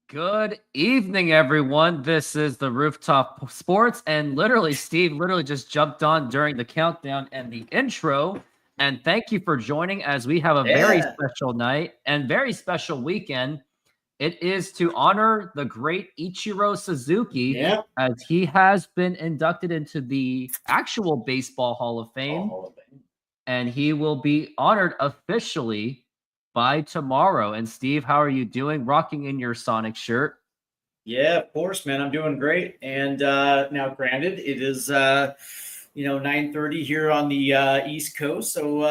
Good evening, everyone. This is the Rooftop Sports, and Steve just jumped on during the countdown and the intro. And thank you for joining as we have a very Yeah. special night and very special weekend. It is to honor the great Ichiro Suzuki Yeah. as he has been inducted into the actual Baseball Hall of Fame, Hall of Fame. and he will be honored officially by tomorrow. And Steve, how are you doing? Rocking in your Sonic shirt. Yeah, of course, man. I'm doing great. And now, granted, it is 9:30 here on the East Coast, so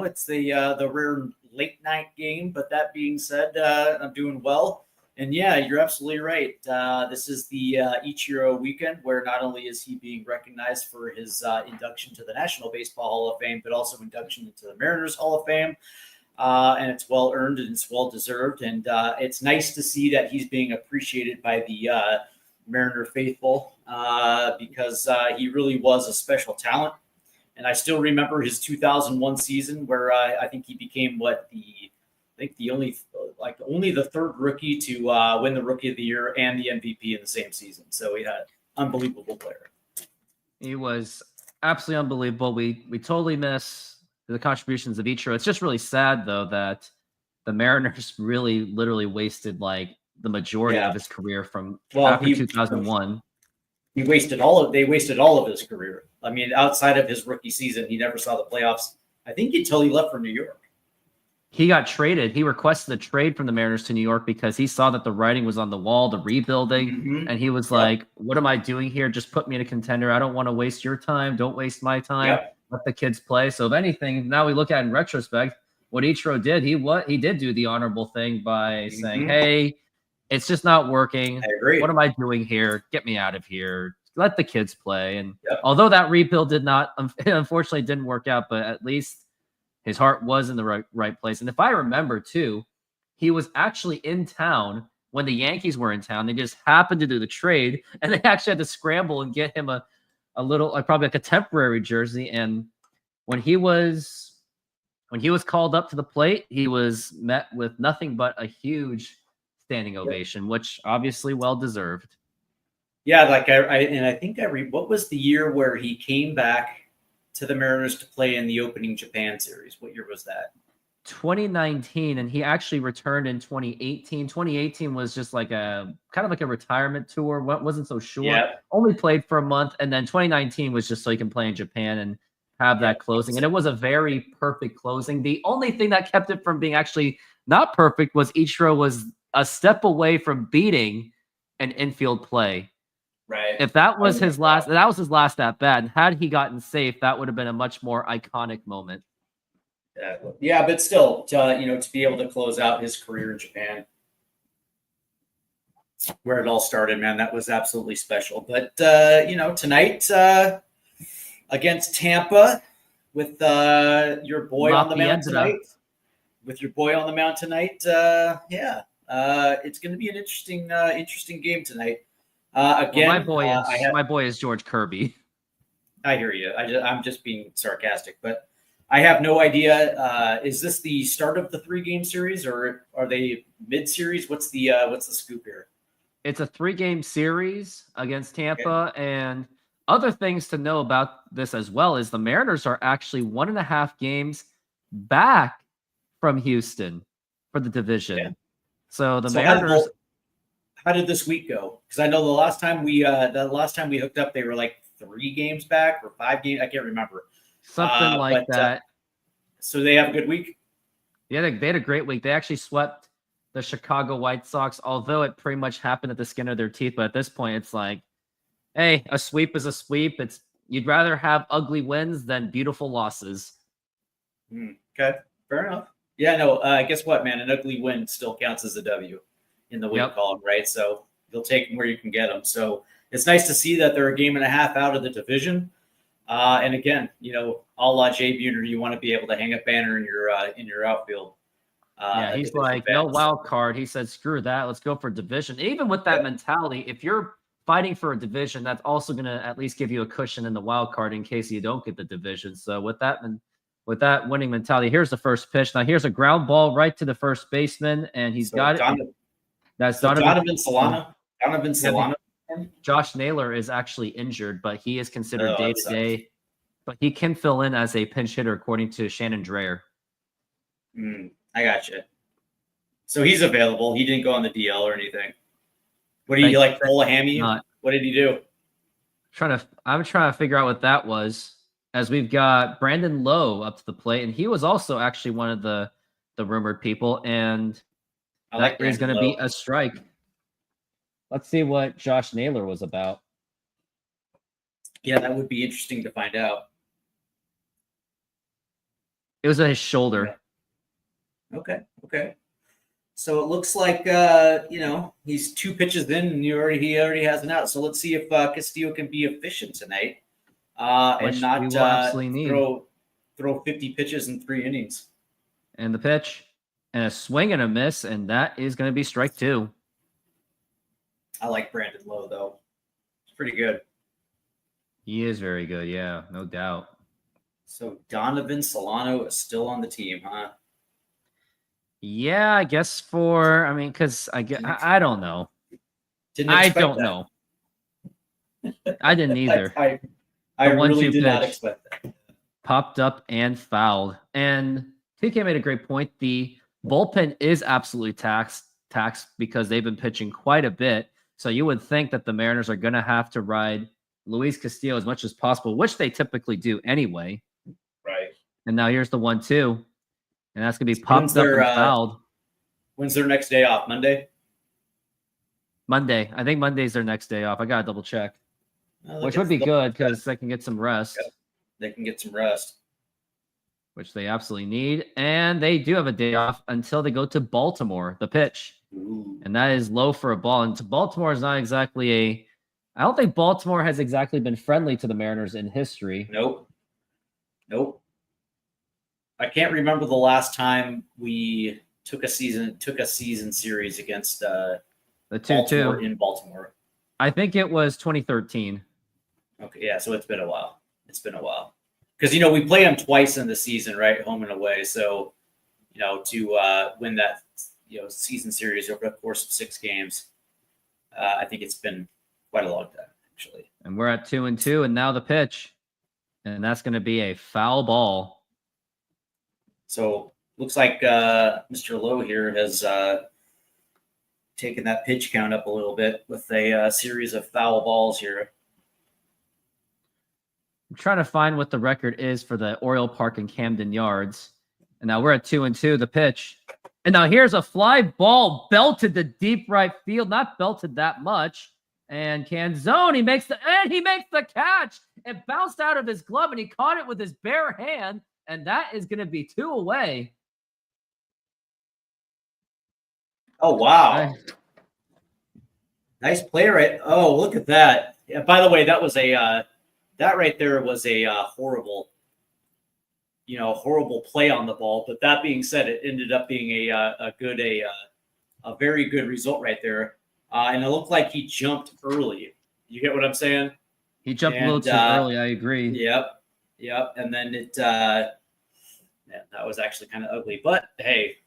it's the rare late night game. But that being said, I'm doing well. And yeah, you're absolutely right. This is the Ichiro weekend, where not only is he being recognized for his induction to the National Baseball Hall of Fame, but also induction into the Mariners Hall of Fame. And it's well earned and it's well deserved. And it's nice to see that he's being appreciated by the Mariner faithful because he really was a special talent. And I still remember his 2001 season where I think he became only the third rookie to win the Rookie of the Year and the MVP in the same season. So he had unbelievable player. He was absolutely unbelievable. We totally miss the contributions of Ichiro. It's just really sad though that the Mariners really literally wasted like the majority of his career from after 2001. They wasted all of his career. I mean, outside of his rookie season, he never saw the playoffs. I think until he left for New York. He got traded. He requested a trade from the Mariners to New York because he saw that the writing was on the wall, the rebuilding, and he was like, "What am I doing here? Just put me in a contender. I don't want to waste your time. Don't waste my time. Let the kids play." So if anything, now we look at it in retrospect, what Ichiro did, he did do the honorable thing by saying, "Hey, it's just not working. I agree. What am I doing here? Get me out of here. Let the kids play." And although that rebuild unfortunately didn't work out, but at least his heart was in the right place. And if I remember too, he was actually in town when the Yankees were in town. They just happened to do the trade, and they actually had to scramble and get him a little, probably like a temporary jersey. And when he was called up to the plate, he was met with nothing but a huge standing ovation, which obviously well deserved. Yeah, like I think what was the year where he came back to the Mariners to play in the opening Japan series? What year was that? 2019, and he actually returned in 2018. 2018 was just like a kind of like a retirement tour. Wasn't so sure. Only played for a month, and then 2019 was just so he can play in Japan and have that closing. And it was a very perfect closing. The only thing that kept it from being actually not perfect was Ichiro was a step away from beating an infield play. Right. If that was his last at bat, and had he gotten safe, that would have been a much more iconic moment. Yeah, but still, to be able to close out his career in Japan, where it all started, man, that was absolutely special. But tonight against Tampa, with your boy on the mound tonight, it's going to be an interesting game tonight. Again, my boy is George Kirby. I hear you. I'm just being sarcastic, but I have no idea. Is this the start of the 3-game series, or are they mid-series? What's the scoop here? It's a 3-game series against Tampa, and other things to know about this as well is the Mariners are actually 1.5 games back from Houston for the division. Yeah. So Mariners. How did this week go? Because I know the last time we hooked up, they were like 3 games back or 5 games. I can't remember. Something like that. So they have a good week? Yeah, they had a great week. They actually swept the Chicago White Sox, although it pretty much happened at the skin of their teeth. But at this point, it's like, hey, a sweep is a sweep. You'd rather have ugly wins than beautiful losses. Okay, fair enough. Yeah, no, guess what, man? An ugly win still counts as a W in the win column, right? So you'll take them where you can get them. So it's nice to see that they're a 1.5 games out of the division. And again, a la Jay Buhner, you want to be able to hang a banner in your outfield. He's like, no wild card. He said, screw that. Let's go for division. Even with that mentality, if you're fighting for a division, that's also going to at least give you a cushion in the wild card in case you don't get the division. So with that winning mentality, here's the first pitch. Now here's a ground ball right to the first baseman, and he's got it. That's So Donovan Solano. Donovan Solano. Josh Naylor is actually injured, but he is considered day to day. But he can fill in as a pinch hitter, according to Shannon Dreyer. I gotcha. So he's available. He didn't go on the DL or anything. What did he pull a hammy? What did he do? I'm trying to figure out what that was. As we've got Brandon Lowe up to the plate, and he was also actually one of the rumored people, and that is going to be a strike. Let's see what Josh Naylor was about. Yeah, that would be interesting to find out. It was his shoulder. Okay. So it looks like he's 2 pitches in, and he already has an out. So let's see if Castillo can be efficient tonight, and not throw 50 pitches in 3 innings. And the pitch, and a swing and a miss, and that is going to be strike 2. I like Brandon Lowe though; it's pretty good. He is very good, yeah, no doubt. So Donovan Solano is still on the team, huh? Yeah, I guess because I don't know. I don't know. I didn't either. I really did not expect that. Popped up and fouled. And TK made a great point. The bullpen is absolutely taxed because they've been pitching quite a bit. So you would think that the Mariners are going to have to ride Luis Castillo as much as possible, which they typically do anyway. Right. And now here's the 1-2. And that's going to be popped up and fouled. When's their next day off? Monday? Monday. I think Monday's their next day off. I got to double check. Which would be good because they can get some rest. Yeah, they can get some rest. Which they absolutely need. And they do have a day off until they go to Baltimore, the pitch. Ooh. And that is low for a ball. And Baltimore is not exactly I don't think Baltimore has exactly been friendly to the Mariners in history. Nope. I can't remember the last time we took a season series against the 2-2 in Baltimore. I think it was 2013. Okay, yeah, so it's been a while. Because we play them twice in the season, right, home and away. So to win that season series over the course of 6 games, I think it's been quite a long time actually. And we're at 2-2, and now the pitch, and that's going to be a foul ball. So looks like Mr. Lowe here has taken that pitch count up a little bit with a series of foul balls here. I'm trying to find what the record is for the Oriole Park and Camden Yards. And now we're at 2-2, the pitch. And now here's a fly ball belted to deep right field, not belted that much. And Canzone, he makes the catch. It bounced out of his glove, and he caught it with his bare hand. And that is going to be 2 away. Oh, wow. Nice play, right? Oh, look at that. Yeah, by the way, that was that right there was a horrible play on the ball. But that being said, it ended up being a very good result right there. And it looked like he jumped early. You get what I'm saying? He jumped a little too early. I agree. Yep. And then that was actually kind of ugly. But hey,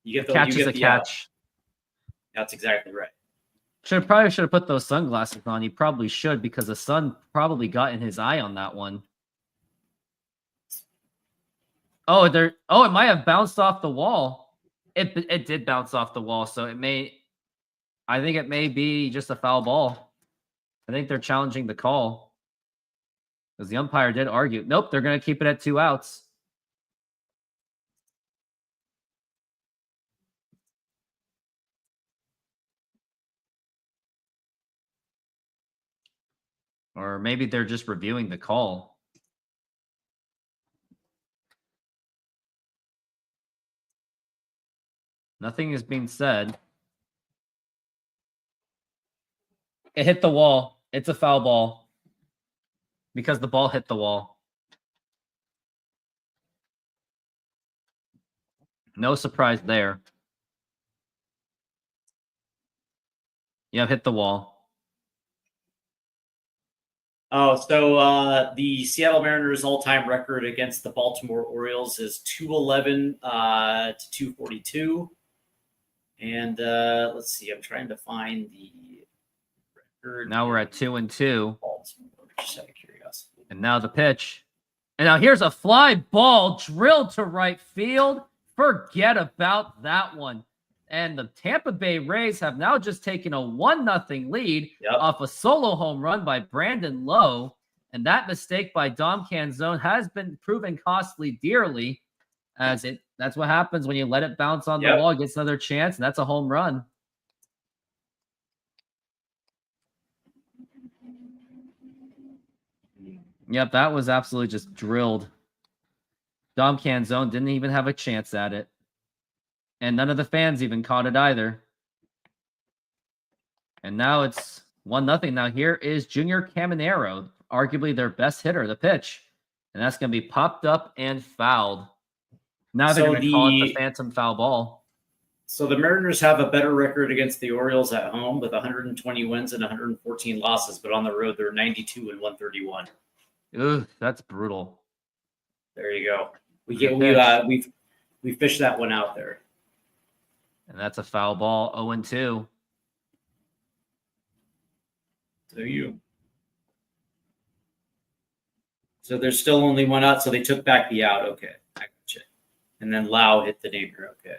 you get the catch. That's exactly right. Probably should have put those sunglasses on. He probably should, because the sun probably got in his eye on that one. Oh, it might have bounced off the wall. It did bounce off the wall, so I think it may be just a foul ball. I think they're challenging the call, because the umpire did argue. Nope, they're going to keep it at 2 outs. Or maybe they're just reviewing the call. Nothing is being said. It hit the wall. It's a foul ball because the ball hit the wall. No surprise there. Yeah, hit the wall. Oh, so the Seattle Mariners' all-time record against the Baltimore Orioles is 211 to 242. And let's see. I'm trying to find the record. Now we're at 2-2. Just out of curiosity. And now the pitch. And now here's a fly ball drilled to right field. Forget about that one. And the Tampa Bay Rays have now just taken a 1-0 lead off a solo home run by Brandon Lowe. And that mistake by Dom Canzone has been proven costly dearly, as that's what happens when you let it bounce on the wall. It gets another chance, and that's a home run. Yep, that was absolutely just drilled. Dom Canzone didn't even have a chance at it. And none of the fans even caught it either. And now it's 1-0. Now here is Junior Caminero, arguably their best hitter, the pitch. And that's going to be popped up and fouled. Now they're going to call it the phantom foul ball. So the Mariners have a better record against the Orioles at home with 120 wins and 114 losses. But on the road, they're 92 and 131. Ooh, that's brutal. There you go. We fished that one out there. And that's a foul ball, 0-2. So there's still only one out, so they took back the out. Okay, I gotcha. And then Lau hit the neighbor. Okay.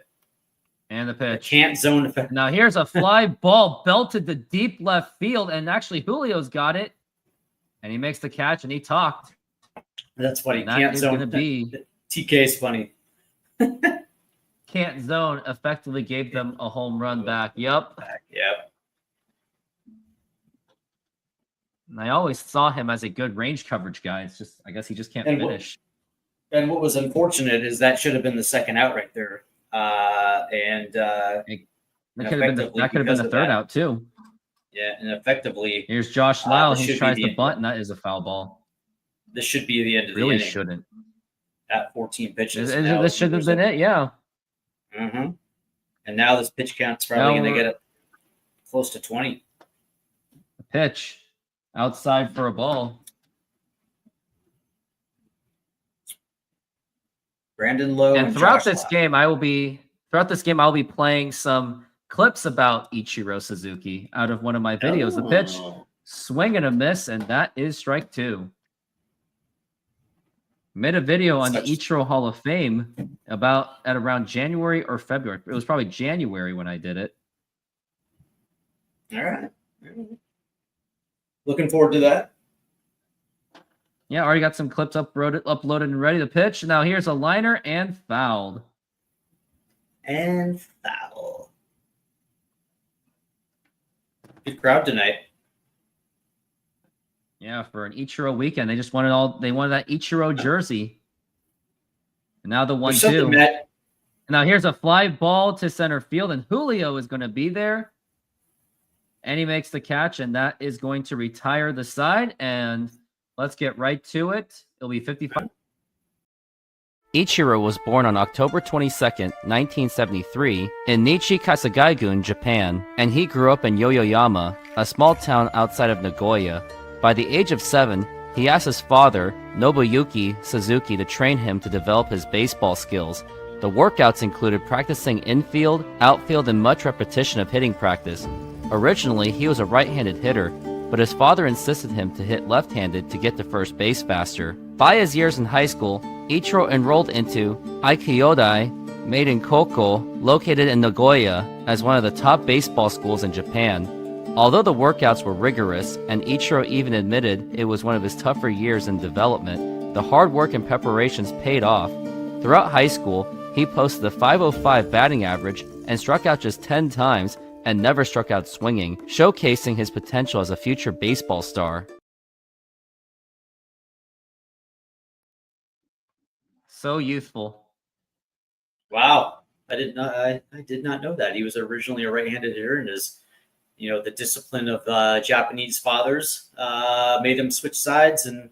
And the pitch. Can't zone effect. Now here's a fly ball belted to deep left field, and actually Julio's got it. And he makes the catch, and he talked. That's funny. And that is going to be TK's funny. Can't zone effectively gave them a home run back. Yep. Yep. And I always saw him as a good range coverage guy. It's just, I guess he just can't finish. And what was unfortunate is that should have been the second out right there. That could have been the third out too. Yeah, and effectively. Here's Josh Lau. He tries to bunt, and that is a foul ball. This should be the end of the really inning. Shouldn't. At 14 pitches. This should have been it, yeah. Mm-hmm. And now this pitch count's probably going to get it close to 20. A pitch outside for a ball. Brandon Lowe. And throughout this game, I'll be playing some clips about Ichiro Suzuki out of one of my videos. The pitch, swing and a miss, and that is strike 2. Made a video on the Ichiro Hall of Fame at around January or February. It was probably January when I did it. All right. Looking forward to that. Yeah, already got some clips uploaded and ready to pitch. Now here's a liner and fouled. And foul. Good crowd tonight. Yeah, for an Ichiro weekend. They wanted that Ichiro jersey. And now the 1-2. Now here's a fly ball to center field, and Julio is going to be there. And he makes the catch, and that is going to retire the side. And let's get right to it. It'll be 55. Ichiro was born on October 22nd, 1973, in Nishi Kasagaigun, Japan, and he grew up in Yoyoyama, a small town outside of Nagoya. By the age of 7, he asked his father, Nobuyuki Suzuki, to train him to develop his baseball skills. The workouts included practicing infield, outfield, and much repetition of hitting practice. Originally, he was a right-handed hitter, but his father insisted him to hit left-handed to get to first base faster. By his years in high school, Ichiro enrolled into Aikyodai Maiden Koko, located in Nagoya, as one of the top baseball schools in Japan. Although the workouts were rigorous, and Ichiro even admitted it was one of his tougher years in development, the hard work and preparations paid off. Throughout high school, he posted a .505 batting average and struck out just 10 times and never struck out swinging, showcasing his potential as a future baseball star. So youthful. Wow. I did not know that. He was originally a right-handed hitter, and the discipline of Japanese fathers made him switch sides, and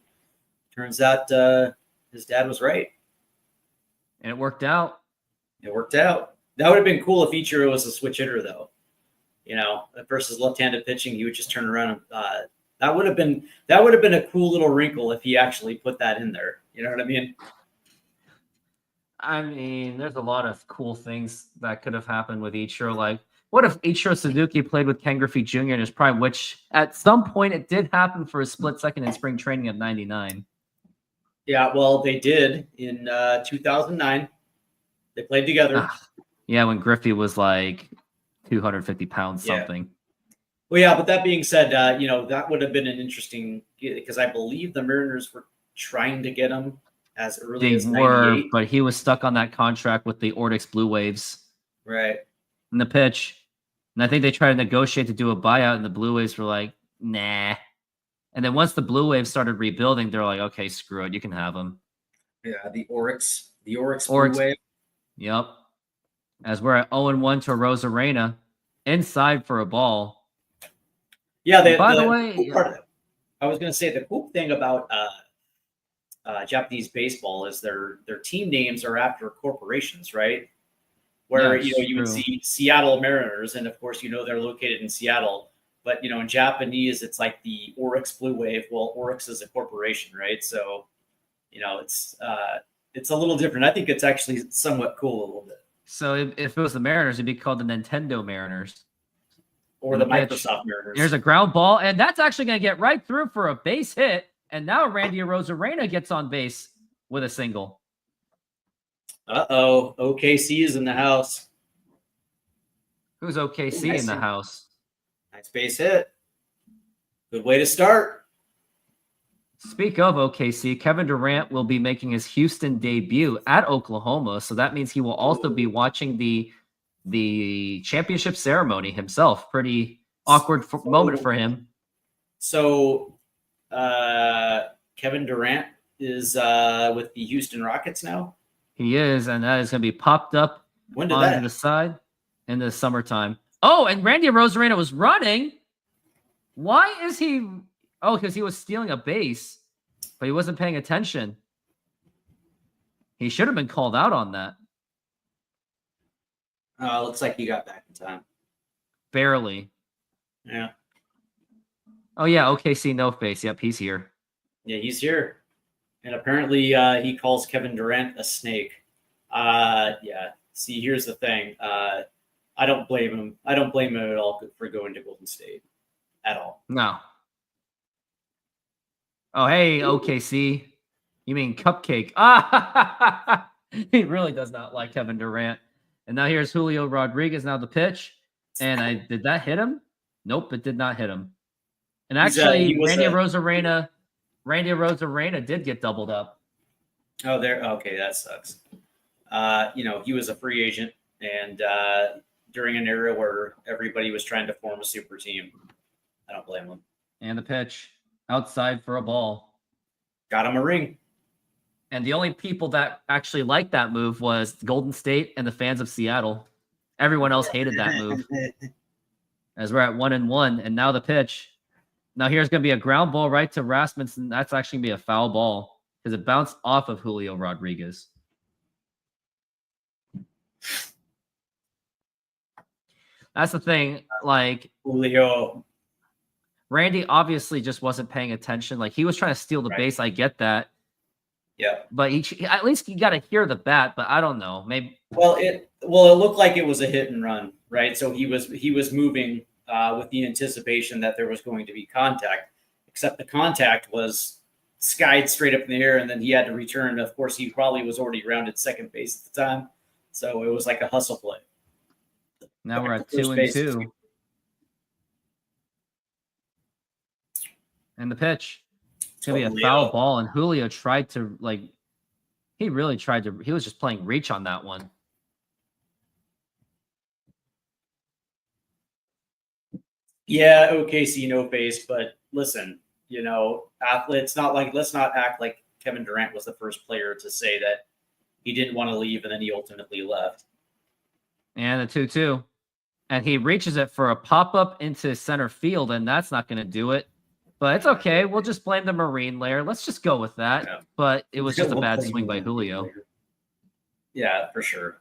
turns out his dad was right. And it worked out. It worked out. That would have been cool if Ichiro was a switch hitter, though. Versus left-handed pitching, he would just turn around. And, that would have been a cool little wrinkle if he actually put that in there. You know what I mean? I mean, there's a lot of cool things that could have happened with Ichiro. Like, what if Ichiro Suzuki played with Ken Griffey Jr. in his prime, which at some point it did happen for a split second in spring training of '99. Yeah, well, they did in 2009. They played together. Yeah, when Griffey was like 250 pounds something. Well, yeah, but that being said, that would have been an interesting, because I believe the Mariners were trying to get him as early as '98. But he was stuck on that contract with the Ortiz Blue Waves. Right. In the pitch. And I think they tried to negotiate to do a buyout, and the Blue Waves were like, nah. And then once the Blue Waves started rebuilding, they're like, okay, screw it. You can have him. Yeah, the Oryx Blue Wave. Yep. As we're at 0-1 to Rosarena, inside for a ball. Yeah, by the way, I was going to say the cool thing about Japanese baseball is their team names are after corporations, right? Where you would see Seattle Mariners, and of course they're located in Seattle. But in Japanese, it's like the Oryx Blue Wave. Well, Oryx is a corporation, right? So it's a little different. I think it's actually somewhat cool a little bit. So if it was the Mariners, it'd be called the Nintendo Mariners. Or the Microsoft Mariners. Here's a ground ball, and that's actually going to get right through for a base hit. And now Randy Arozarena gets on base with a single. Uh-oh. OKC is in the house. Who's OKC in the house? Nice base hit. Good way to start. Speak of OKC, Kevin Durant will be making his Houston debut at Oklahoma. So that means he will also be watching the championship ceremony himself. Pretty awkward moment for him. So Kevin Durant is with the Houston Rockets now? He is, and that is going to be popped up onto the side in the summertime. Oh, and Randy Arozarena was running. Why is he... Oh, because he was stealing a base, but he wasn't paying attention. He should have been called out on that. Looks like he got back in time. Barely. Yeah. Oh, yeah, OKC no face. Yep, he's here. Yeah, he's here. And apparently he calls Kevin Durant a snake. Yeah. See, here's the thing. I don't blame him. I don't blame him at all for going to Golden State. At all. No. Oh, hey, OKC. You mean Cupcake. Ah, he really does not like Kevin Durant. And now here's Julio Rodriguez, now the pitch. And did that hit him? Nope, it did not hit him. And actually, Randy Arozarena did get doubled up. Oh, there. Okay, that sucks. He was a free agent, and during an era where everybody was trying to form a super team, I don't blame him. And the pitch outside for a ball. Got him a ring. And the only people that actually liked that move was Golden State and the fans of Seattle. Everyone else hated that move. As we're at 1-1, and now the pitch. Now here's going to be a ground ball right to Rasmussen. That's actually going to be a foul ball because it bounced off of Julio Rodriguez. That's the thing. Like Julio. Randy obviously just wasn't paying attention. Like he was trying to steal the base. I get that. Yeah. But at least you got to hear the bat, but I don't know. Maybe. Well, it looked like it was a hit and run, right? So he was moving with the anticipation that there was going to be contact, except the contact was skied straight up in the air, and then he had to return. Of course, he probably was already rounded second base at the time, so it was like a hustle play. Now we're at 2-2. And the pitch. It's going to be a foul ball, and Julio tried to, he really tried to, he was just playing reach on that one. Yeah, OKC no face, but listen, athletes, let's not act like Kevin Durant was the first player to say that he didn't want to leave and then he ultimately left. And the 2-2. And he reaches it for a pop-up into center field, and that's not going to do it. But it's okay. We'll just blame the Marine layer. Let's just go with that. Yeah. But it was just a bad swing by Julio. Yeah, for sure.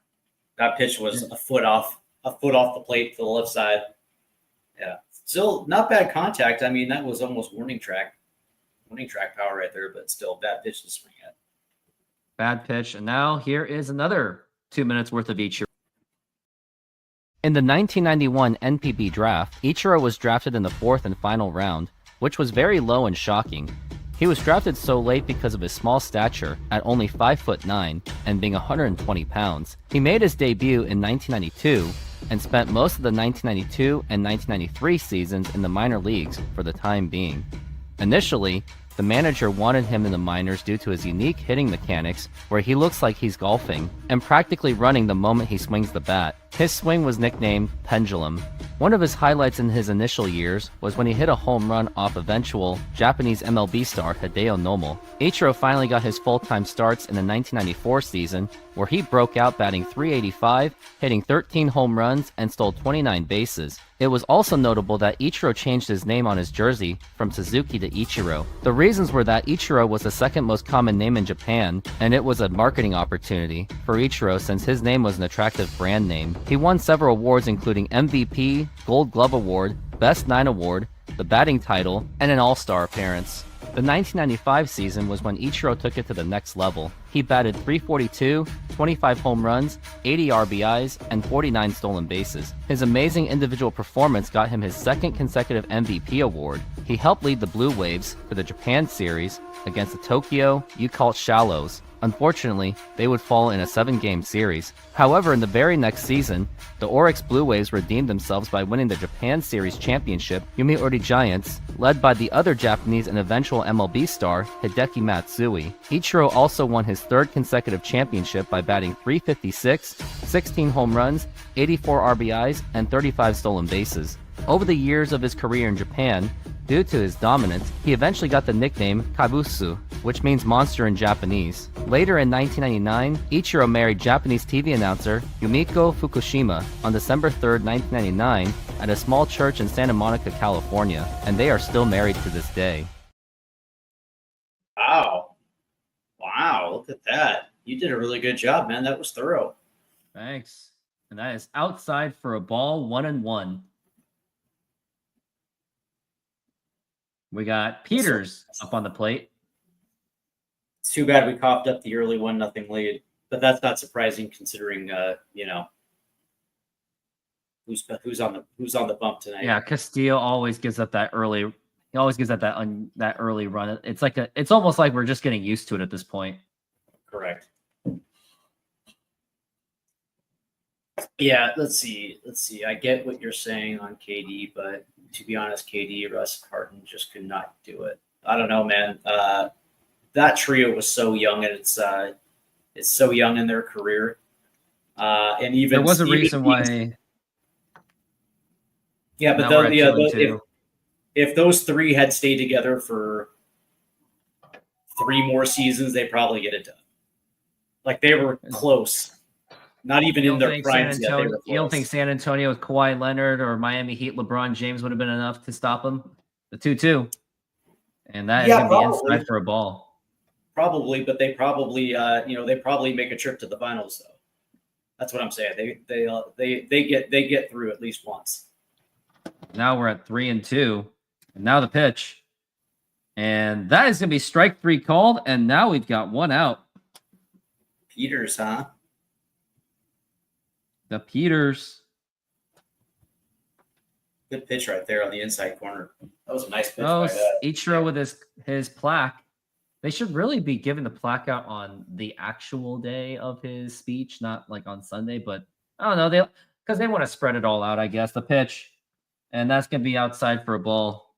That pitch was a foot off the plate to the left side. Yeah. Still not bad contact. I mean, that was almost warning track power right there, but still bad pitch to swing at. Bad pitch. And now here is another 2 minutes worth of Ichiro. In the 1991 NPB draft, Ichiro was drafted in the 4th and final round, which was very low and shocking. He was drafted so late because of his small stature at only 5'9" and being 120 pounds. He made his debut in 1992 and spent most of the 1992 and 1993 seasons in the minor leagues for the time being. Initially, the manager wanted him in the minors due to his unique hitting mechanics, where he looks like he's golfing and practically running the moment he swings the bat. His swing was nicknamed Pendulum. One of his highlights in his initial years was when he hit a home run off eventual Japanese MLB star Hideo Nomo. Ichiro finally got his full-time starts in the 1994 season, where he broke out batting .385, hitting 13 home runs, and stole 29 bases. It was also notable that Ichiro changed his name on his jersey from Suzuki to Ichiro. The reasons were that Ichiro was the second most common name in Japan, and it was a marketing opportunity for Ichiro since his name was an attractive brand name. He won several awards including MVP, Gold Glove Award, Best 9 Award, the batting title, and an All-Star appearance. The 1995 season was when Ichiro took it to the next level. He batted .342, 25 home runs, 80 RBIs, and 49 stolen bases. His amazing individual performance got him his second consecutive MVP award. He helped lead the Blue Waves for the Japan Series against the Tokyo Yakult Shallows. Unfortunately, they would fall in a 7-game series. However, in the very next season, the Oryx Blue Waves redeemed themselves by winning the Japan Series championship. Yomiuri Giants, led by the other Japanese and eventual MLB star, Hideki Matsui. Ichiro also won his third consecutive championship by batting .356, 16 home runs, 84 RBIs, and 35 stolen bases. Over the years of his career in Japan, due to his dominance, he eventually got the nickname Kabusu, which means monster in Japanese. Later in 1999, Ichiro married Japanese TV announcer Yumiko Fukushima on December 3, 1999, at a small church in Santa Monica, California, and they are still married to this day. Wow. Wow, look at that. You did a really good job, man. That was thorough. Thanks. And that is outside for a ball, 1-1. We got Peters up on the plate. It's too bad we coughed up the early 1-0 lead, but that's not surprising considering who's on the bump tonight. Yeah, Castillo always gives up that early. He always gives up that early run. It's almost like we're just getting used to it at this point. Correct. Yeah, let's see. I get what you're saying on KD, but to be honest, KD, Russ, Harden just could not do it. I don't know, man. That trio was so young, and it's so young in their career. And even there was a reason why. Yeah, but if those three had stayed together for 3 more seasons, they probably get it done. Like they were close. Not even in their primes yet. You don't think San Antonio with Kawhi Leonard or Miami Heat LeBron James would have been enough to stop them? The 2-2. And that is going to be inside for a ball. Probably, but they probably make a trip to the finals though. That's what I'm saying. They get through at least once. Now we're at 3-2. And now the pitch. And that is going to be strike 3 called. And now we've got 1 out. Peters, huh? The Peters. Good pitch right there on the inside corner. That was a nice pitch by Ichiro with his plaque. They should really be giving the plaque out on the actual day of his speech, not like on Sunday. But I don't know, because they want to spread it all out, I guess. The pitch, and that's going to be outside for a ball.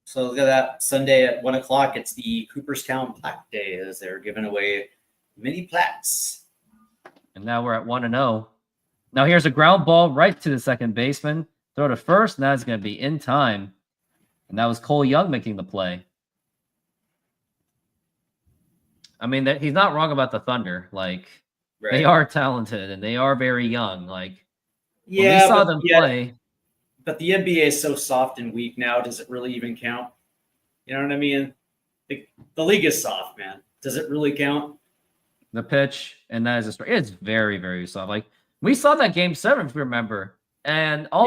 So look at that. Sunday at 1:00. It's the Cooperstown Plaque Day as they're giving away mini plaques. And now we're at 1-0. Now here's a ground ball right to the second baseman. Throw to first, and that's going to be in time. And that was Cole Young making the play. I mean, he's not wrong about the Thunder. Like, They are talented, and they are very young. Like, when we saw them play. But the NBA is so soft and weak now. Does it really even count? You know what I mean? The league is soft, man. Does it really count? The pitch, and that is a strike. It's very, very soft. Like, we saw that game 7, if you remember. And all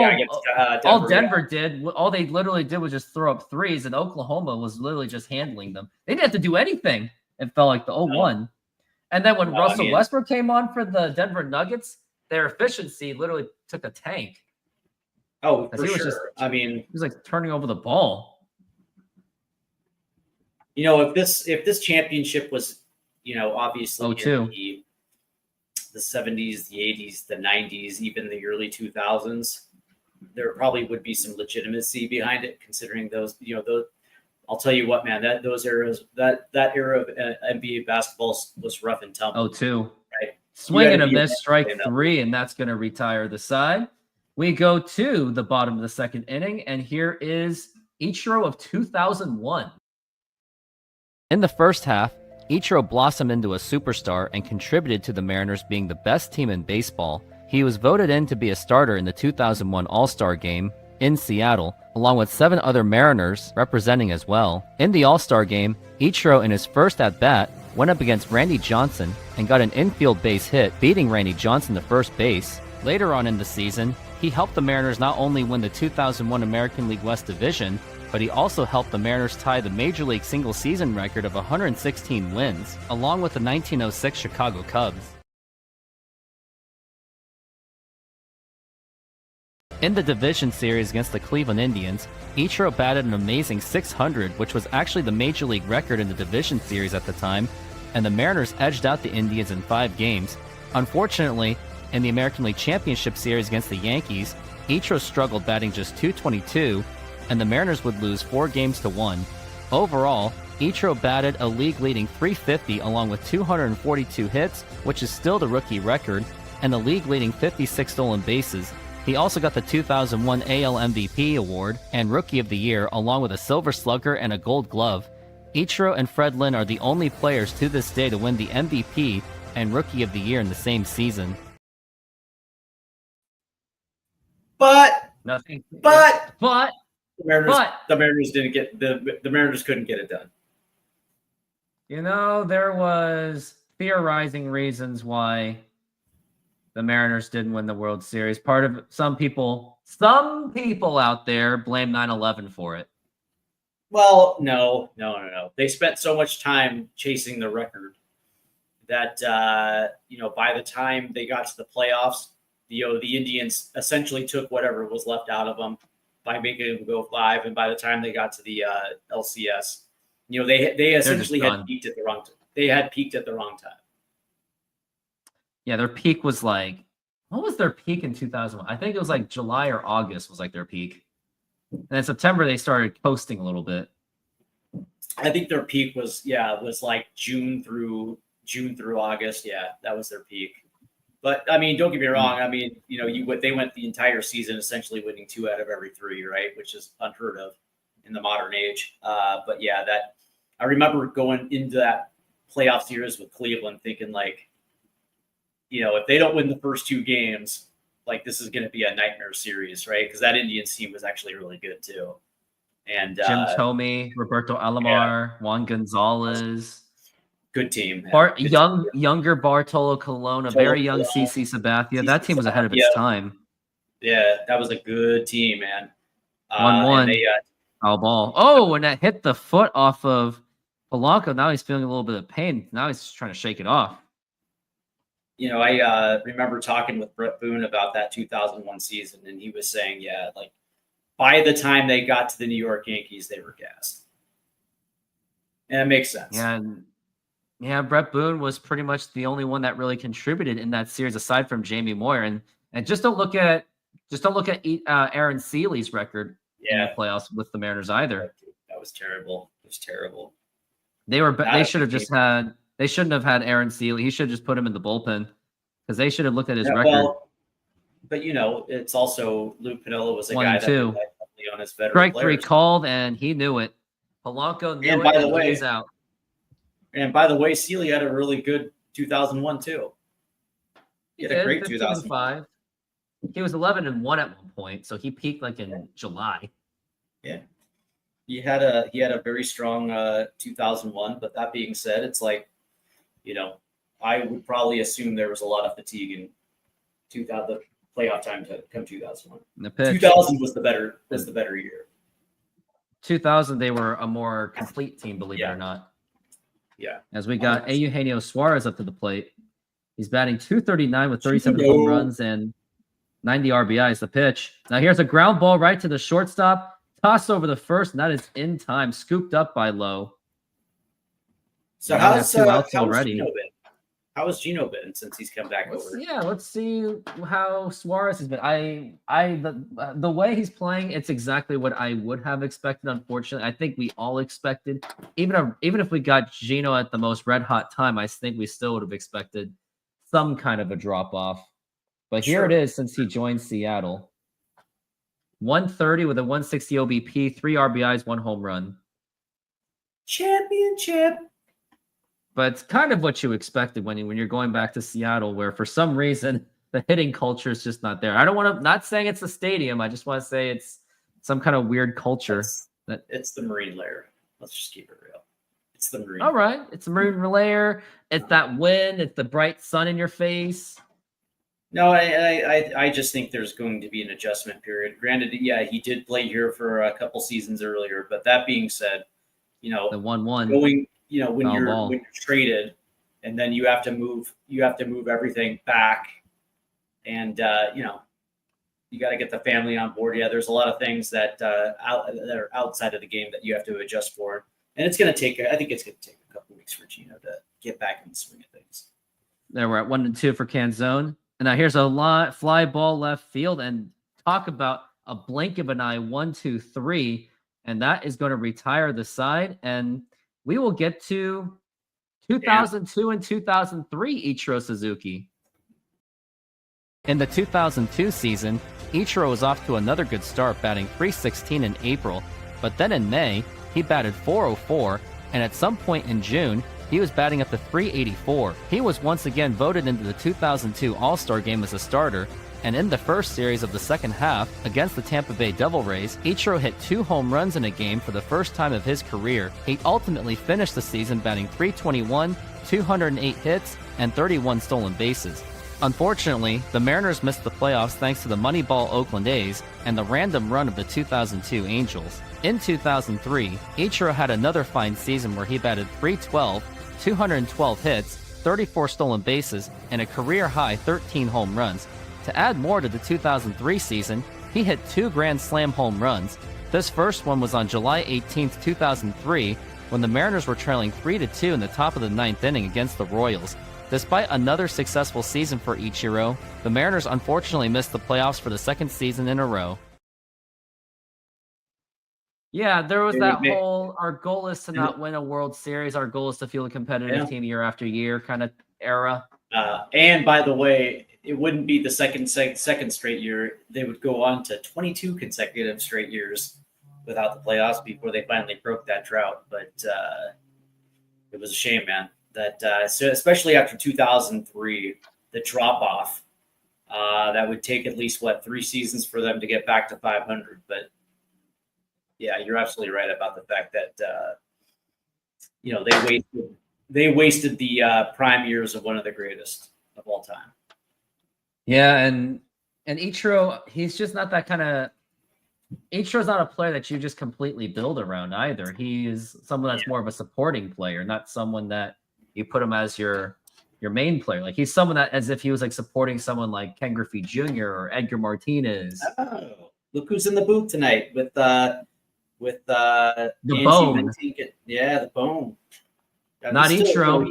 Denver did, all they literally did was just throw up threes, and Oklahoma was literally just handling them. They didn't have to do anything. It felt like the 0-1. And then when Russell Westbrook came on for the Denver Nuggets, their efficiency literally took a tank. Oh, for sure. He was like turning over the ball. If this championship was, obviously in the 70s, the 80s, the 90s, even the early 2000s, there probably would be some legitimacy behind it, considering those, I'll tell you what, man, that era of NBA basketball was rough and tumble. 0-2. Right? Swing and a miss, strike 3, and that's going to retire the side. We go to the bottom of the second inning, and here is Ichiro of 2001. In the first half, Ichiro blossomed into a superstar and contributed to the Mariners being the best team in baseball. He was voted in to be a starter in the 2001 All-Star Game in Seattle, along with 7 other Mariners representing as well. In the All-Star Game, Ichiro in his first at-bat went up against Randy Johnson and got an infield base hit, beating Randy Johnson to first base. Later on in the season, he helped the Mariners not only win the 2001 American League West Division, but he also helped the Mariners tie the Major League single-season record of 116 wins, along with the 1906 Chicago Cubs. In the division series against the Cleveland Indians, Ichiro batted an amazing .600, which was actually the Major League record in the division series at the time, and the Mariners edged out the Indians in 5 games. Unfortunately, in the American League Championship Series against the Yankees, Ichiro struggled, batting just .222, and the Mariners would lose 4-1. Overall, Ichiro batted a league-leading .350 along with 242 hits, which is still the rookie record, and the league-leading 56 stolen bases. He also got the 2001 AL MVP award and Rookie of the Year, along with a Silver Slugger and a Gold Glove. Ichiro and Fred Lynn are the only players to this day to win the MVP and Rookie of the Year in the same season. But nothing. But the Mariners didn't get the Mariners couldn't get it done. There was theorizing reasons why the Mariners didn't win the World Series. Part of some people out there blame 9/11 for it. Well, no. They spent so much time chasing the record that by the time they got to the playoffs, the Indians essentially took whatever was left out of them by making them go 5. And by the time they got to the LCS, they essentially had peaked at the wrong time. They had peaked at the wrong time. Yeah, their peak was what was their peak in 2001? I think it was like July or August was like their peak. And in September, they started coasting a little bit. I think their peak was like June through August. Yeah, that was their peak. But I mean, don't get me wrong. I mean, they went the entire season essentially winning 2 out of every 3, right? Which is unheard of in the modern age. But yeah, I remember going into that playoff series with Cleveland thinking if they don't win the first 2 games, this is going to be a nightmare series, right? Because that Indians team was actually really good too. And Jim Thome, Roberto Alomar, Juan Gonzalez. Good team. Younger Bartolo Colon, a very young CC Sabathia. That team was ahead of its time. Yeah, that was a good team, man. 1-1. Foul ball. Oh, and that hit the foot off of Polanco. Now he's feeling a little bit of pain. Now he's just trying to shake it off. I remember talking with Brett Boone about that 2001 season, and he was saying, by the time they got to the New York Yankees, they were gassed. And it makes sense. Yeah, Brett Boone was pretty much the only one that really contributed in that series, aside from Jamie Moyer. And just don't look at Aaron Seeley's record in the playoffs with the Mariners either. That was terrible. It was terrible. They shouldn't have had Aaron Seeley. He should have just put him in the bullpen because they should have looked at his record. Well, but it's also Lou Piniella was a guy that relied heavily on his veteran Strike players. 3 called, and he knew it. Polanco knew it, and he's out. And by the way, Seeley had a really good 2001 too. He had a great 2005. He was 11-1 at one point, so he peaked in July. Yeah, he had a very strong 2001. But that being said, it's I would probably assume there was a lot of fatigue in the playoff time to come 2001. 2000 was the better year. 2000, they were a more complete team, believe it or not. Yeah. As we got Eugenio Suarez up to the plate. He's batting .239 with 37 home runs and 90 RBIs. The pitch. Now here's a ground ball right to the shortstop. Tossed over the first, and that is in time. Scooped up by Lowe. So how's already? How has Gino been since he's come back over? Yeah, let's see how Suarez has been. The way he's playing, it's exactly what I would have expected. Unfortunately, I think we all expected, even if we got Gino at the most red hot time, I think we still would have expected some kind of a drop off. But here it is since he joined Seattle. 130 with a 160 OBP, 3 RBIs, 1 home run. Championship. But it's kind of what you expected when you're going back to Seattle, where for some reason the hitting culture is just not there. I don't want to, not saying it's the stadium. I just want to say it's some kind of weird culture. It's the Marine layer. Let's just keep it real. It's the Marine. All right. It's a Marine layer. It's that wind. It's the bright sun in your face. No, I just think there's going to be an adjustment period. Granted, yeah, he did play here for a couple seasons earlier, but that being said, the 1-1 going. When you're traded, and then you have to move everything back, and you got to get the family on board. Yeah, there's a lot of things that are outside of the game that you have to adjust for, and it's going to take. I think it's going to take a couple weeks for Gino to get back in the swing of things. There we're at 1-2 for Canzone, and now here's a fly ball left field, and talk about a blink of an eye. 1-2-3, and that is going to retire the side and. We will get to 2002 and 2003 Ichiro Suzuki. In the 2002 season, Ichiro was off to another good start, batting .316 in April, but then in May, he batted .404, and at some point in June, he was batting up to .384. He was once again voted into the 2002 All-Star Game as a starter, and in the first series of the second half against the Tampa Bay Devil Rays, Ichiro hit 2 home runs in a game for the first time of his career. He ultimately finished the season batting .321, 208 hits, and 31 stolen bases. Unfortunately, the Mariners missed the playoffs thanks to the Moneyball Oakland A's and the random run of the 2002 Angels. In 2003, Ichiro had another fine season where he batted .312, 212 hits, 34 stolen bases, and a career-high 13 home runs. To add more to the 2003 season, he hit 2 Grand Slam home runs. This first one was on July 18, 2003, when the Mariners were trailing 3-2 in the top of the 9th inning against the Royals. Despite another successful season for Ichiro, the Mariners unfortunately missed the playoffs for the second season in a row. Yeah, there was that whole, our goal is to not win a World Series, our goal is to field a competitive team year after year kind of era. And by the way, it wouldn't be the second straight year. They would go on to 22 consecutive straight years without the playoffs before they finally broke that drought. But it was a shame, man. That so especially after 2003, the drop off that would take at least 3 seasons for them to get back to 500. But yeah, you're absolutely right about the fact that they wasted the prime years of one of the greatest of all time. Yeah, and Ichiro, he's just not that kind of. Ichiro's not a player that you just completely build around either. He is someone that's more of a supporting player, not someone that you put him as your main player. Like he's someone that as if he was like supporting someone like Ken Griffey Jr. or Edgar Martinez. Oh, look who's in the booth tonight with the bone. Yeah, the bone. Not Ichiro.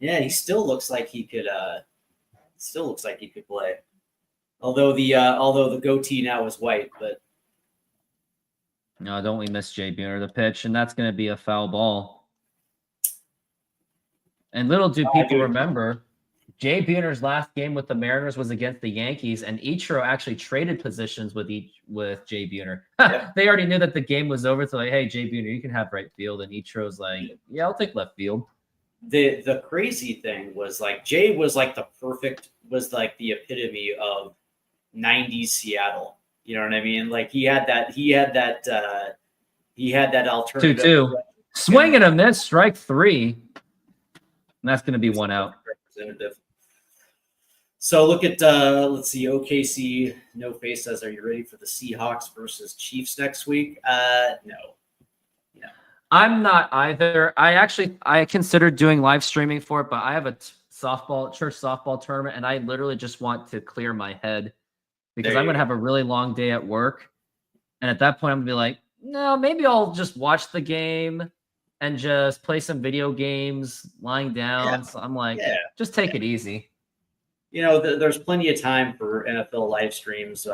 Yeah, he still looks like he could. Still looks like he could play. Although the goatee now is white, but no, don't we miss Jay Buhner the pitch, and that's going to be a foul ball. And little do people remember, Jay Buhner's last game with the Mariners was against the Yankees, and Ichiro actually traded positions with Jay Buhner. Yep. They already knew that the game was over, so like, hey, Jay Buhner, you can have right field, and Ichiro's like, yeah, I'll take left field. The crazy thing was like Jay was like the epitome of 90s Seattle. You know what I mean? Like he had that alternative 2-2 swing and a miss, strike 3, and that's going to be 1 out. Representative. So look at let's see, OKC No Face says, are you ready for the Seahawks versus Chiefs next week? No. I'm not either. I considered doing live streaming for it, but I have a church softball tournament, and I literally just want to clear my head because I'm going to have a really long day at work. And at that point, I'm going to be like, no, maybe I'll just watch the game and just play some video games lying down. Yeah. So I'm like, just take it easy. You know, there's plenty of time for NFL live streams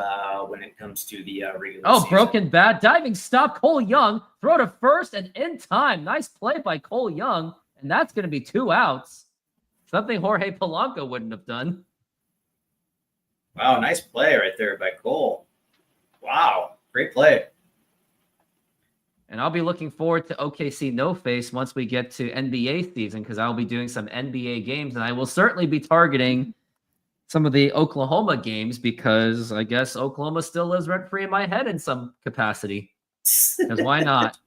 when it comes to the regular season. Broken bat, diving stop, Cole Young, throw to first and in time. Nice play by Cole Young, and that's going to be 2 outs. Something Jorge Polanco wouldn't have done. Wow, nice play right there by Cole. Wow, great play. And I'll be looking forward to OKC No Face once we get to NBA season because I'll be doing some NBA games, and I will certainly be targeting some of the Oklahoma games because I guess Oklahoma still lives rent-free in my head in some capacity. Because why not?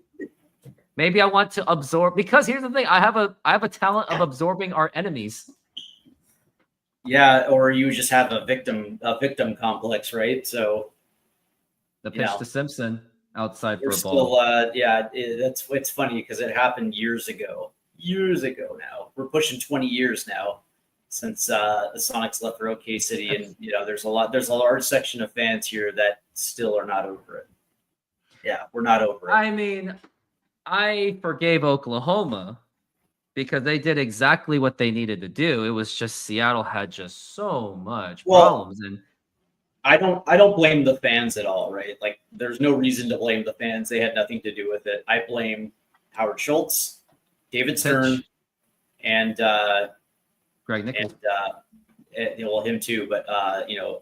Maybe I want to absorb, because here's the thing, I have a talent of absorbing our enemies. Yeah, or you just have a victim complex, right? So the pitch to Simpson outside for a ball. It's funny because it happened years ago now. We're pushing 20 years now since the Sonics left for OK City, and there's a large section of fans here that still are not over it. Yeah, we're not over it. I mean, I forgave Oklahoma because they did exactly what they needed to do. It was just Seattle had just so much problems, and I don't blame the fans at all, right? Like, there's no reason to blame the fans. They had nothing to do with it. I blame Howard Schultz, David Stern, and Greg Nichols. And him too, but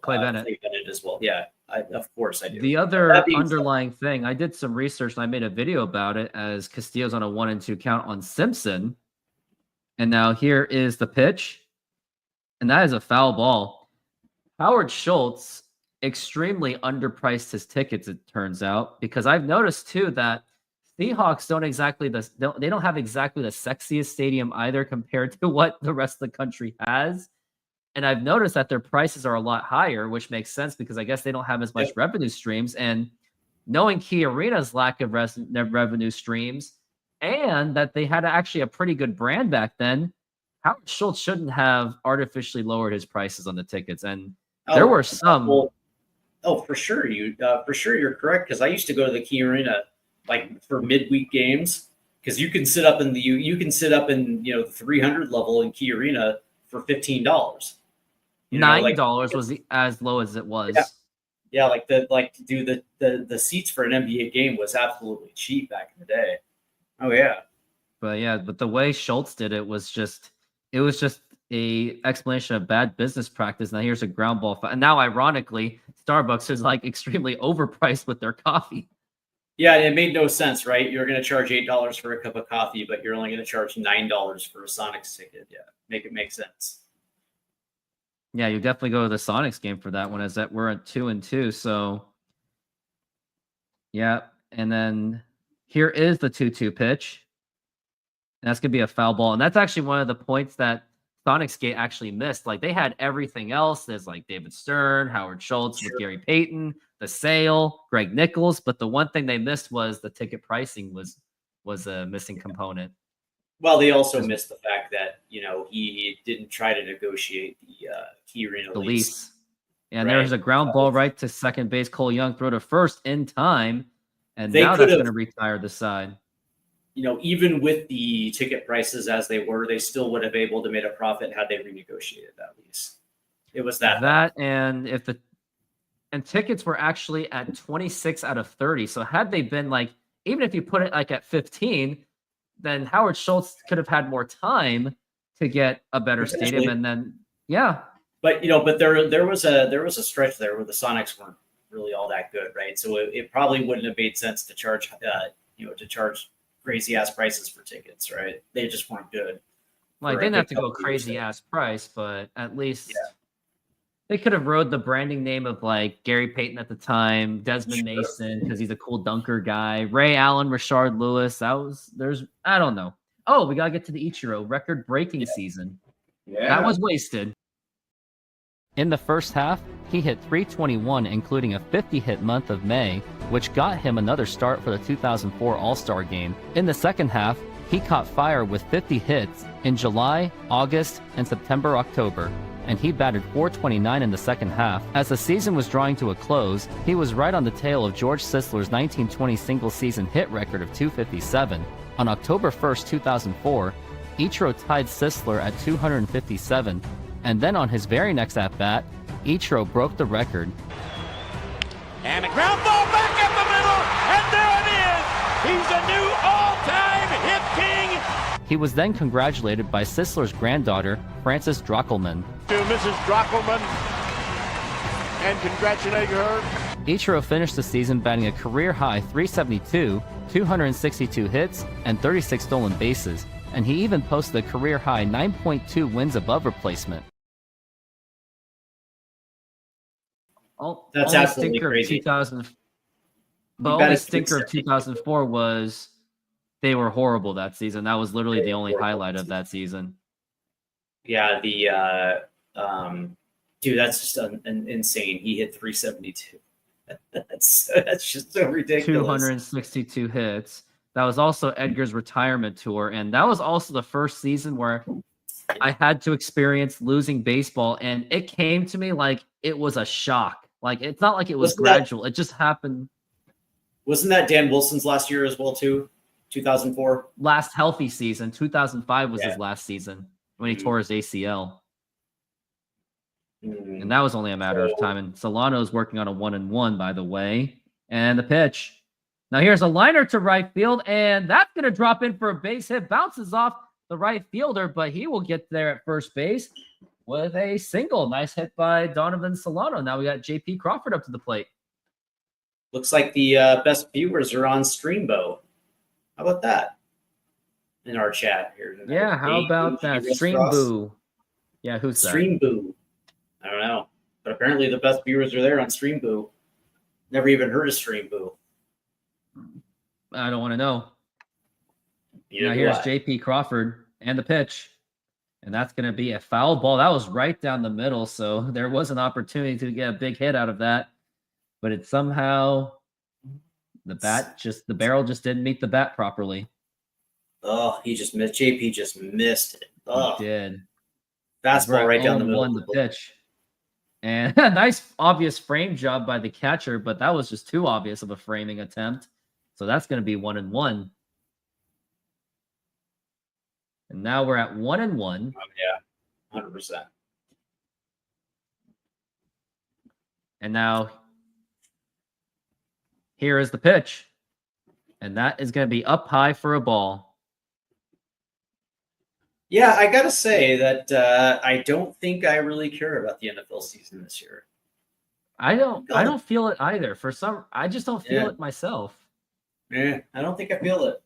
Clay Bennett as well. Yeah, of course I do. The other underlying thing, I did some research and I made a video about it as Castillo's on a 1-2 count on Simpson. And now here is the pitch. And that is a foul ball. Howard Schultz extremely underpriced his tickets, it turns out, because I've noticed too that Seahawks they don't have exactly the sexiest stadium either compared to what the rest of the country has. And I've noticed that their prices are a lot higher, which makes sense because I guess they don't have as much revenue streams. And knowing Key Arena's lack of revenue streams and that they had actually a pretty good brand back then, Howard Schultz shouldn't have artificially lowered his prices on the tickets. And there were some. For sure. You're correct. Because I used to go to the Key Arena like for midweek games because you can sit up in the 300 level in Key Arena for $15. $9 was as low as it was. Yeah, to do the seats for an NBA game was absolutely cheap back in the day. Oh yeah. But the way Schultz did it was just a explanation of bad business practice. Now here's a ground ball. And now ironically, Starbucks is like extremely overpriced with their coffee. Yeah, it made no sense, right? You're going to charge $8 for a cup of coffee, but you're only going to charge $9 for a Sonics ticket. Yeah, make it make sense. Yeah, you definitely go to the Sonics game for that one, as that we're at 2-2. So, yeah, and then here is the 2-2 pitch. And that's going to be a foul ball. And that's actually one of the points that Sonics Gate actually missed. Like, they had everything else. There's like David Stern, Howard Schultz with Gary Payton, the sale, Greg Nichols. But the one thing they missed was the ticket pricing was a missing component. Well, they also missed the fact that, he didn't try to negotiate the Key Arena lease. And there's a ground ball right to second base. Cole Young throw to first in time. And now that's going to retire the side. Even with the ticket prices as they were, they still would have able to make a profit had they renegotiated that lease. It was that. And tickets were actually at 26 out of 30. So had they been even if you put it at 15, then Howard Schultz could have had more time to get a better stadium. And then, But there was a stretch there where the Sonics weren't really all that good, right? So it probably wouldn't have made sense to charge crazy ass prices for tickets, right? They just weren't good. They didn't have to go crazy ass price, but at least they could have rode the branding name of Gary Payton at the time, Desmond Mason because he's a cool dunker guy, Ray Allen, Rashard Lewis. I don't know. Oh, we gotta get to the Ichiro record breaking season. That was wasted. In the first half, he hit .321, including a 50-hit month of May, which got him another start for the 2004 All-Star Game. In the second half, he caught fire with 50 hits in July, August, and September-October, and he batted .429 in the second half. As the season was drawing to a close, he was right on the tail of George Sisler's 1920 single-season hit record of 257. On October 1st, 2004, Ichiro tied Sisler at 257, and then on his very next at-bat, Ichiro broke the record. And a ground ball back up the middle, and there it is! He's a new all-time hit king! He was then congratulated by Sisler's granddaughter, Frances Drockelman. To Mrs. Drockelman, and congratulating her. Ichiro finished the season batting a career-high .372, 262 hits, and 36 stolen bases, and he even posted a career-high 9.2 wins above replacement. That's absolutely crazy. The only stinker of 2004 was they were horrible that season. That was literally the only highlight of that season. Yeah, dude, that's just insane. He hit .372. That's just so ridiculous. 262 hits. That was also Edgar's retirement tour, and that was also the first season where I had to experience losing baseball, and it came to me like it was a shock. Like, it's not like it was gradual. It just happened. Wasn't that Dan Wilson's last year as well, too? 2004? Last healthy season. 2005 was his last season when he tore his ACL. And that was only a matter of time. And Solano's working on a 1-1, by the way. And the pitch. Now here's a liner to right field, and that's going to drop in for a base hit. Bounces off the right fielder, but he will get there at first base with a single. Nice hit by Donovan Solano. Now we got J.P. Crawford up to the plate. Looks like the best viewers are on Streambo. How about that? In our chat here. Yeah, how about that? Streamboo. Yeah, who's that? Streamboo. I don't know. But apparently the best viewers are there on Streamboo. Never even heard of Streamboo. I don't want to know. Now here's J.P. Crawford and the pitch. And that's going to be a foul ball. That was right down the middle, so there was an opportunity to get a big hit out of that. But it somehow, the barrel just didn't meet the bat properly. Oh, he just missed. JP just missed it. Oh, he did. Fastball right down the middle. Won the pitch. And a nice, obvious frame job by the catcher, but that was just too obvious of a framing attempt. So that's going to be 1-1. And now we're at 1-1. Yeah, 100%. And now here is the pitch. And that is going to be up high for a ball. Yeah, I got to say that I don't think I really care about the NFL season this year. I don't feel it either. I just don't feel it myself. Yeah, I don't think I feel it.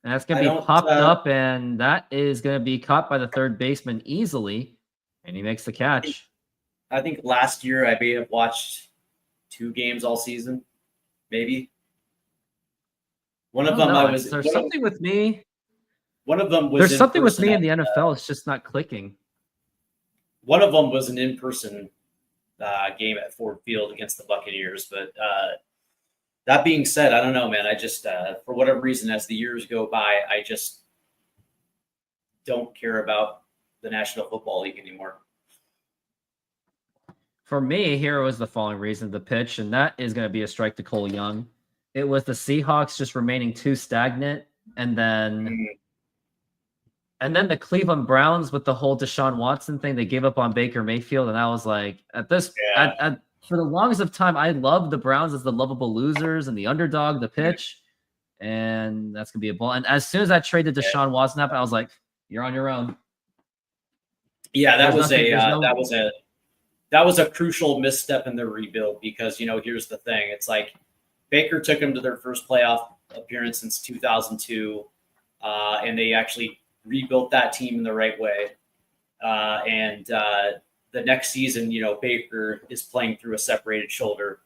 And that's going to be popped up, and that is going to be caught by the third baseman easily, and he makes the catch. I think last year I may have watched 2 games all season, maybe. One of them There's something with me. One of them was. There's something with me in the NFL. It's just not clicking. One of them was an in-person game at Ford Field against the Buccaneers, but. That being said, I don't know, man. I just, for whatever reason, as the years go by, I just don't care about the National Football League anymore. For me, here was the following reason: the pitch, and that is going to be a strike to Cole Young. It was the Seahawks just remaining too stagnant, and then the Cleveland Browns with the whole Deshaun Watson thing. They gave up on Baker Mayfield, and I was like, for the longest of time, I loved the Browns as the lovable losers and the underdog, the pitch, and that's going to be a ball. And as soon as I traded Deshaun Watson happened, I was like, you're on your own. Yeah, that was a crucial misstep in their rebuild because, here's the thing. It's like Baker took them to their first playoff appearance since 2002, and they actually rebuilt that team in the right way. The next season, Baker is playing through a separated shoulder.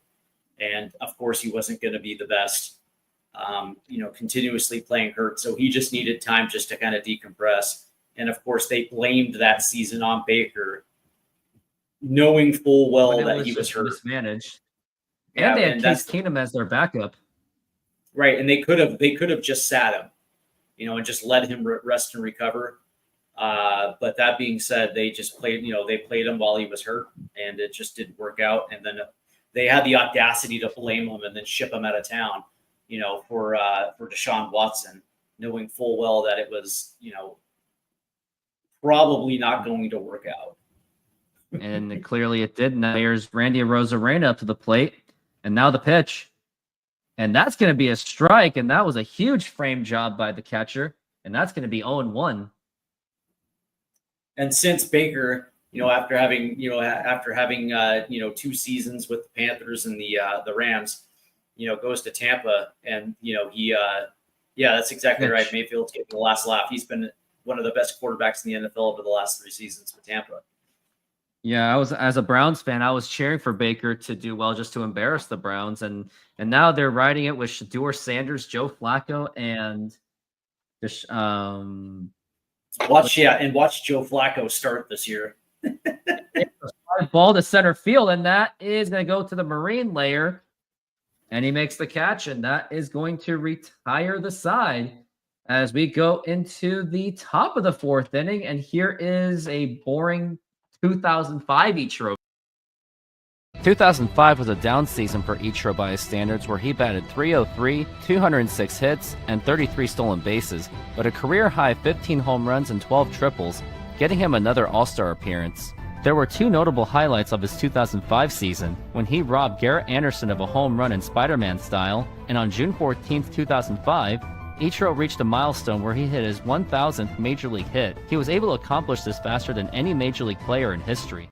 And of course, he wasn't going to be the best, continuously playing hurt. So he just needed time just to kind of decompress. And of course, they blamed that season on Baker. knowing full well But it that he was just hurt. mismanaged. Yeah, And they had and Case Keenum as their backup. right, and they could have just sat him, and just let him rest and recover. But that being said, they just played, they played him while he was hurt, and it just didn't work out. And then they had the audacity to blame him and then ship him out of town, for Deshaun Watson, knowing full well that it was, probably not going to work out. And clearly it did. Now here's Randy Arozarena up to the plate, and now the pitch. And that's going to be a strike, and that was a huge frame job by the catcher, and that's going to be 0-1. And since Baker, after having 2 seasons with the Panthers and the Rams, goes to Tampa, and that's exactly right. Mayfield's getting the last laugh. He's been one of the best quarterbacks in the NFL over the last 3 seasons with Tampa. Yeah, as a Browns fan, I was cheering for Baker to do well just to embarrass the Browns, and now they're riding it with Shedeur Sanders, Joe Flacco, and watch Joe Flacco start this year. Ball to center field, and that is going to go to the Marine layer, and he makes the catch, and that is going to retire the side as we go into the top of the 4th inning, and here is a boring 2005 Ichiro. 2005 was a down season for Ichiro by his standards, where he batted .303, 206 hits, and 33 stolen bases, but a career-high 15 home runs and 12 triples, getting him another All-Star appearance. There were 2 notable highlights of his 2005 season, when he robbed Garrett Anderson of a home run in Spider-Man style, and on June 14, 2005, Ichiro reached a milestone where he hit his 1,000th Major League hit. He was able to accomplish this faster than any Major League player in history.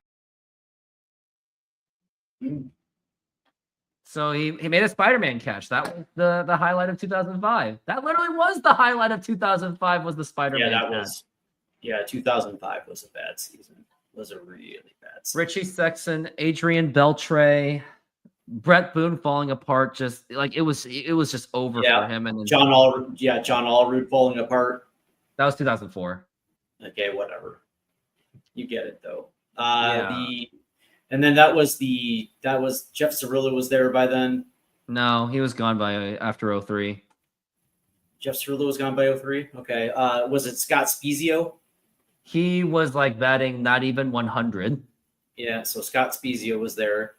So he made a Spider-Man catch. That was the highlight of 2005. That literally was the highlight of 2005 was the Spider-Man catch. 2005 was a bad season. It was a really bad season. Richie Sexson, Adrian Beltre, Brett Boone falling apart, just like it was just over for him. And then John Allrood falling apart. That was 2004. Okay, whatever. You get it though. And then that was Jeff Cirillo was there by then. No, he was gone by after 03. Jeff Cirillo was gone by 03. Okay. Was it Scott Spezio? He was like batting not even 100. Yeah, so Scott Spezio was there.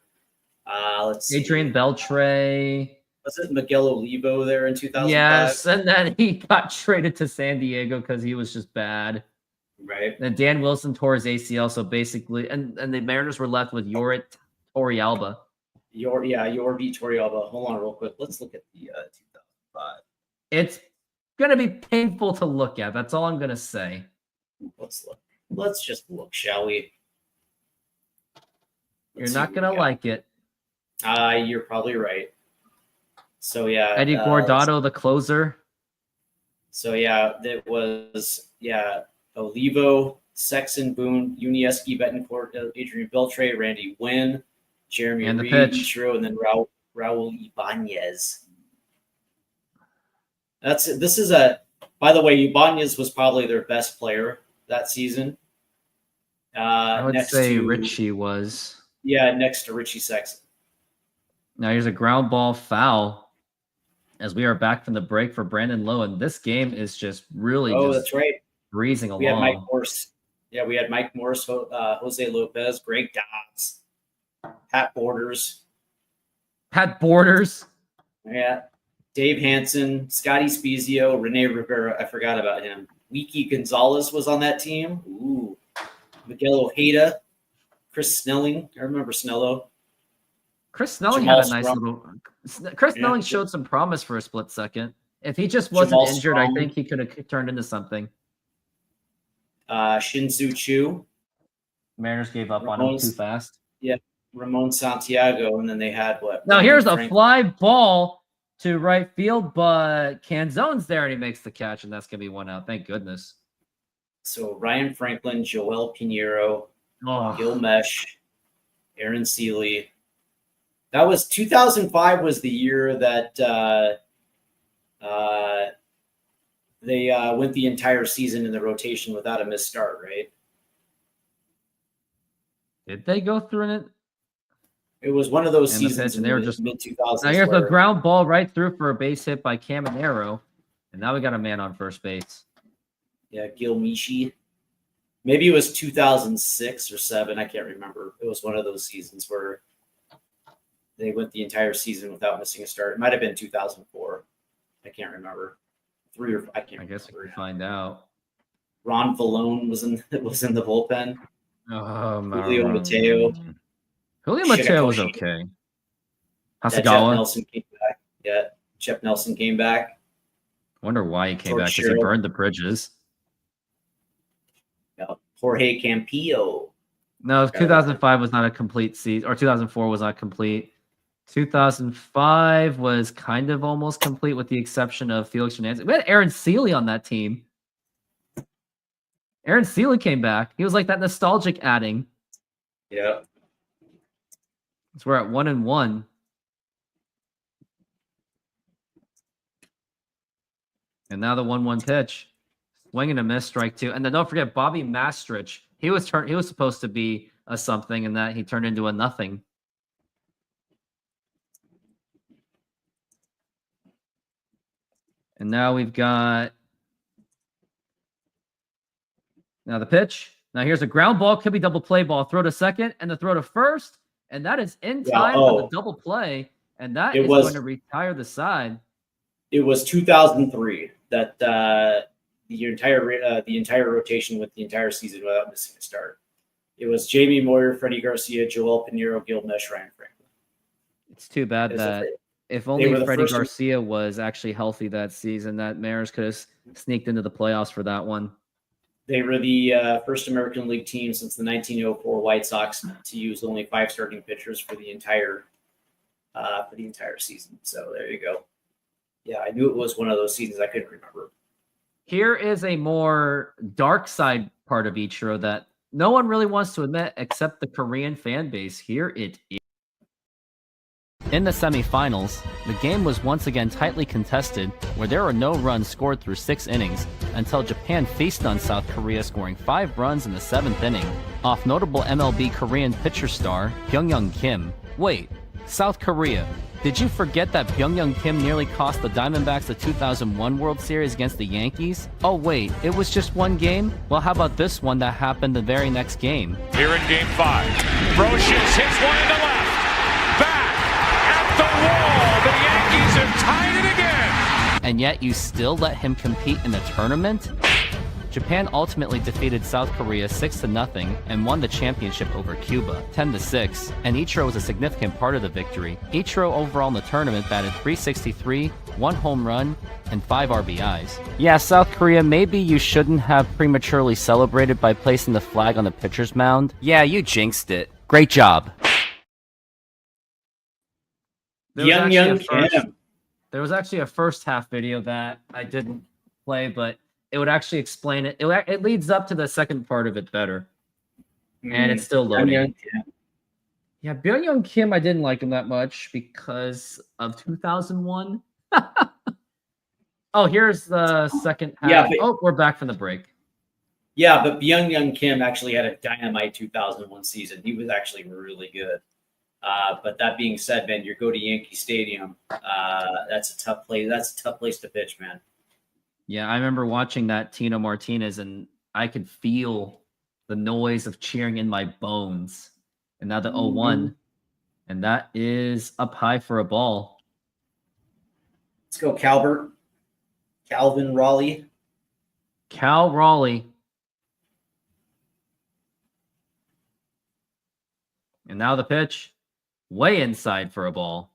Let's see. Adrian Beltre. Was it Miguel Olivo there in 2005? Yes, and then he got traded to San Diego because he was just bad. Right. And Dan Wilson tore his ACL, so basically, and the Mariners were left with Yorit Torrealba. Yorvi Torrealba. Hold on real quick. Let's look at the 2005. It's going to be painful to look at. That's all I'm going to say. Let's look. Let's just look, shall we? You're not going to like it. You're probably right. So, yeah. Eddie Guardado, the closer. So, yeah, that was, Olivo, Sexton, Boone, Unieski, Betancourt, Adrian Beltre, Randy Wynn, Jeremy and Reed, Ichiro, and then Raul Ibanez. By the way, Ibanez was probably their best player that season. I would say Richie was. Yeah, next to Richie Sexton. Now here's a ground ball foul as we are back from the break for Brandon Lowe, and this game is just really that's right. breezing along. We had Mike Morse. Yeah, we had Mike Morse, Jose Lopez, Greg Dobbs, Pat Borders. Yeah. Dave Hansen, Scotty Spezio, Rene Rivera. I forgot about him. Wiki Gonzalez was on that team. Ooh. Miguel Ojeda, Chris Snelling. I remember Snello. Chris Snelling had a nice little. Chris Snelling showed some promise for a split second. If he just wasn't injured, I think he could have turned into something. Shinsu Chu. Mariners gave up on him too fast. Yeah, Ramon Santiago, and then they had what? Now here's a fly ball to right field, but Canzone's there and he makes the catch, and that's gonna be 1 out. Thank goodness. So Ryan Franklin, Joel Pinheiro, Gil Mesh, Aaron Seeley. That was 2005 was the year that they went the entire season in the rotation without a missed start, right? Did they go through it? It was one of those And the seasons pitch, in and they were the just mid-2000s. now here's a ground ball right through for a base hit by Caminero, and now we got a man on first base. Yeah, Gil Mishi. Maybe it was 2006 or 7. I can't remember. It was one of those seasons where they went the entire season without missing a start. It might have been 2004. I can't remember. 3 or I can't. I guess we remember. can find out. Ron Vallone was in the bullpen. Julio Mateo. Julio Mateo was okay. Hasagawa. Jeff Nelson came back. Wonder why he came George back, because he Sherrill. burned the bridges. No, Jorge Campillo. No, 2005 was not a complete season, or 2004 was not complete. 2005 was kind of almost complete with the exception of Felix Hernandez. We had Aaron Seeley on that team. Aaron Seeley came back. He was like that nostalgic adding. Yeah. So we're at 1-1. And now the 1-1 pitch. Swing and a miss, strike 2. And then don't forget Bobby Mastrich. He was supposed to be a something, and that he turned into a nothing. And now we've got the pitch. Now here's a ground ball, could be double play ball. Throw to second and the throw to first. And that is in time for the double play. And that is going to retire the side. It was 2003 that the entire rotation went the entire season without missing a start. It was Jamie Moyer, Freddie Garcia, Joel Pinheiro, Gil Mesh, Ryan Franklin. It's too bad that if only Freddie Garcia was actually healthy that season, that Mariners could have sneaked into the playoffs for that one. They were the first American League team since the 1904 White Sox to use only 5 starting pitchers for the entire season. So there you go. Yeah, I knew it was one of those seasons I couldn't remember. Here is a more dark side part of Ichiro that no one really wants to admit except the Korean fan base. Here it is. In the semifinals, the game was once again tightly contested, where there were no runs scored through 6 innings until Japan feasted on South Korea, scoring 5 runs in the 7th inning off notable MLB Korean pitcher star Byung-Young Kim. Wait, South Korea. Did you forget that Byung-Young Kim nearly cost the Diamondbacks the 2001 World Series against the Yankees? Oh wait, it was just one game? Well, how about this one that happened the very next game? Here in Game 5, Brocious hits one in the left. Back at the wall. The Yankees have tied it again. And yet you still let him compete in the tournament? Japan ultimately defeated South Korea 6-0 and won the championship over Cuba 10-6, and Ichiro was a significant part of the victory. Ichiro overall in the tournament batted .363, 1 home run, and 5 RBIs. Yeah, South Korea, maybe you shouldn't have prematurely celebrated by placing the flag on the pitcher's mound. Yeah, you jinxed it. Great job. Young Kim. There was actually a first half video that I didn't play, but it would actually explain it. It leads up to the second part of it better. And it's still loading. Yeah, Byung-Young Kim, I didn't like him that much because of 2001. Oh, here's the second half. Yeah, we're back from the break. Yeah, but Byung-Young Kim actually had a dynamite 2001 season. He was actually really good. But that being said, man, you go to Yankee Stadium. That's a tough place. That's a tough place to pitch, man. Yeah, I remember watching that Tino Martinez, and I could feel the noise of cheering in my bones. And now the 0-1, and that is up high for a ball. Let's go, Calvin Raleigh. Cal Raleigh. And now the pitch, way inside for a ball.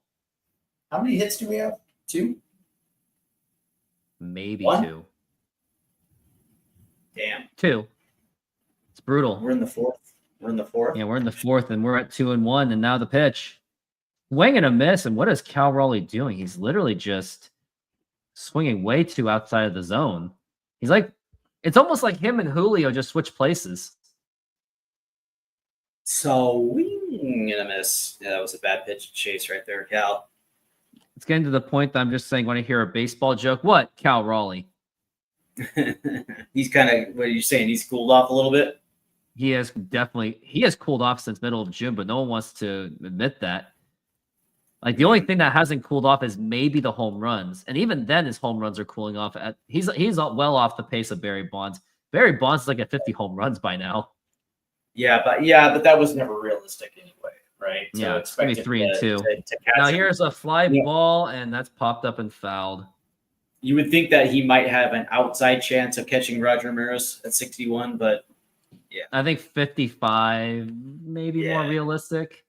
How many hits do we have? 2? Maybe 1? 2. Damn. 2. It's brutal. We're in the 4th. Yeah, we're in the 4th, and we're at 2-1. And now the pitch. Swing and a miss. And what is Cal Raleigh doing? He's literally just swinging way too outside of the zone. He's like, it's almost like him and Julio just switch places. Swing and a miss. Yeah, that was a bad pitch chase right there, Cal. It's getting to the point that I'm just saying, when I hear a baseball joke, what? Cal Raleigh. He's kind of, what are you saying? He's cooled off a little bit? he has cooled off since middle of June, but no one wants to admit that. Like the only thing that hasn't cooled off is maybe the home runs, and even then, his home runs are cooling off. He's well off the pace of Barry Bonds. Barry Bonds is like at 50 home runs by now. Yeah, but that was never realistic anyway, right? So it's gonna be 3-2. Now here's a fly ball, and that's popped up and fouled. You would think that he might have an outside chance of catching Roger Maris at 61, but yeah, I think 55 maybe more realistic.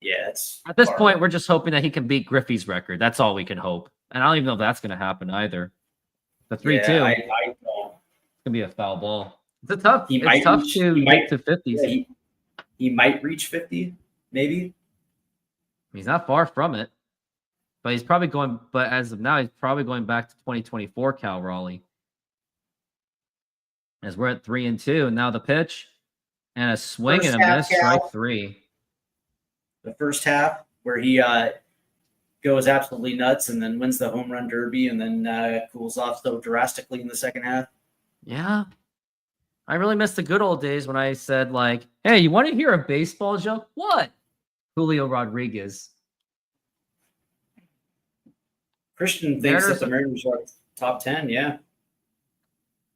Yeah, it's at this point we're just hoping that he can beat Griffey's record. That's all we can hope, and I don't even know if that's going to happen either. The 3-2. I don't. It's gonna be a foul ball. It's tough to get to 50s. Yeah, he might reach 50, maybe. He's not far from it, but he's probably going. But as of now, he's probably going back to 2024 Cal Raleigh. As we're at 3-2, and now the pitch and a swing First and a half, miss, Cal. strike 3. The first half where he goes absolutely nuts and then wins the home run derby and then cools off so drastically in the second half. Yeah. I really miss the good old days when I said, like, hey, you want to hear a baseball joke? What? Julio Rodriguez. Christian thinks that the Mariners are top 10, yeah.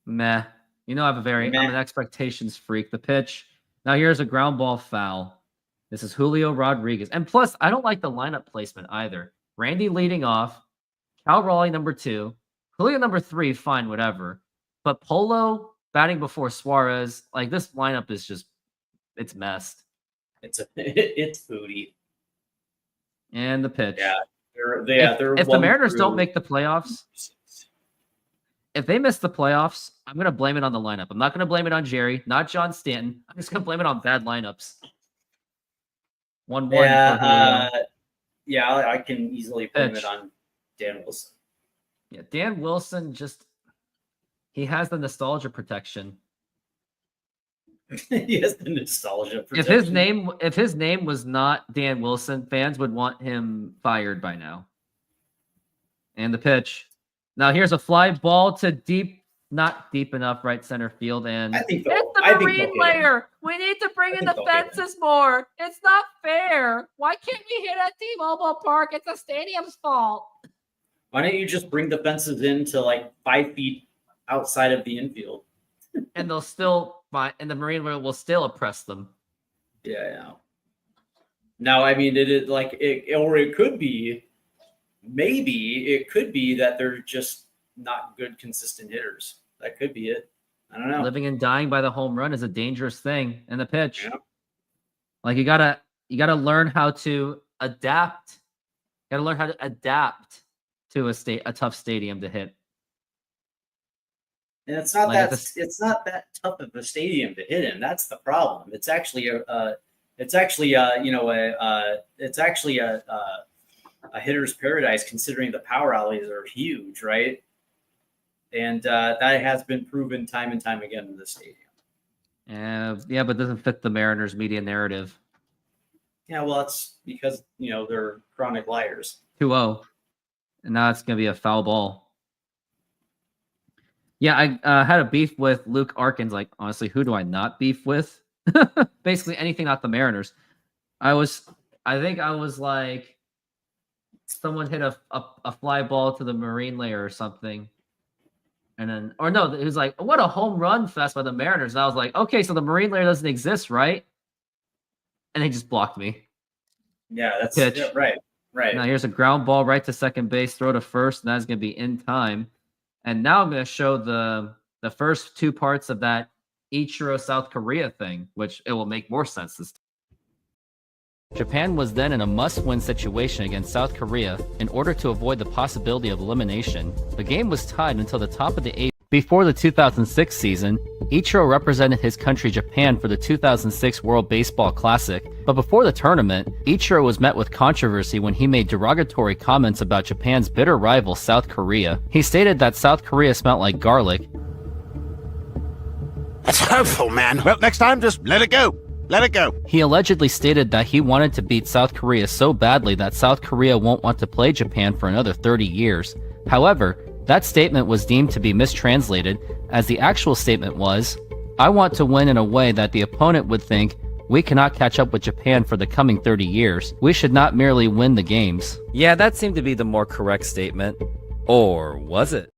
Meh. You know, I'm an expectations freak. The pitch. Now here's a ground ball foul. This is Julio Rodriguez. And plus, I don't like the lineup placement either. Randy leading off, Cal Raleigh number 2, Julio number 3, fine, whatever. But Polo batting before Suarez, like this lineup is just, it's messed. It's foodie. And the pitch. Yeah. If the Mariners don't make the playoffs, if they miss the playoffs, I'm going to blame it on the lineup. I'm not going to blame it on Jerry, not John Stanton. I'm just going to blame it on bad lineups. 1-1 for Julio. I can easily blame it on Dan Wilson. Yeah, Dan Wilson he has the nostalgia protection. He has the nostalgia protection. If his name was not Dan Wilson, fans would want him fired by now. And the pitch. Now here's a fly ball to not deep enough right center field, and it's the marine layer. We need to bring in the fences more. It's not fair. Why can't we hit at T-Mobile Park? It's the stadium's fault. Why don't you just bring the fences in to like 5 feet outside of the infield? And they'll still and the marine layer will still oppress them. Yeah. Now, I mean, it could be. Maybe it could be that they're just not good, consistent hitters. That could be it. I don't know. Living and dying by the home run is a dangerous thing. And the pitch, like you gotta learn how to adapt. You gotta learn how to adapt to a tough stadium to hit. And it's not that tough of a stadium to hit in. That's the problem. It's actually a hitter's paradise, considering the power alleys are huge, right? And that has been proven time and time again in the stadium. Yeah, but it doesn't fit the Mariners media narrative. Yeah, well, it's because, they're chronic liars. 2-0. And now it's going to be a foul ball. Yeah, I had a beef with Luke Arkins. Like, honestly, who do I not beef with? Basically anything not the Mariners. I think I was like, someone hit a fly ball to the marine layer or something. And then, or no, it was like, what a home run fest by the Mariners. And I was like, okay, so the marine layer doesn't exist, right? And he just blocked me. Yeah, that's pitch. Yeah, right. Now here's a ground ball right to second base, throw to first, and that's going to be in time. And now I'm going to show the first 2 parts of that Ichiro South Korea thing, which it will make more sense this time. Japan was then in a must-win situation against South Korea in order to avoid the possibility of elimination. The game was tied until the top of the 8th. Before the 2006 season, Ichiro represented his country Japan for the 2006 World Baseball Classic, but before the tournament, Ichiro was met with controversy when he made derogatory comments about Japan's bitter rival South Korea. He stated that South Korea smelled like garlic. That's hurtful, man. Well, next time, just let it go. Let it go. He allegedly stated that he wanted to beat South Korea so badly that South Korea won't want to play Japan for another 30 years. However, that statement was deemed to be mistranslated, as the actual statement was, I want to win in a way that the opponent would think we cannot catch up with Japan for the coming 30 years. We should not merely win the games. Yeah, that seemed to be the more correct statement. Or was it?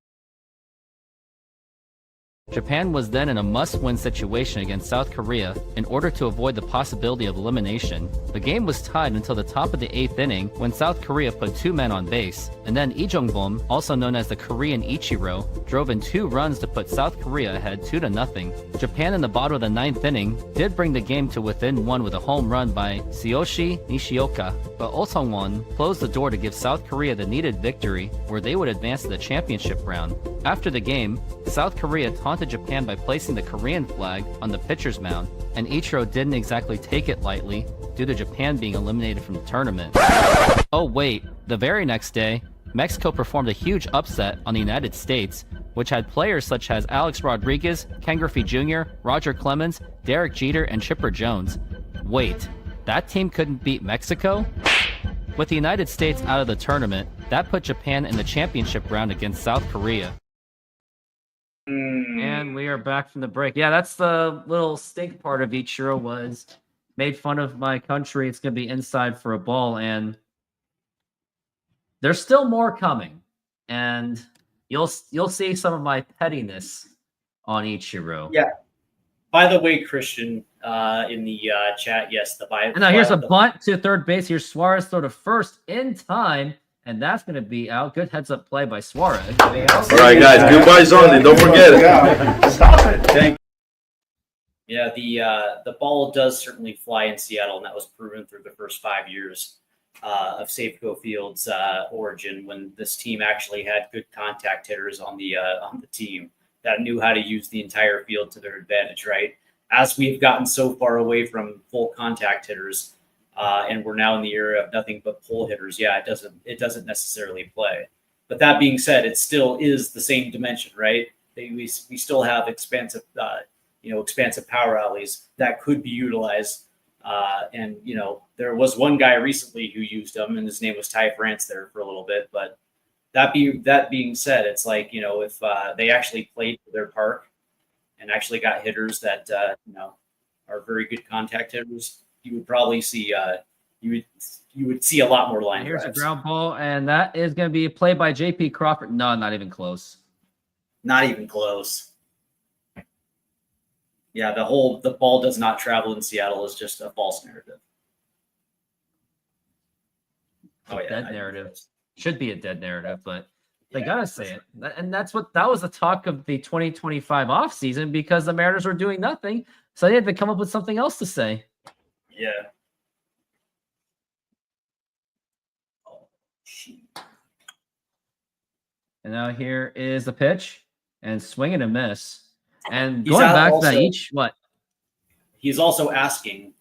Japan was then in a must-win situation against South Korea in order to avoid the possibility of elimination. The game was tied until the top of the 8th inning when South Korea put 2 men on base, and then Lee Jong-bom, also known as the Korean Ichiro, drove in 2 runs to put South Korea ahead 2-0. Japan in the bottom of the 9th inning did bring the game to within 1 with a home run by Tsuyoshi Nishioka, but Oh Sung-won closed the door to give South Korea the needed victory where they would advance to the championship round. After the game, South Korea taunted Japan by placing the Korean flag on the pitcher's mound, and Ichiro didn't exactly take it lightly due to Japan being eliminated from the tournament. Oh wait, the very next day, Mexico performed a huge upset on the United States, which had players such as Alex Rodriguez, Ken Griffey Jr., Roger Clemens, Derek Jeter, and Chipper Jones. Wait, that team couldn't beat Mexico? With the United States out of the tournament, that put Japan in the championship round against South Korea. And we are back from the break. Yeah, that's the little stink part of Ichiro was made fun of my country. It's going to be inside for a ball, and there's still more coming. And you'll see some of my pettiness on Ichiro. Yeah. By the way, Christian, in the chat, yes, And now here's a bunt to third base. Here's Suarez throw to first in time. And that's going to be out. Good heads-up play by Suarez. All right, guys. Goodbyes only. Don't forget it. Stop it. Thank you. Yeah, the ball does certainly fly in Seattle, and that was proven through the first 5 years of Safeco Field's origin, when this team actually had good contact hitters on the team that knew how to use the entire field to their advantage. Right, as we've gotten so far away from full contact hitters. And we're now in the era of nothing but pull hitters. Yeah, it doesn't necessarily play. But that being said, it still is the same dimension, right? We still have expansive power alleys that could be utilized. And there was one guy recently who used them, and his name was Ty France there for a little bit. But that being said, it's like if they actually played for their park and actually got hitters that are very good contact hitters, you would probably see you would see a lot more line drives. Here's a ground ball, and that is going to be a play by J.P. Crawford. No, not even close. Not even close. Yeah, the ball does not travel in Seattle is just a false narrative. Oh yeah, dead narrative. Should be a dead narrative, but they gotta say it. And that was the talk of the 2025 offseason because the Mariners were doing nothing, so they had to come up with something else to say. Yeah. Oh, shoot. And now here is the pitch and swing and a miss. And going back to that he's also asking,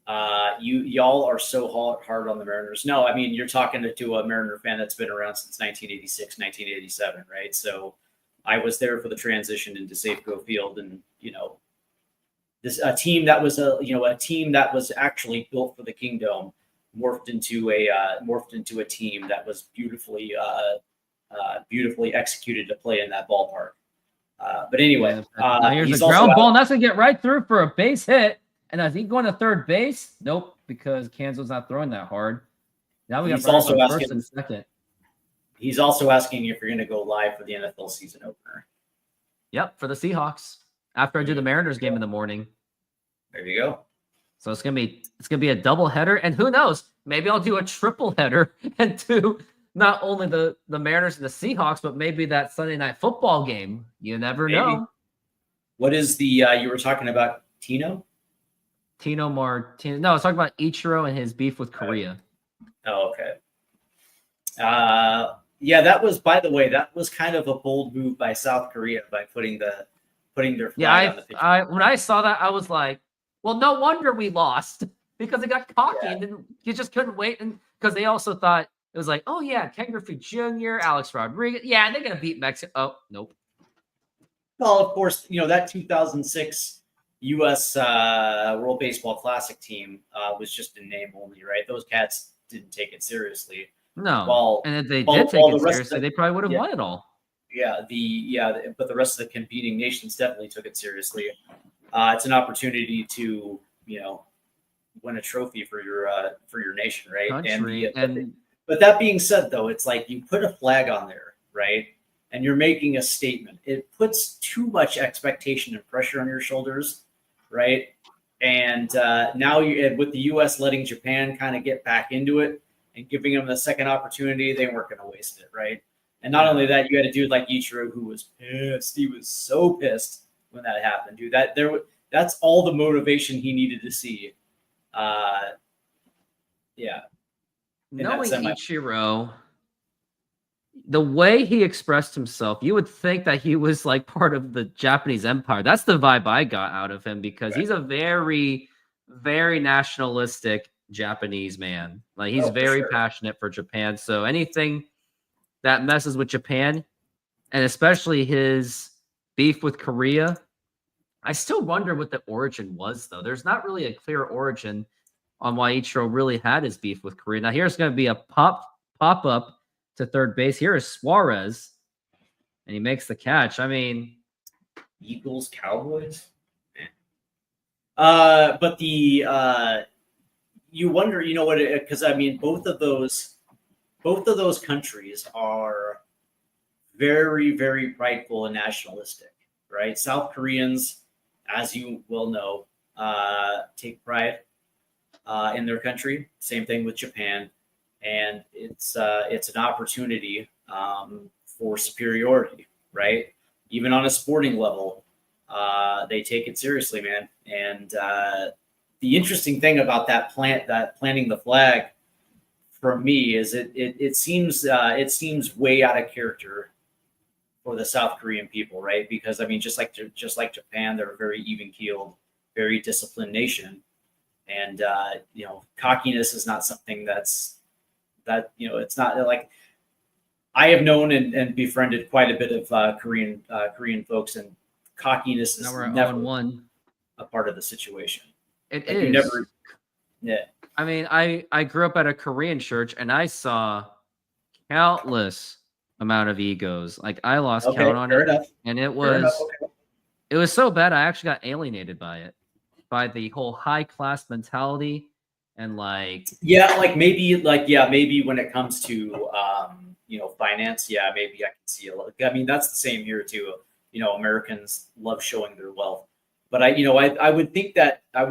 y'all are so hard on the Mariners. No, I mean, you're talking to a Mariner fan that's been around since 1986, 1987, right? So I was there for the transition into Safeco Field, and a team that was actually built for the Kingdom morphed into a team that was beautifully executed to play in that ballpark. But anyway, here's a ground ball, and that's gonna get right through for a base hit. And is he going to third base? Nope, because Kanzo's not throwing that hard. Now we got first and second. He's also asking if you're going to go live for the NFL season opener. Yep, for the Seahawks. After I do the Mariners game in the morning. There you go. So it's gonna be a double header, and who knows? Maybe I'll do a triple header and do not only the Mariners and the Seahawks, but maybe that Sunday Night Football game. You never know. What is the you were talking about Tino Martinez? No, I was talking about Ichiro and his beef with Korea. Oh, okay. Yeah, that was, by the way, that was kind of a bold move by South Korea by putting their flag on the pitch. When I saw that, I was like, well, no wonder we lost because they got cocky and you just couldn't wait. And because they also thought it was like, oh yeah, Ken Griffey Jr., Alex Rodriguez. Yeah, they're going to beat Mexico. Oh, nope. Well, of course, that 2006 U.S. World Baseball Classic team was just in name only, right? Those cats didn't take it seriously. No. And if they did take it seriously, they probably would have won it all. but the rest of the competing nations definitely took it seriously. It's an opportunity to, win a trophy for your nation, right? Country. But that being said, though, it's like you put a flag on there, right? And you're making a statement. It puts too much expectation and pressure on your shoulders, right? And now with the U.S. letting Japan kind of get back into it and giving them the second opportunity, they weren't going to waste it, right? And not only that, you had a dude like Ichiro who was pissed. He was so pissed when that happened, dude. That's all the motivation he needed to see. Knowing Ichiro, the way he expressed himself, you would think that he was like part of the Japanese Empire. That's the vibe I got out of him, because he's a very, very nationalistic Japanese man. Like, he's very passionate for Japan. So anything that messes with Japan, and especially his beef with Korea, I still wonder what the origin was, though. There's not really a clear origin on why Ichiro really had his beef with Korea. Now, here's going to be a pop-up to third base. Here is Suarez, and he makes the catch. I mean, Eagles, Cowboys. But you wonder, because I mean, both of those countries are very, very prideful and nationalistic, right? South Koreans, as you well know, take pride in their country. Same thing with Japan, and it's an opportunity for superiority, right? Even on a sporting level, they take it seriously, man. And the interesting thing about planting the flag, for me, is it seems way out of character for the South Korean people, right? Because I mean, just like Japan, they're a very even-keeled, very disciplined nation, and cockiness is not something it's not like, I have known and befriended quite a bit of Korean folks, and cockiness is never a part of the situation. It is. I mean, I grew up at a Korean church, and I saw countless amount of egos. Like, I lost count on it, and it was so bad. I actually got alienated by the whole high class mentality, and maybe when it comes to finance, maybe I can see a lot. I mean, that's the same here too. Americans love showing their wealth, but I would think that that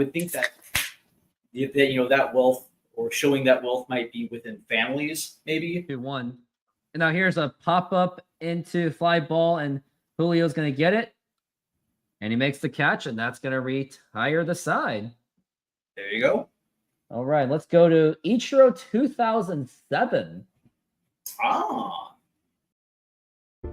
wealth, or showing that wealth, might be within families, maybe. 2-1. And now here's a pop-up into fly ball, and Julio's going to get it. And he makes the catch, and that's going to retire the side. There you go. All right, let's go to Ichiro 2007.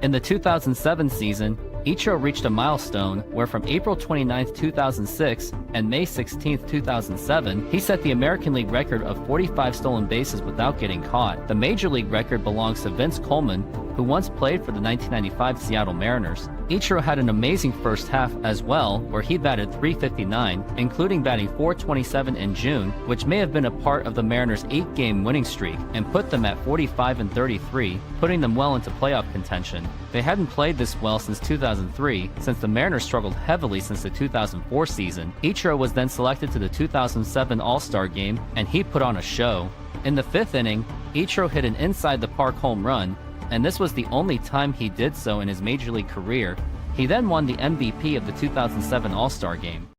In the 2007 season, Ichiro reached a milestone where from April 29, 2006 and May 16, 2007, he set the American League record of 45 stolen bases without getting caught. The Major League record belongs to Vince Coleman, who once played for the 1995 Seattle Mariners. Ichiro had an amazing first half as well, where he batted .359, including batting .427 in June, which may have been a part of the Mariners' 8-game winning streak and put them at 45-33, putting them well into playoff contention. They hadn't played this well since 2003, since the Mariners struggled heavily since the 2004 season. Ichiro was then selected to the 2007 All-Star Game, and he put on a show. In the 5th inning, Ichiro hit an inside-the-park home run, and this was the only time he did so in his Major League career. He then won the MVP of the 2007 All-Star Game.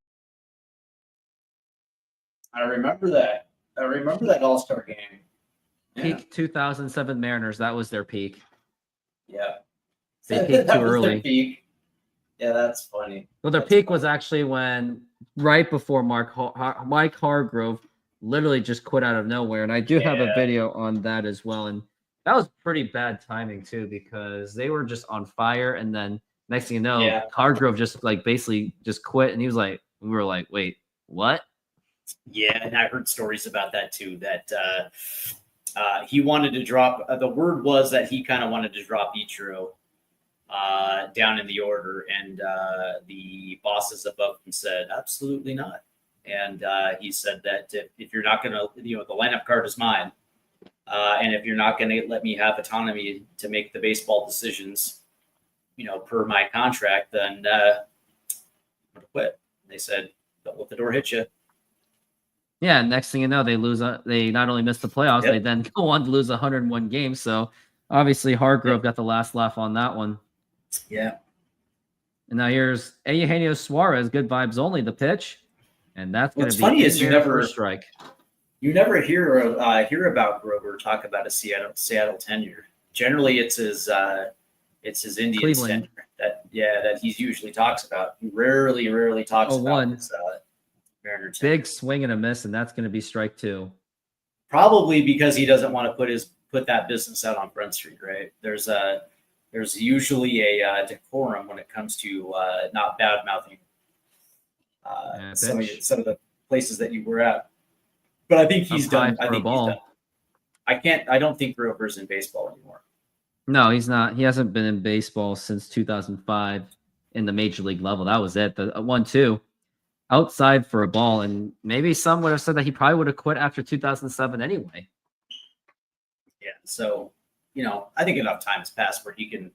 I remember that All-Star Game. Peak 2007 Mariners, that was their peak. Yeah. They peaked too early. Yeah, that's funny. Well, their peak was actually right before Mike Hargrove literally just quit out of nowhere. And I do have a video on that as well. And that was pretty bad timing too, because they were just on fire. And then next thing you know, Hargrove just basically just quit. And we were like, wait, what? Yeah. And I heard stories about that too, that he wanted to drop, the word was that he kind of wanted to drop Ichiro down in the order, and the bosses above him said, absolutely not. And he said that if you're not going to, the lineup card is mine. And if you're not going to let me have autonomy to make the baseball decisions, per my contract, then I'm gonna quit. They said, "Don't let the door hit you." Yeah, next thing you know, they lose. They not only miss the playoffs, Yep. they then go on to lose 101 games. So obviously, Hargrove got the last laugh on that one. Yeah. And now here's Eugenio Suarez, good vibes only, the pitch. And that's going to What's be funny in is you there never- for a strike. You never hear about Grover talk about a Seattle tenure. Generally, it's his Indians Cleveland. tenure that he usually talks about. He rarely talks about his Mariner tenure. Big swing and a miss, and that's going to be strike 2. Probably because he doesn't want to put that business out on Front Street, right? There's usually a decorum when it comes to not bad mouthing some of the places that you were at. But I think he's done. I think he's done. I don't think Grover's in baseball anymore. No, he's not. He hasn't been in baseball since 2005 in the major league level. That was it. The 1-2 outside for a ball, and maybe some would have said that he probably would have quit after 2007 anyway. Yeah. So, I think enough time has passed where he can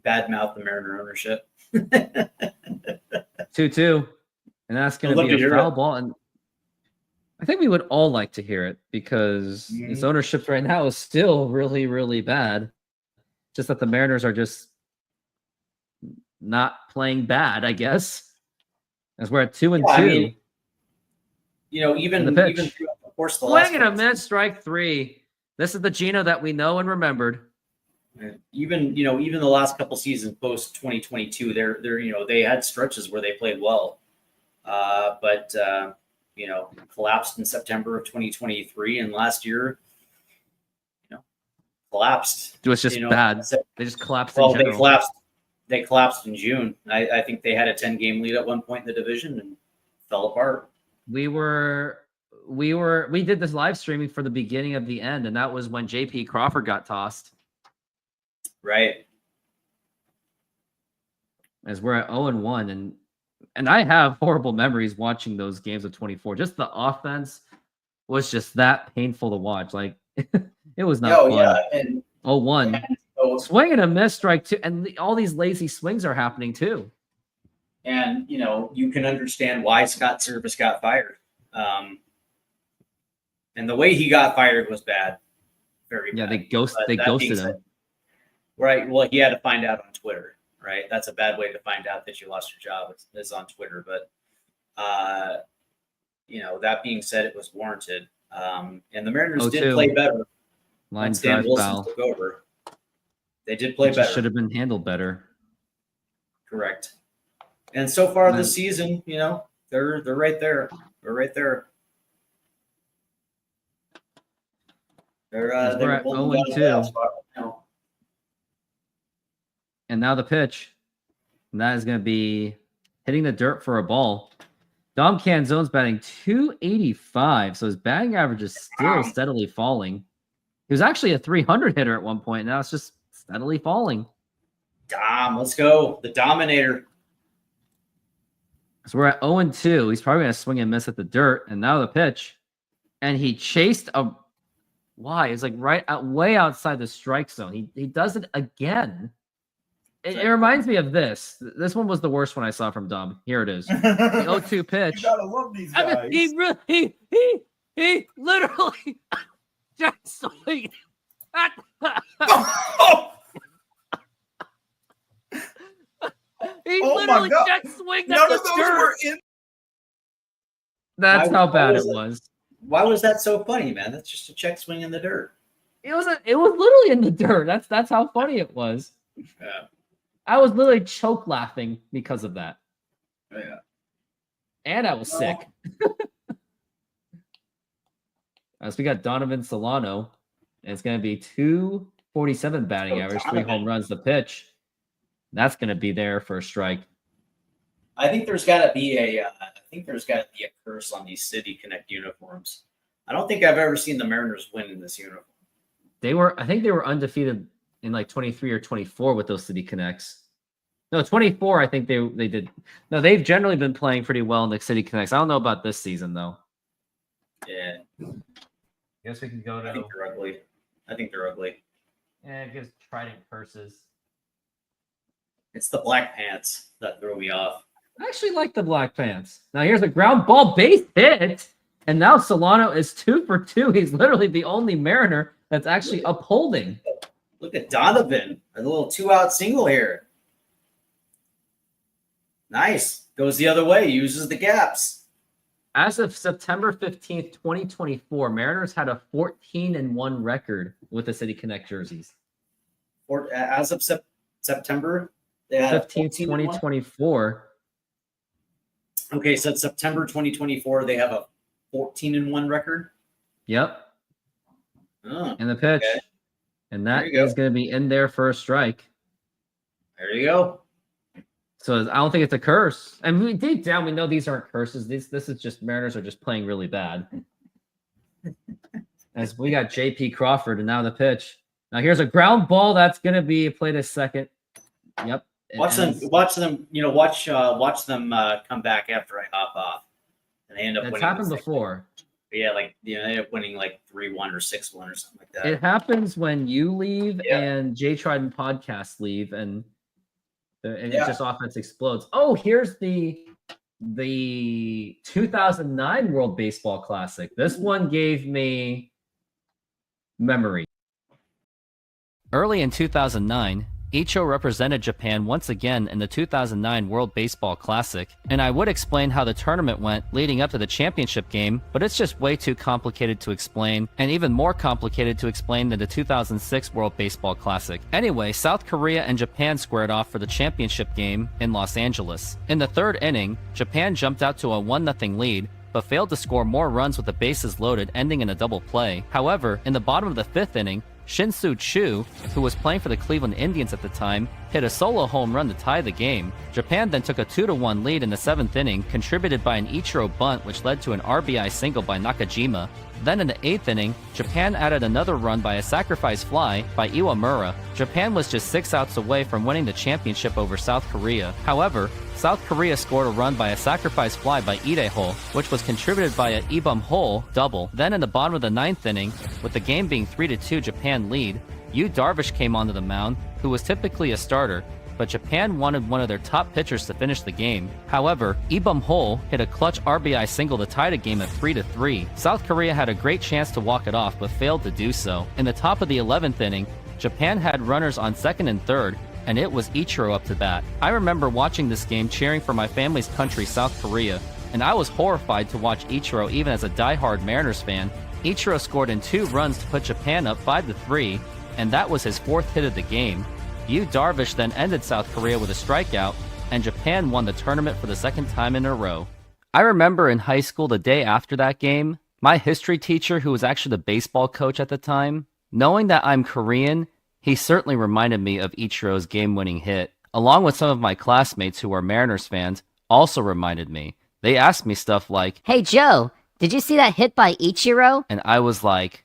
badmouth the Mariner ownership. 2-2, and that's going to be a foul ball. And I think we would all like to hear it because his ownership right now is still really, really bad. Just that the Mariners are just not playing bad, I guess. As we're at 2-2. I mean, even throughout the course of the last swing and a miss, strike 3. This is the Gino that we know and remembered. Even the last couple seasons post 2022, they had stretches where they played well, but collapsed in September of 2023, and last year, collapsed. It was just bad. They just collapsed. Well, they collapsed in June. I think they had a 10-game lead at one point in the division and fell apart. We did this live streaming for the beginning of the end, and that was when JP Crawford got tossed. Right. As we're at 0-1, and I have horrible memories watching those games of 24. Just the offense was just that painful to watch. Like it was not fun. Yeah, and 0-1. Swing and a miss, strike 2, and all these lazy swings are happening too. And you can understand why Scott Servais got fired. And the way he got fired was bad. Very bad. Yeah, they ghosted him. Right. Well, he had to find out on Twitter, right? That's a bad way to find out that you lost your job is on Twitter. But, that being said, it was warranted. And the Mariners did play better. Line drive foul. Took over. They did play better. Should have been handled better. Correct. And so far this season, they're right there. They're right there. They're at 0-2. And now the pitch. And that is going to be hitting the dirt for a ball. Dom Canzone's batting .285, so his batting average is still steadily falling. He was actually a 300 hitter at one point. Now it's just steadily falling. Dom, let's go. The Dominator. So we're at 0-2. He's probably going to swing and miss at the dirt. And now the pitch. And he chased a... Why? It's like way outside the strike zone. He does it again. It reminds me of this. This one was the worst one I saw from Dom. Here it is. The 0-2 pitch. You gotta love these guys. He literally just swing. He literally just swing. None of those were in. That's how bad it was. Why was that so funny, man? That's just a check swing in the dirt. It was literally in the dirt. That's how funny it was. Yeah. I was literally choke laughing because of that. Yeah. And I was sick. So we got Donovan Solano. And it's going to be .247 batting average, 3 home runs. The pitch. That's going to be there for a strike. I think there's got to be a curse on these City Connect uniforms. I don't think I've ever seen the Mariners win in this uniform. I think they were undefeated in like 23 or 24 with those City Connects. No, 24. I think they did. No, they've generally been playing pretty well in the City Connects. I don't know about this season though. Yeah. I guess we can go to. I think they're ugly. Yeah, it gives Trident curses. It's the black pants that throw me off. I actually like the black pants. Now here's a ground ball base hit. And now Solano is 2 for 2. He's literally the only Mariner that's actually upholding. Look at Donovan. A little 2-out single here. Nice. Goes the other way. Uses the gaps. As of September 15th, 2024, Mariners had a 14-1 record with the City Connect jerseys. As of September, they had 15th, 2024. Okay, so September 2024, they have a 14-1 record. Yep. Oh, And the pitch. okay. And that There you is go. going to be in there for a strike. There you go. So I don't think it's a curse. And deep down, we know these aren't curses. This is just Mariners are just playing really bad. As we got J.P. Crawford, and now the pitch. Now here's a ground ball that's going to be played a second. Yep. Watch them. Watch them come back after I hop off, and they end up. It's winning happened this thing. before. Yeah, they end up winning like 3-1 or 6-1 or something like that. It happens when you leave Yeah. and Jay Trident podcast leave, and it Yeah. just offense explodes. Oh, here's the 2009 World Baseball Classic. This one gave me memory. Early in 2009, Icho represented Japan once again in the 2009 World Baseball Classic, and I would explain how the tournament went leading up to the championship game, but it's just way too complicated to explain, and even more complicated to explain than the 2006 World Baseball Classic. Anyway, South Korea and Japan squared off for the championship game in Los Angeles. In the third inning, Japan jumped out to a 1-0 lead, but failed to score more runs with the bases loaded, ending in a double play. However, in the bottom of the fifth inning, Shin-Soo Choo, who was playing for the Cleveland Indians at the time, hit a solo home run to tie the game. Japan then took a 2-1 lead in the seventh inning, contributed by an Ichiro bunt which led to an RBI single by Nakajima. Then in the eighth inning, Japan added another run by a sacrifice fly by Iwamura. Japan was just 6 outs away from winning the championship over South Korea. However, South Korea scored a run by a sacrifice fly by Ideho, which was contributed by a Ibum Hole double. Then in the bottom of the ninth inning, with the game being 3-2 Japan lead, Yu Darvish came onto the mound, who was typically a starter, but Japan wanted one of their top pitchers to finish the game. However, Ibum Hole hit a clutch RBI single to tie the game at 3-3. South Korea had a great chance to walk it off, but failed to do so. In the top of the 11th inning, Japan had runners on second and third, and it was Ichiro up to bat. I remember watching this game cheering for my family's country, South Korea, and I was horrified to watch Ichiro even as a diehard Mariners fan. Ichiro scored in 2 runs to put Japan up 5-3, and that was his 4th hit of the game. Yu Darvish then ended South Korea with a strikeout, and Japan won the tournament for the 2nd time in a row. I remember in high school the day after that game, my history teacher, who was actually the baseball coach at the time, knowing that I'm Korean, he certainly reminded me of Ichiro's game-winning hit. Along with some of my classmates who are Mariners fans, also reminded me. They asked me stuff like, "Hey Joe, did you see that hit by Ichiro?" and I was like,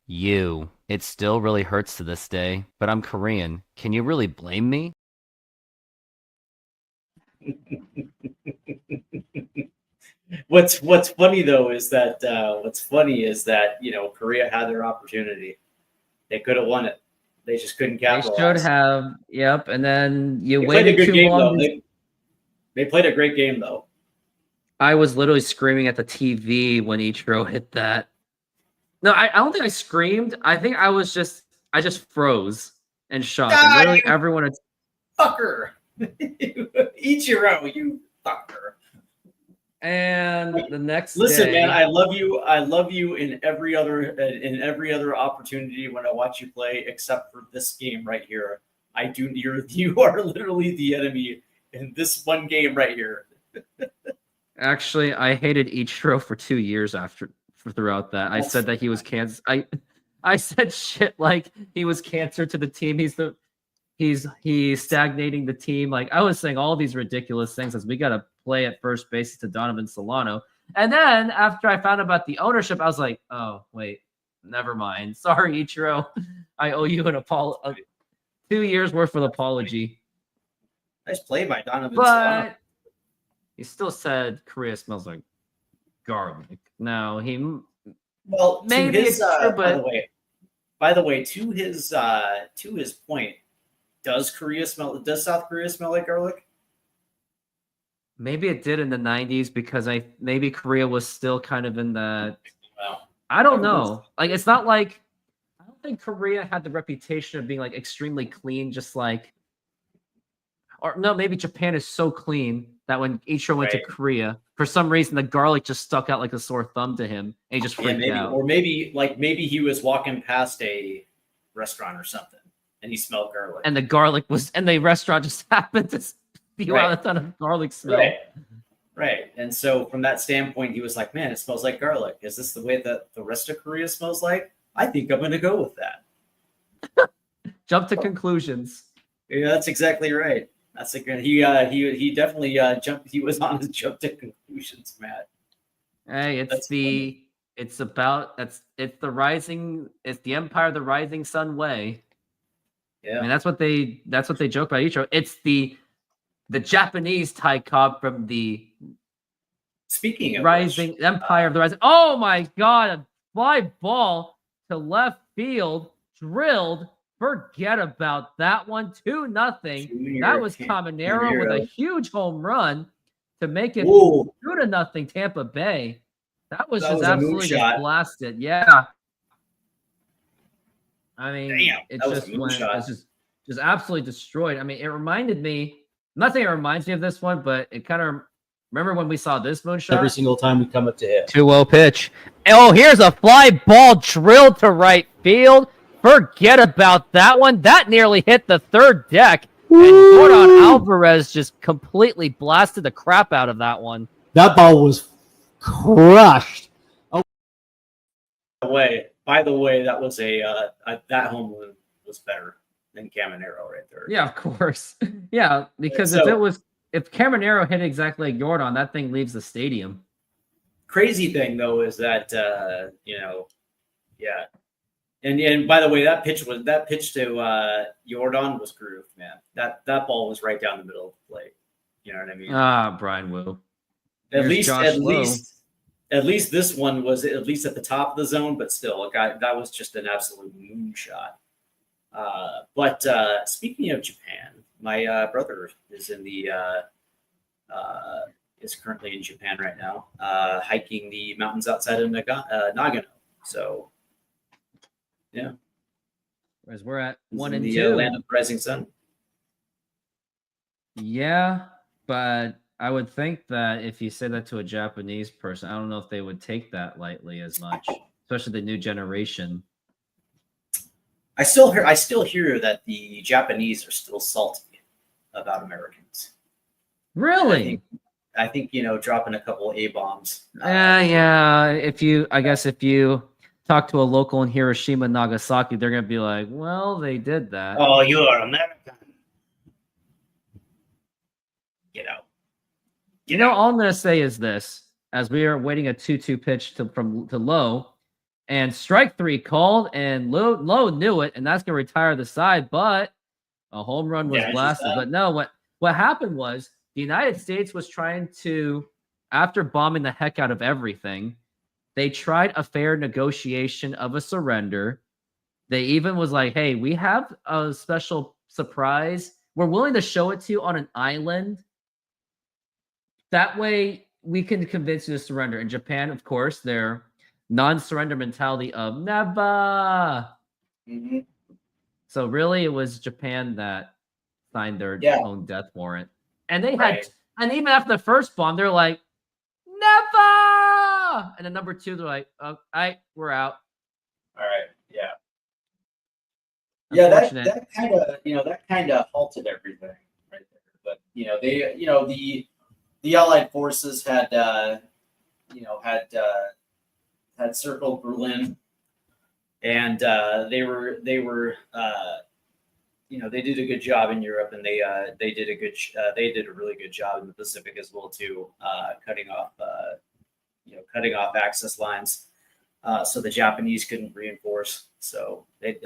you. It still really hurts to this day, but I'm Korean. Can you really blame me? What's funny though is that Korea had their opportunity. They could have won it. They just couldn't They capitalize. should have, yep. And then you They played a waited good too game long. though. They played a great game though. I was literally screaming at the TV when Ichiro hit that. No, I don't think I screamed. I think I just froze and shocked. And literally you everyone. fucker, Ichiro, you fucker. And the next Listen, day, man, I love you. I love you in every other opportunity when I watch you play, except for this game right here. I do. You are literally the enemy in this one game right here. actually, I hated Ichiro for 2 years throughout that. I said that he was cancer. I said shit like he was cancer to the team. He's stagnating the team. Like I was saying all these ridiculous things as we got to play at first base to Donovan Solano. And then after I found out about the ownership, I was like, oh wait, never mind. Sorry, Ichiro. I owe you an apology. 2 years worth of apology. Nice play by Donovan Solano. But he still said Korea smells like garlic. No, Well, maybe to his, it's true, but by the way, to his point, Does South Korea smell like garlic? Maybe it did in the 90s because maybe Korea was still kind of in the. Well, I don't know. Like, it's not like, I don't think Korea had the reputation of being like extremely clean, just like, or no, maybe Japan is so clean that when Ichiro went to Right. Korea, for some reason the garlic just stuck out like a sore thumb to him, and he just freaked out. Or maybe he was walking past a restaurant or something, and he smelled garlic. And the restaurant just happened to spew out a ton of garlic smell. Right. And so from that standpoint, he was like, man, it smells like garlic. Is this the way that the rest of Korea smells like? I think I'm going to go with that. Jump to conclusions. Yeah, that's exactly right. That's a good. He definitely jumped. He was on his jump to conclusions, Matt. Hey, it's the Empire of the Rising Sun way. Yeah, I mean that's what they joke about Ichiro. It's the Japanese Thai Cobb from the speaking of Rising which, Empire of the Rising. Oh my God! A fly ball to left field, drilled. Forget about that one. 2-0. That was Caminero with a huge home run to make it 2-0 Tampa Bay. That was just absolutely just blasted. Yeah. I mean, it just went. It's just absolutely destroyed. I mean, it reminded me. I'm not saying it reminds me of this one, but it kind of. Remember when we saw this moonshot? Every single time we come up to hit. 2-0 pitch. Oh, here's a fly ball drilled to right field. Forget about that one. That nearly hit the third deck. And Jordan Alvarez just completely blasted the crap out of that one. That ball was crushed. By the way, that was that home run was better than Caminero right there. Yeah, of course. Yeah, because if Caminero hit exactly like Jordan, that thing leaves the stadium. Crazy thing though is that And by the way, that pitch to Jordan was grooved, man. That ball was right down the middle of the plate. You know what I mean? Brian Wu. At least this one was at least at the top of the zone, but still, that was just an absolute moonshot. But speaking of Japan, my brother is is currently in Japan right now, hiking the mountains outside of Nagano. So. Yeah. Whereas we're at 1 and 2. The land of the rising sun. Yeah, but I would think that if you say that to a Japanese person, I don't know if they would take that lightly as much, especially the new generation. I still hear that the Japanese are still salty about Americans. Really? I think dropping a couple A-bombs. Yeah. If you talk to a local in Hiroshima, Nagasaki, they're going to be like, well, they did that. Oh, you are American. All I'm going to say is this, as we are waiting a 2-2 pitch to Lowe, and strike 3 called, and Lowe knew it, and that's going to retire the side, but a home run was blasted. But no, what happened was the United States was trying to, after bombing the heck out of everything, they tried a fair negotiation of a surrender. They even was like, hey, we have a special surprise. We're willing to show it to you on an island. That way we can convince you to surrender. In Japan, of course, their non-surrender mentality of never. Mm-hmm. So really it was Japan that signed their own death warrant. And they had, and even after the first bomb, they're like, never. And then number 2, they're like, all right, we're out. All right. Yeah. Yeah, that kind of halted everything right there. But the Allied forces had circled Berlin, and they did a good job in Europe, and they did a really good job in the Pacific as well too, cutting off access lines, so the Japanese couldn't reinforce. So they,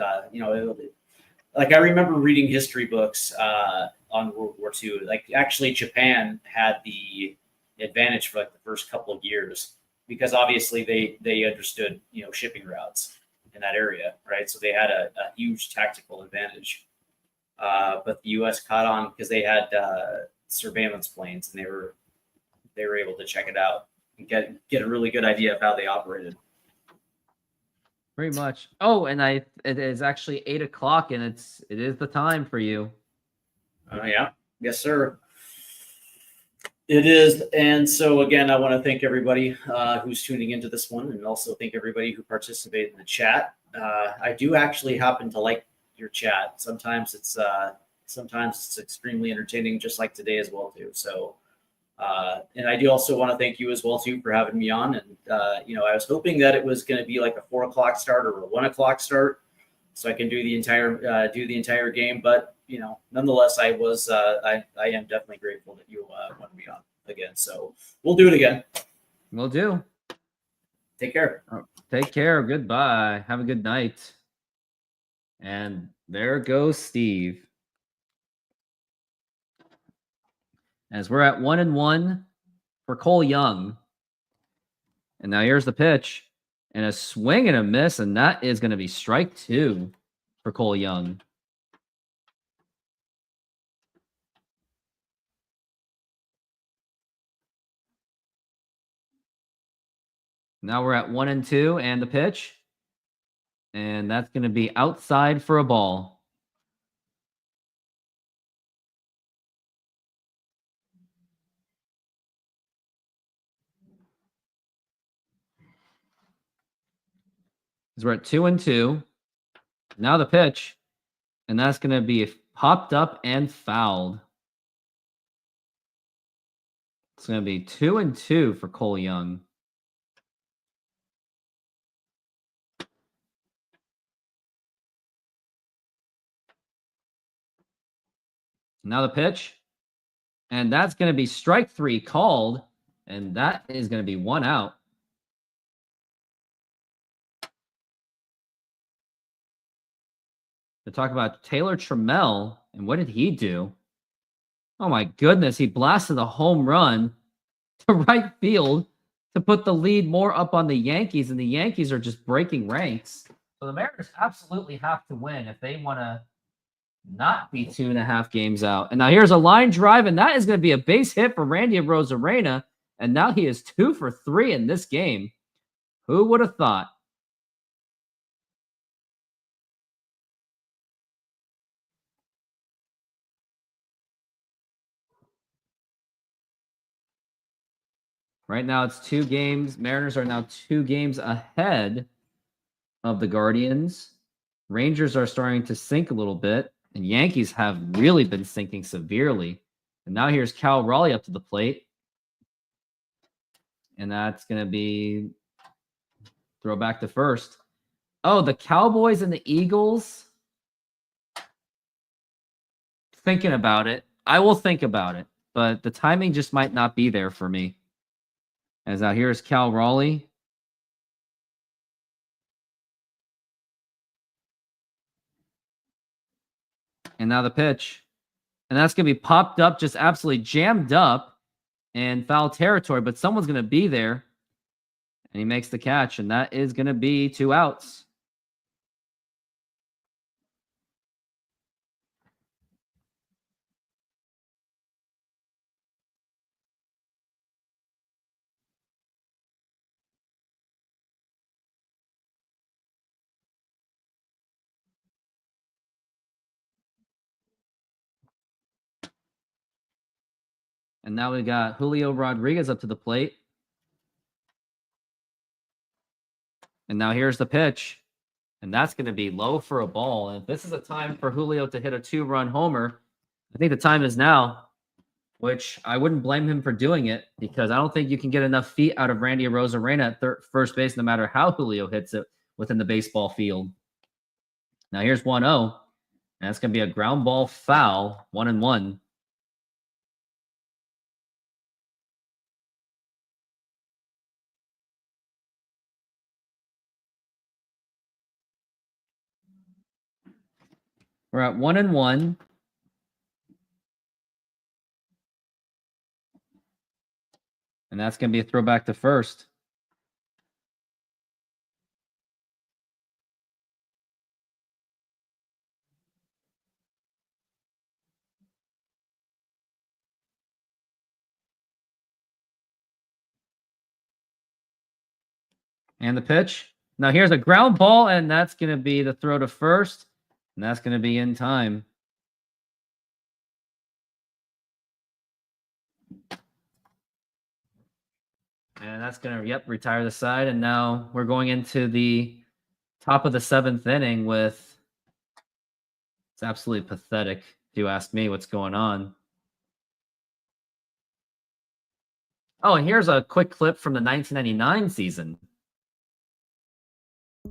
like I remember reading history books on World War II. Like actually, Japan had the advantage for like the first couple of years because obviously they understood shipping routes in that area, right? So they had a huge tactical advantage. but the U.S. caught on because they had surveillance planes, and they were able to check it out and get a really good idea of how they operated. Pretty much. Oh, and it is actually 8 o'clock, and it is the time for you. Yeah, yes, sir. It is. And so, again, I want to thank everybody who's tuning into this one, and also thank everybody who participated in the chat. I do actually happen to like your chat. Sometimes it's extremely entertaining, just like today as well, too. So, and I do also want to thank you as well, too, for having me on. And, I was hoping that it was going to be like a 4 o'clock start or a 1 o'clock start, so I can do the entire game. But nonetheless, I am definitely grateful that you want me on again. So we'll do it again. Will do. Take care. Take care. Goodbye. Have a good night. And there goes Steve. As we're at 1-1 for Cole Young. And now here's the pitch. And a swing and a miss, and that is going to be strike 2 for Cole Young. Now we're at 1-2, and the pitch. And that's going to be outside for a ball. We're at 2-2. Now the pitch. And that's going to be popped up and fouled. It's going to be 2-2 for Cole Young. Now the pitch. And that's going to be strike 3 called. And that is going to be 1 out. To talk about Taylor Trammell, and what did he do? Oh my goodness, he blasted a home run to right field to put the lead more up on the Yankees, and the Yankees are just breaking ranks. So the Mariners absolutely have to win if they want to not be 2.5 games out. And now here's a line drive, and that is going to be a base hit for Randy Arozarena, and now he is 2 for 3 in this game. Who would have thought? Right now it's 2 games. Mariners are now 2 games ahead of the Guardians. Rangers are starting to sink a little bit, and Yankees have really been sinking severely. And now here's Cal Raleigh up to the plate. And that's going to be throw back to first. Oh, the Cowboys and the Eagles. Thinking about it. I will think about it, but the timing just might not be there for me. As now here's Cal Raleigh. And now the pitch. And that's going to be popped up, just absolutely jammed up in foul territory, but someone's going to be there. And he makes the catch, and that is going to be 2 outs. And now we got Julio Rodriguez up to the plate. And now here's the pitch. And that's going to be low for a ball. And if this is a time for Julio to hit a 2-run homer, I think the time is now, which I wouldn't blame him for doing it, because I don't think you can get enough feet out of Randy Arozarena at first base, no matter how Julio hits it within the baseball field. Now here's 1-0. And that's going to be a ground ball foul, 1-1. We're at 1-1. And that's going to be a throwback to first. And the pitch. Now here's a ground ball, and that's going to be the throw to first, and that's going to be in time. And that's going to, retire the side. And now we're going into the top of the 7th inning with, it's absolutely pathetic, if you ask me, what's going on. Oh, and here's a quick clip from the 1999 season.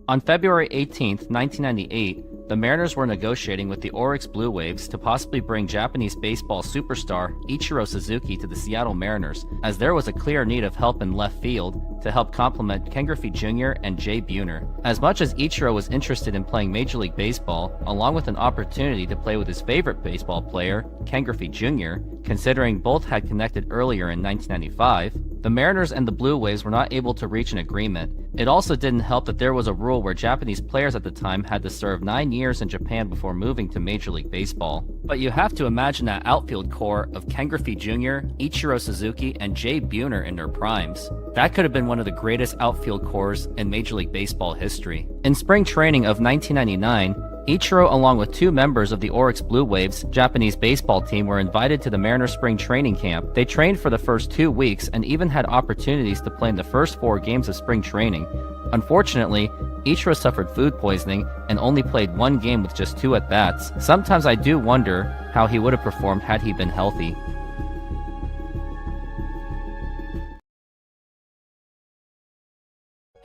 On February 18th, 1998, the Mariners were negotiating with the Oryx Blue Waves to possibly bring Japanese baseball superstar Ichiro Suzuki to the Seattle Mariners, as there was a clear need of help in left field to help complement Ken Griffey Jr. and Jay Buhner. As much as Ichiro was interested in playing Major League Baseball, along with an opportunity to play with his favorite baseball player, Ken Griffey Jr., considering both had connected earlier in 1995, the Mariners and the Blue Waves were not able to reach an agreement. It also didn't help that there was a rule where Japanese players at the time had to serve 9 years in Japan before moving to Major League Baseball. But you have to imagine that outfield core of Ken Griffey Jr., Ichiro Suzuki, and Jay Buhner in their primes. That could have been one of the greatest outfield cores in Major League Baseball history. In spring training of 1999, Ichiro, along with 2 members of the Oryx Blue Waves Japanese baseball team, were invited to the Mariners spring training camp. They trained for the first 2 weeks and even had opportunities to play in the first 4 games of spring training. Unfortunately, Ichiro suffered food poisoning and only played 1 game with just 2 at-bats. Sometimes I do wonder how he would have performed had he been healthy.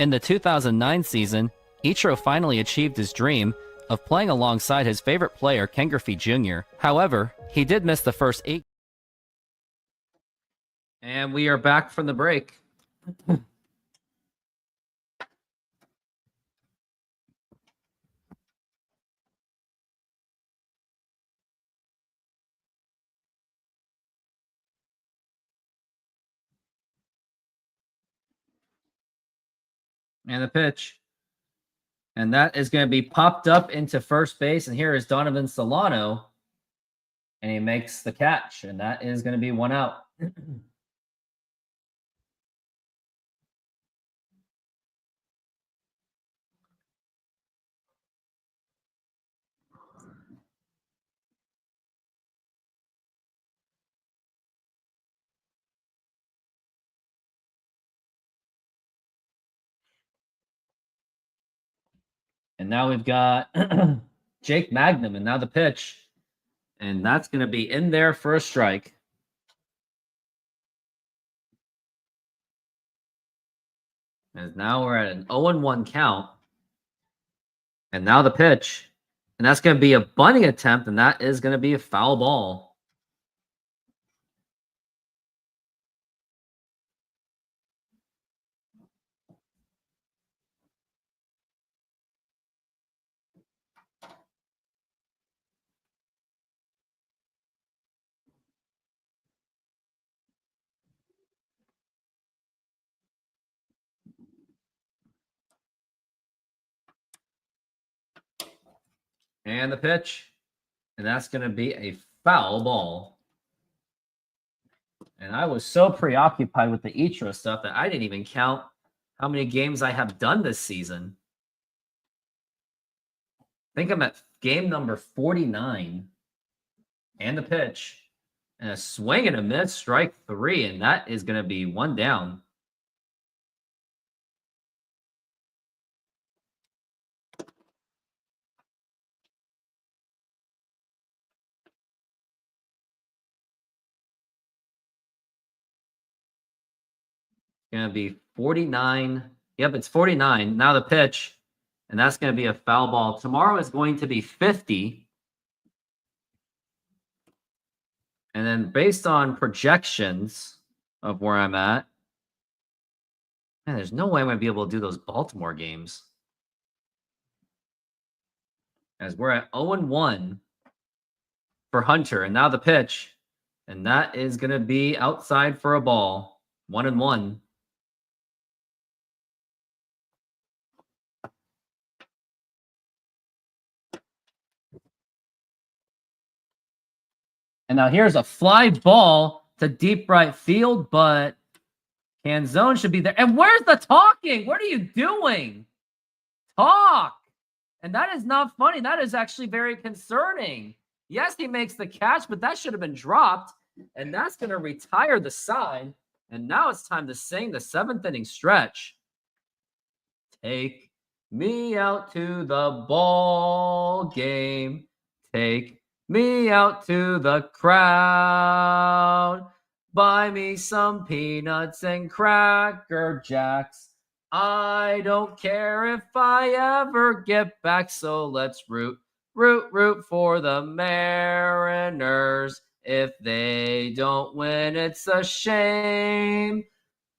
In the 2009 season, Ichiro finally achieved his dream of playing alongside his favorite player, Ken Griffey Jr. However, he did miss the first 8. And we are back from the break. And the pitch. And that is going to be popped up into first base. And here is Donovan Solano. And he makes the catch. And that is going to be 1 out. And now we've got Jake Magnum, and now the pitch. And that's going to be in there for a strike. And now we're at an 0-1 count. And now the pitch. And that's going to be a bunting attempt, and that is going to be a foul ball. And the pitch. And that's going to be a foul ball. And I was so preoccupied with the Ichiro stuff that I didn't even count how many games I have done this season. I think I'm at game number 49. And the pitch. And a swing and a miss, strike 3. And that is going to be 1 down. Going to be 49. Yep, it's 49. Now the pitch. And that's going to be a foul ball. Tomorrow is going to be 50. And then based on projections of where I'm at, man, there's no way I'm going to be able to do those Baltimore games. As we're at 0-1 for Hunter. And now the pitch. And that is going to be outside for a ball. 1-1. And now here's a fly ball to deep right field, but Canzone should be there. And where's the talking? What are you doing? Talk. And that is not funny. That is actually very concerning. Yes, he makes the catch, but that should have been dropped. And that's going to retire the side. And now it's time to sing the 7th inning stretch. Take me out to the ball game. Take me out to the crowd. Buy me some peanuts and Cracker Jacks. I don't care if I ever get back, so let's root for the Mariners. If they don't win, it's a shame.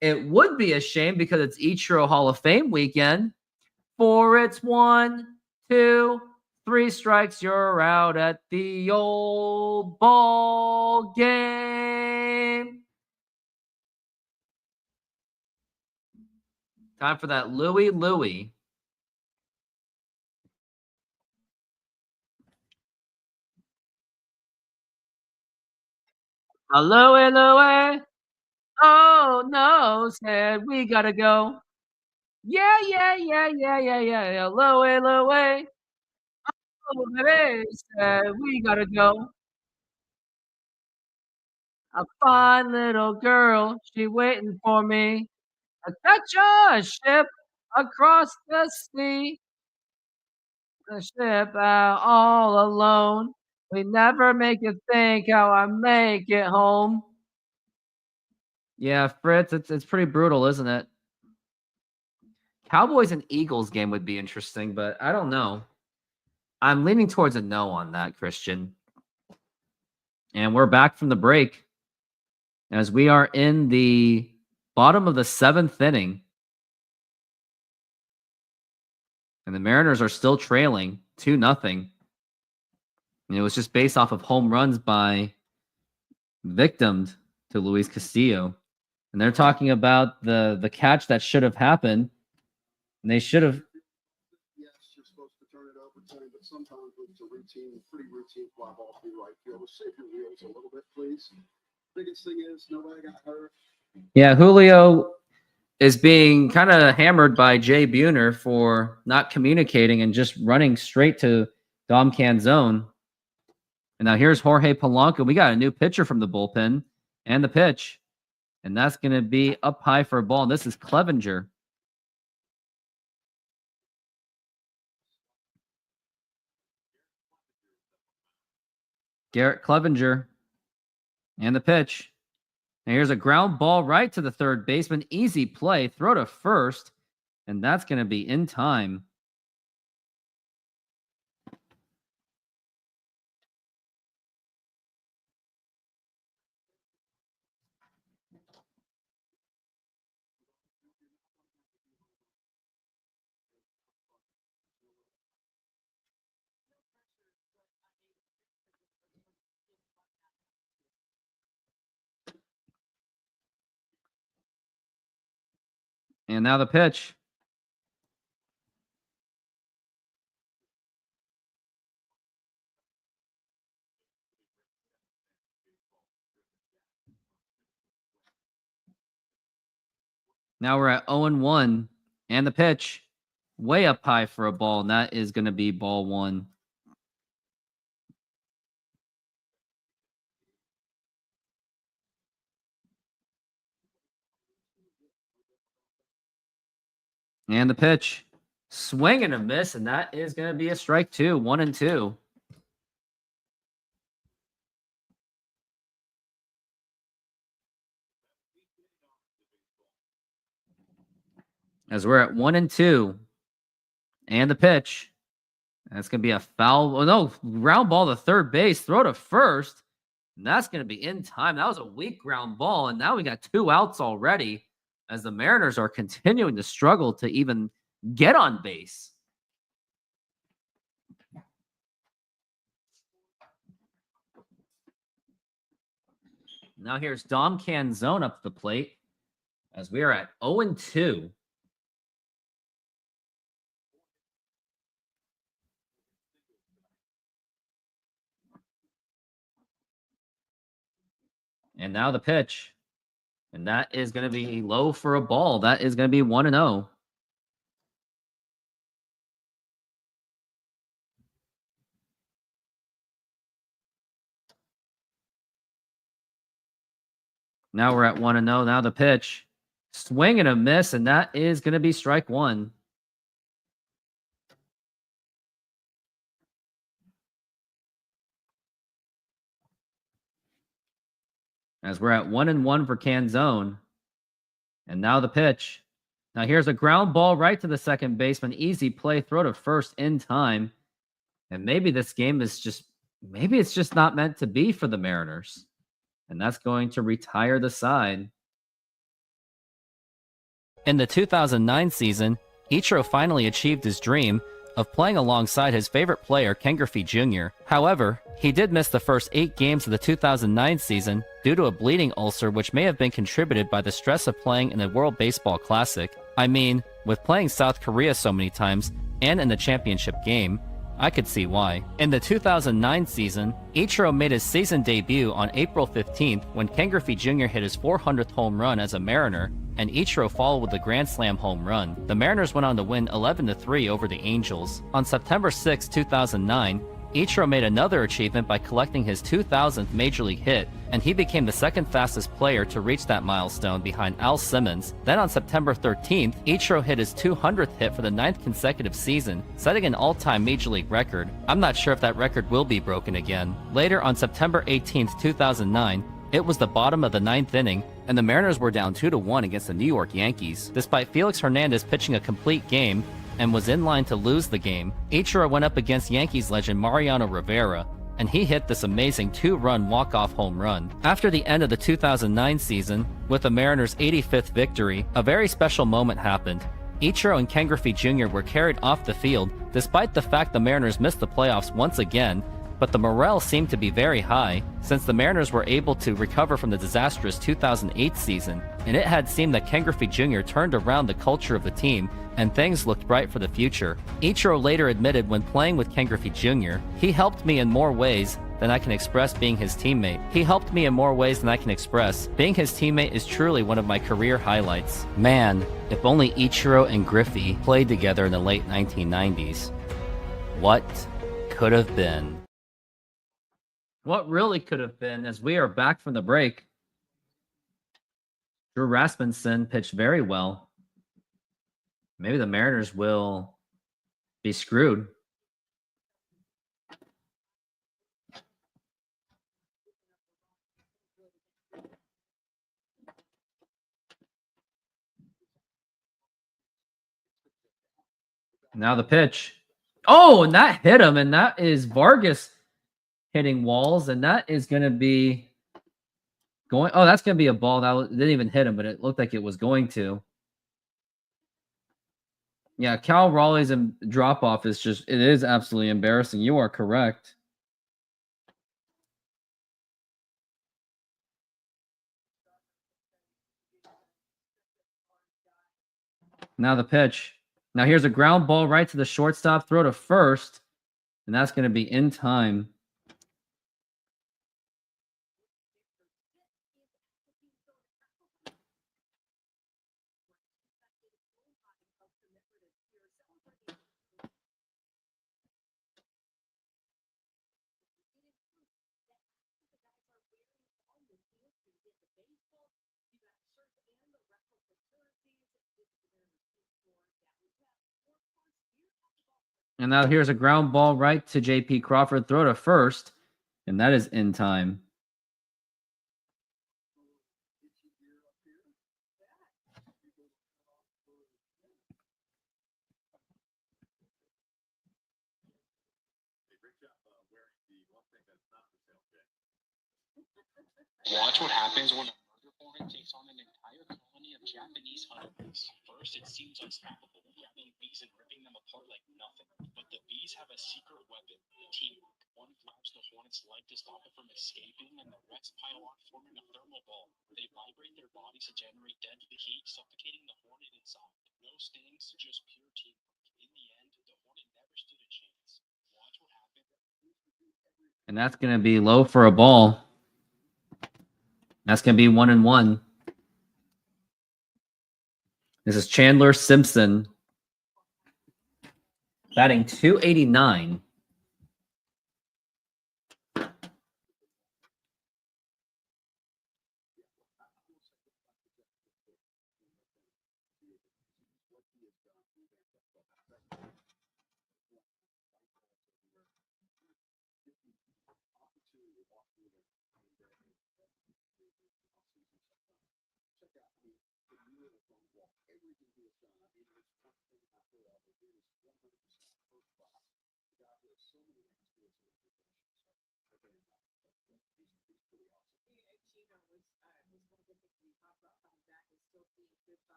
It would be a shame because it's Ichiro Hall of Fame weekend. For it's 1, 2, 3 strikes, you're out at the old ball game. Time for that Louie Louie. A Louie Louie. Oh no, said we gotta go. Yeah. Louie Louie. Oh baby, said we gotta go. A fine little girl, she waiting for me. I catch a ship across the sea. The ship out all alone. We never make you think how I make it home. Yeah, Fritz, it's pretty brutal, isn't it? Cowboys and Eagles game would be interesting, but I don't know. I'm leaning towards a no on that, Christian. And we're back from the break as we are in the bottom of the 7th inning. And the Mariners are still trailing 2-0. And it was just based off of home runs by victimed to Luis Castillo. And they're talking about the catch that should have happened. And they should have. Yes, you're supposed to turn it over to him, but sometimes it's a pretty routine fly ball through right field. Shake your wheels a little bit, please. Biggest thing is nobody got hurt. Yeah, Julio is being kind of hammered by Jay Buhner for not communicating and just running straight to Dom Canzone. And now here's Jorge Polanco. We got a new pitcher from the bullpen and the pitch. And that's going to be up high for a ball. And this is Clevenger. Garrett Clevenger and the pitch. And here's a ground ball right to the third baseman. Easy play. Throw to first. And that's going to be in time. And now the pitch. Now we're at 0-1. And the pitch. Way up high for a ball. And that is going to be ball 1. And the pitch. Swing and a miss. And that is going to be a strike 2. 1-2. As we're at 1-2. And the pitch. That's going to be a foul. Oh, no. Ground ball to third base. Throw to first. And that's going to be in time. That was a weak ground ball. And now we got 2 outs already as the Mariners are continuing to struggle to even get on base. Now here's Dom Canzone up to the plate as we are at 0-2. And now the pitch. And that is going to be low for a ball. That is going to be 1-0. Now we're at 1-0. Now the pitch. Swing and a miss, and that is going to be strike one. As we're at 1-1 for Canzone. And now the pitch. Now here's a ground ball right to the second baseman. Easy play. Throw to first in time. And maybe this game is maybe it's just not meant to be for the Mariners. And that's going to retire the side. In the 2009 season, Ichiro finally achieved his dream of playing alongside his favorite player, Ken Griffey Jr. However, he did miss the first 8 games of the 2009 season due to a bleeding ulcer which may have been contributed by the stress of playing in the World Baseball Classic. I mean, with playing South Korea so many times and in the championship game, I could see why. In the 2009 season, Ichiro made his season debut on April 15th when Ken Griffey Jr. hit his 400th home run as a Mariner, and Ichiro followed with a grand slam home run. The Mariners went on to win 11-3 over the Angels. On September 6, 2009, Ichiro made another achievement by collecting his 2,000th Major League hit, and he became the second fastest player to reach that milestone behind Al Simmons. Then on September 13th, Ichiro hit his 200th hit for the 9th consecutive season, setting an all-time Major League record. I'm not sure if that record will be broken again. Later on September 18th, 2009, it was the bottom of the 9th inning, and the Mariners were down 2-1 against the New York Yankees. Despite Felix Hernandez pitching a complete game, and was in line to lose the game, Ichiro went up against Yankees legend Mariano Rivera, and he hit this amazing 2-run walk-off home run. After the end of the 2009 season, with the Mariners' 85th victory, a very special moment happened. Ichiro and Ken Griffey Jr. were carried off the field, despite the fact the Mariners missed the playoffs once again, but the morale seemed to be very high, since the Mariners were able to recover from the disastrous 2008 season, and it had seemed that Ken Griffey Jr. turned around the culture of the team, and things looked bright for the future. Ichiro later admitted when playing with Ken Griffey Jr., he helped me in more ways than I can express being his teammate. He helped me in more ways than I can express. Being his teammate is truly one of my career highlights. Man, if only Ichiro and Griffey played together in the late 1990s. What could have been? What really could have been, as we are back from the break. Drew Rasmussen pitched very well. Maybe the Mariners will be screwed. Now the pitch. Oh, and that hit him, and that is Vargas hitting walls, and that is going to be going. Oh, that's going to be a ball. That didn't even hit him, but it looked like it was going to. Yeah, Cal Raleigh's drop-off is it is absolutely embarrassing. You are correct. Now the pitch. Now here's a ground ball right to the shortstop, throw to first, and that's going to be in time. And now here's a ground ball right to J.P. Crawford, throw to first, and that is in time. Watch what happens when a murder hornet takes on an entire colony of Japanese honeybees. First, it seems unstoppable, grabbing bees and ripping them apart like nothing. But the bees have a secret weapon, teamwork. One flaps the hornet's leg to stop it from escaping, and the rest pile on, forming a thermal ball. They vibrate their bodies to generate deadly heat, suffocating the hornet inside. No stings, just pure teamwork. In the end, the hornet never stood a chance. Watch what happens. And that's going to be low for a ball. That's going to be 1-1. This is Chandler Simpson batting 289.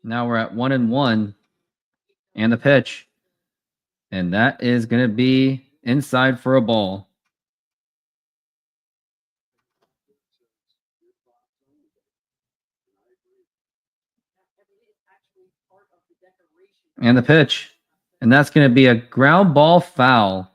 Now we're at 1-1, and the pitch, and that is going to be inside for a ball. And the pitch, and that's going to be a ground ball foul.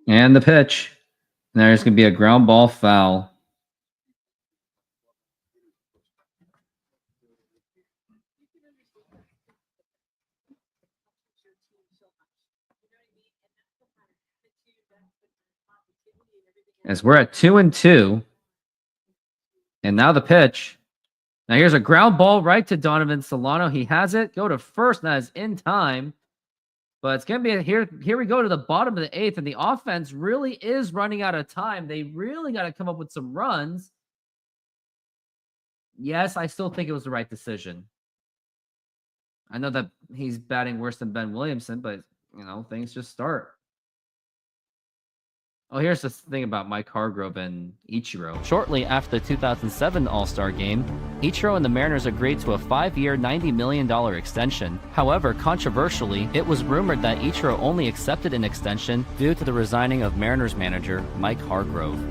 And the pitch. And there's going to be a ground ball foul. As we're at 2-2. And now the pitch. Now here's a ground ball right to Donovan Solano. He has it. Go to first. That is in time. But it's going to be here we go to the bottom of the 8th, and the offense really is running out of time. They really got to come up with some runs. Yes, I still think it was the right decision. I know that he's batting worse than Ben Williamson, but, things just start. Oh, here's the thing about Mike Hargrove and Ichiro. Shortly after the 2007 All-Star Game, Ichiro and the Mariners agreed to a 5-year, $90 million extension. However, controversially, it was rumored that Ichiro only accepted an extension due to the resigning of Mariners manager Mike Hargrove.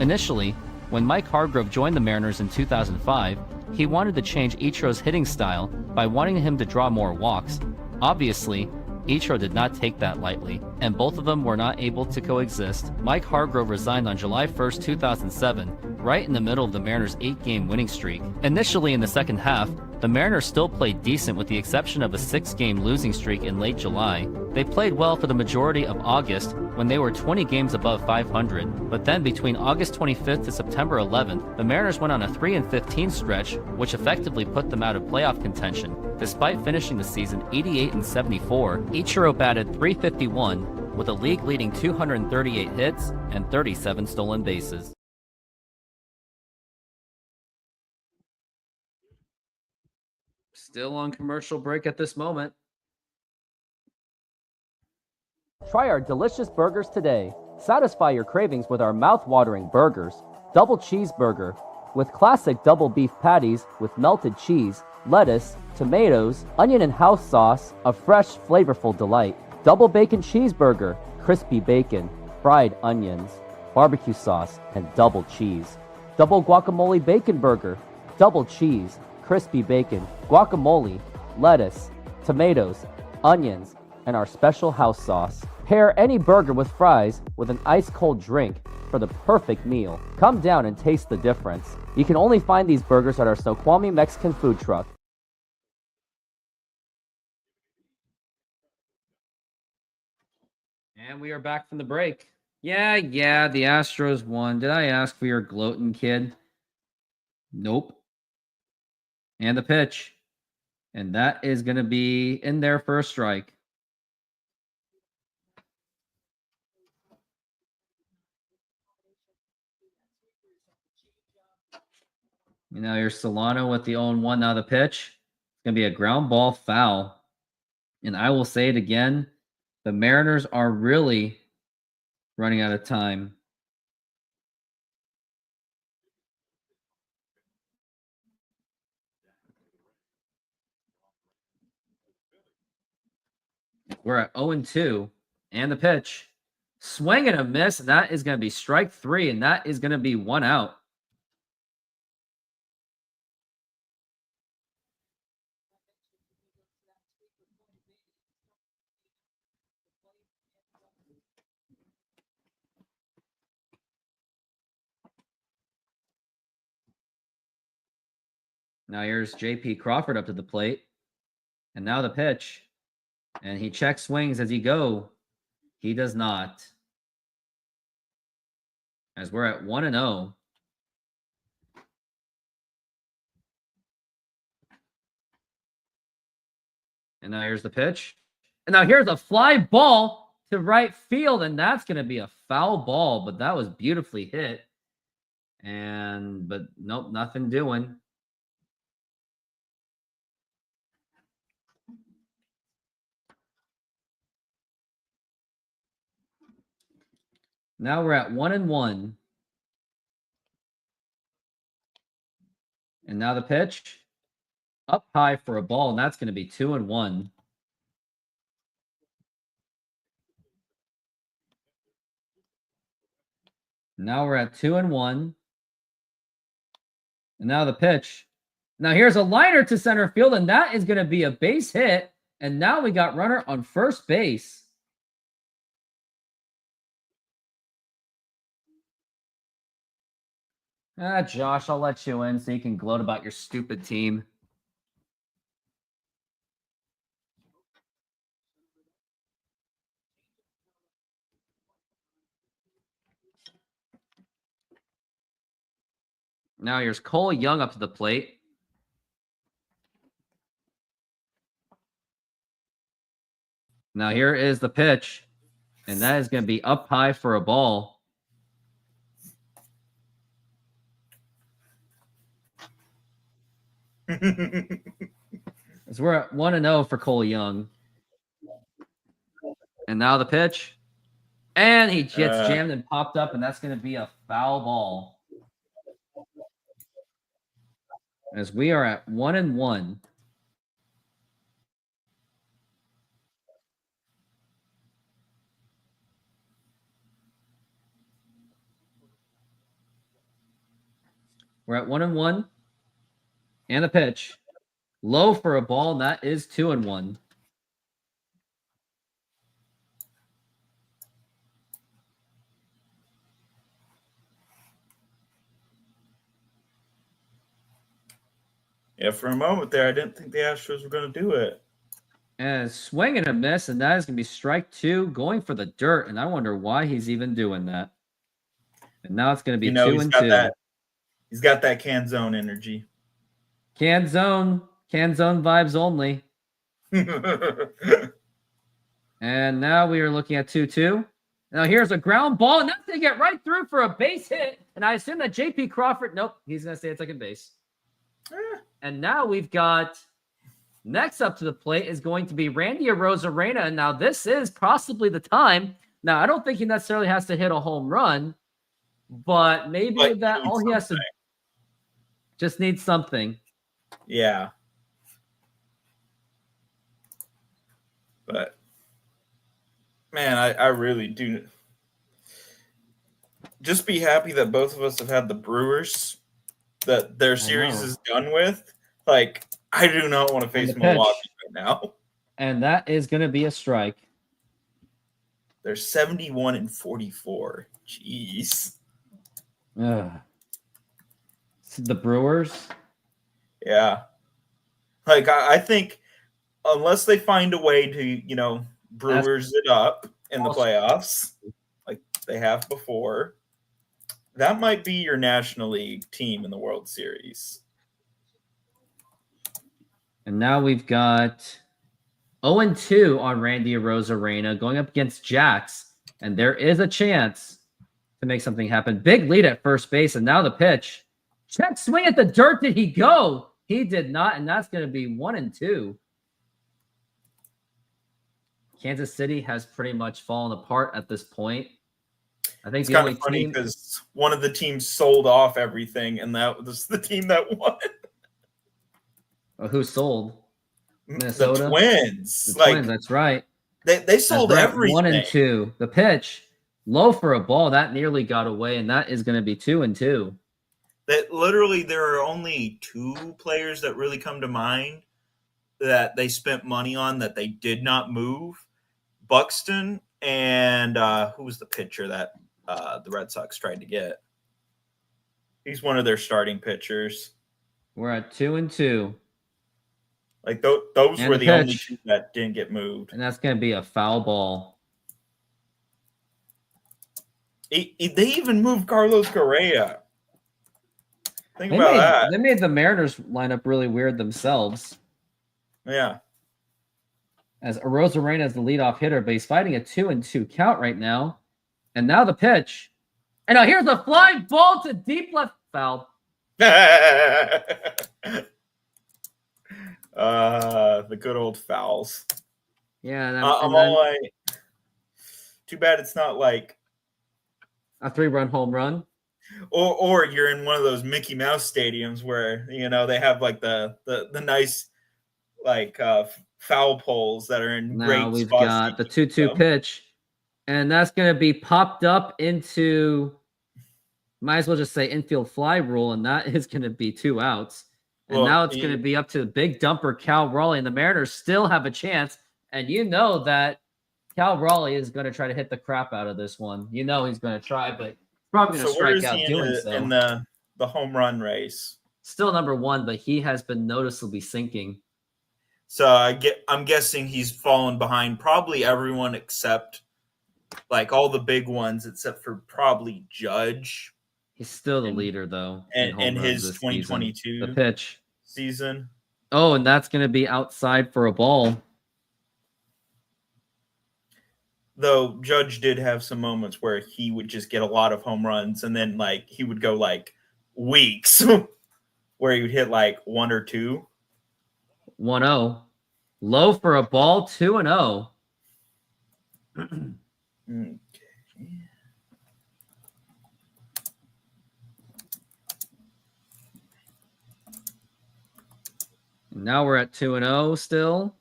Initially, when Mike Hargrove joined the Mariners in 2005, he wanted to change Ichiro's hitting style by wanting him to draw more walks. Obviously, Ichiro did not take that lightly, and both of them were not able to coexist. Mike Hargrove resigned on July 1st, 2007, right in the middle of the Mariners' 8-game winning streak. Initially in the second half, the Mariners still played decent with the exception of a 6-game losing streak in late July. They played well for the majority of August when they were 20 games above 500, but then between August 25th to September 11th, the Mariners went on a 3-15 stretch, which effectively put them out of playoff contention. Despite finishing the season 88-74, Ichiro batted .351 with a league-leading 238 hits and 37 stolen bases. Still on commercial break at this moment. Try our delicious burgers today. Satisfy your cravings with our mouth-watering burgers. Double cheeseburger with classic double beef patties with melted cheese, lettuce, tomatoes, onion and house sauce, a fresh, flavorful delight. Double bacon cheeseburger, crispy bacon, fried onions, barbecue sauce, and double cheese. Double guacamole bacon burger, double cheese, crispy bacon, guacamole, lettuce, tomatoes, onions, and our special house sauce. Pair any burger with fries with an ice-cold drink for the perfect meal. Come down and taste the difference. You can only find these burgers at our Snoqualmie Mexican food truck. And we are back from the break. Yeah, the Astros won. Did I ask for your gloating, kid? Nope. And the pitch. And that is going to be in there for a strike. Here's Solano with the 0-1. Now the pitch. It's going to be a ground ball foul. And I will say it again. The Mariners are really running out of time. We're at 0-2. And the pitch. Swing and a miss. And that is going to be strike 3. And that is going to be 1 out. Now here's J.P. Crawford up to the plate. And now the pitch. And he checks swings as he go. He does not. As we're at 1-0. And now here's the pitch. And now here's a fly ball to right field. And that's going to be a foul ball. But that was beautifully hit. But nope, nothing doing. Now we're at 1-1. And now the pitch. Up high for a ball, and that's going to be 2-1. Now we're at 2-1. And now the pitch. Now here's a liner to center field, and that is going to be a base hit. And now we got runner on first base. Josh, I'll let you in so you can gloat about your stupid team. Now here's Cole Young up to the plate. Now here is the pitch. And that is going to be up high for a ball. As we're at 1-0 for Cole Young. And now the pitch. And he gets jammed and popped up, and that's going to be a foul ball. As we are at 1-1. We're at 1-1. And the pitch. Low for a ball, and that is 2-1. Yeah, for a moment there, I didn't think the Astros were going to do it. And swing and a miss, and that is going to be strike 2, going for the dirt, and I wonder why he's even doing that. And now it's going to be 2-2. He's got that can zone energy. Can zone vibes only. And now we are looking at 2-2. Now here's a ground ball, and that's going to get right through for a base hit. And I assume that J.P. Crawford, nope, he's going to stay at second base. And now we've got next up to the plate is going to be Randy Arozarena. And now this is possibly the time. Now, I don't think he necessarily has to hit a home run, but maybe that all he has to just need something. Yeah. But, man, I really do just be happy that both of us have had the Brewers that their series is done with. Like, I do not want to face Milwaukee right now. And that is going to be a strike. They're 71-44. Jeez. The Brewers? Yeah. Like, I think unless they find a way to, Brewers it up in the playoffs, like they have before, that might be your National League team in the World Series. And now we've got 0-2 on Randy Arozarena going up against Jax. And there is a chance to make something happen. Big lead at first base. And now the pitch. Check swing at the dirt. Did he go? He did not. And that's going to be 1-2. Kansas City has pretty much fallen apart at this point. I think it's kind of funny because one of the teams sold off everything, and that was the team that won. Who sold? Minnesota? The Twins. The Twins, that's right. They sold That's right, everything. 1 and 2. The pitch low for a ball that nearly got away, and that is going to be 2 and 2. That literally there are only 2 players that really come to mind that they spent money on that they did not move. Buxton and who was the pitcher that the Red Sox tried to get? He's one of their starting pitchers. We're at 2 and 2. Like those And were the the only pitch. 2 that didn't get moved. And that's going to be a foul ball. They even moved Carlos Correa. Think about that. They made the Mariners lineup really weird themselves. Yeah. As Arozarena is the leadoff hitter, but he's fighting a 2 and 2 count right now. And now the pitch. And now here's a flying ball to deep left foul. The good old fouls. Yeah, I'm all like, too bad it's not like a 3-run home run. Or you're in one of those Mickey Mouse stadiums where they have like the nice like foul poles that are in great Now we've spots. got the 2-2 pitch, and that's going to be popped up into, might as well just say infield fly rule, and that is going to be 2 outs. And now it's going to be up to the big dumper, Cal Raleigh, and the Mariners still have a chance. And you know that Cal Raleigh is going to try to hit the crap out of this one. You know he's going to try, but probably going to strike out doing so. In the home run race? Still number 1, but he has been noticeably sinking. So I'm guessing he's fallen behind probably everyone except like all the big ones except for probably Judge. He's still the leader though. And his 2022 season. The pitch season. Oh, and that's going to be outside for a ball. Though Judge did have some moments where he would just get a lot of home runs, and then like he would go like weeks where he would hit like 1 or 2. 1-0. Low for a ball, 2-0. Okay. Now we're at 2-0 still.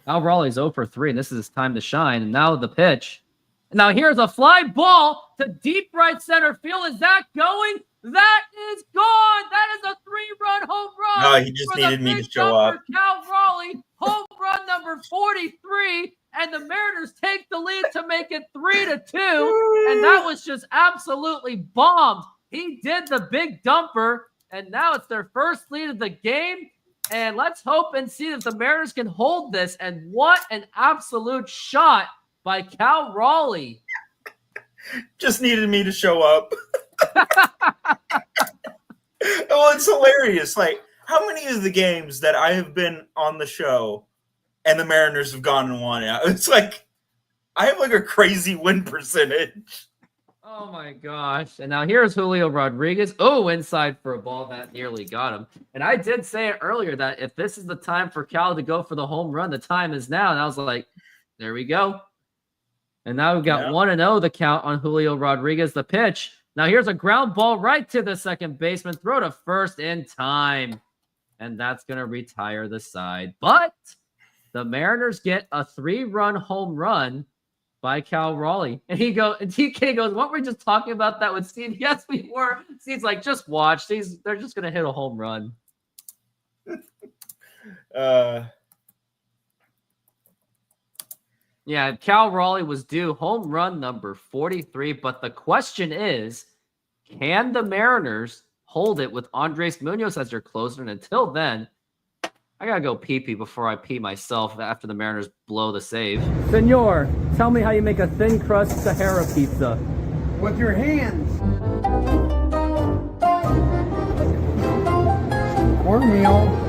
Cal Raleigh's 0 for 3, and this is his time to shine. And now the pitch. Now here's a fly ball to deep right center field. Is that going? That is gone. That is a 3-run home run. No, he just needed me to show up. Cal Raleigh, home run number 43, and the Mariners take the lead to make it 3-2. And that was just absolutely bombed. He did the big dumper, and now it's their first lead of the game. And let's hope and see that the Mariners can hold this. And what an absolute shot by Cal Raleigh. Just needed me to show up. Well, it's hilarious. Like, how many of the games that I have been on the show and the Mariners have gone and won out? It's like, I have like a crazy win percentage. Oh my gosh. And now here's Julio Rodriguez. Oh, inside for a ball that nearly got him. And I did say it earlier that if this is the time for Cal to go for the home run, the time is now. And I was like, there we go. And now we've got 1-0 the count on Julio Rodriguez. The pitch. Now here's a ground ball right to the second baseman. Throw to first in time. And that's going to retire the side. But the Mariners get a 3-run home run by Cal Raleigh. And TK goes, weren't we just talking about that with Steve? Yes, we were. Steve's like, just watch. They're just going to hit a home run. Yeah, Cal Raleigh was due home run number 43. But the question is, can the Mariners hold it with Andres Munoz as their closer? And until then, I got to go pee-pee before I pee myself after the Mariners blow the save. Senor, tell me how you make a thin crust Sahara pizza. With your hands. Cornmeal.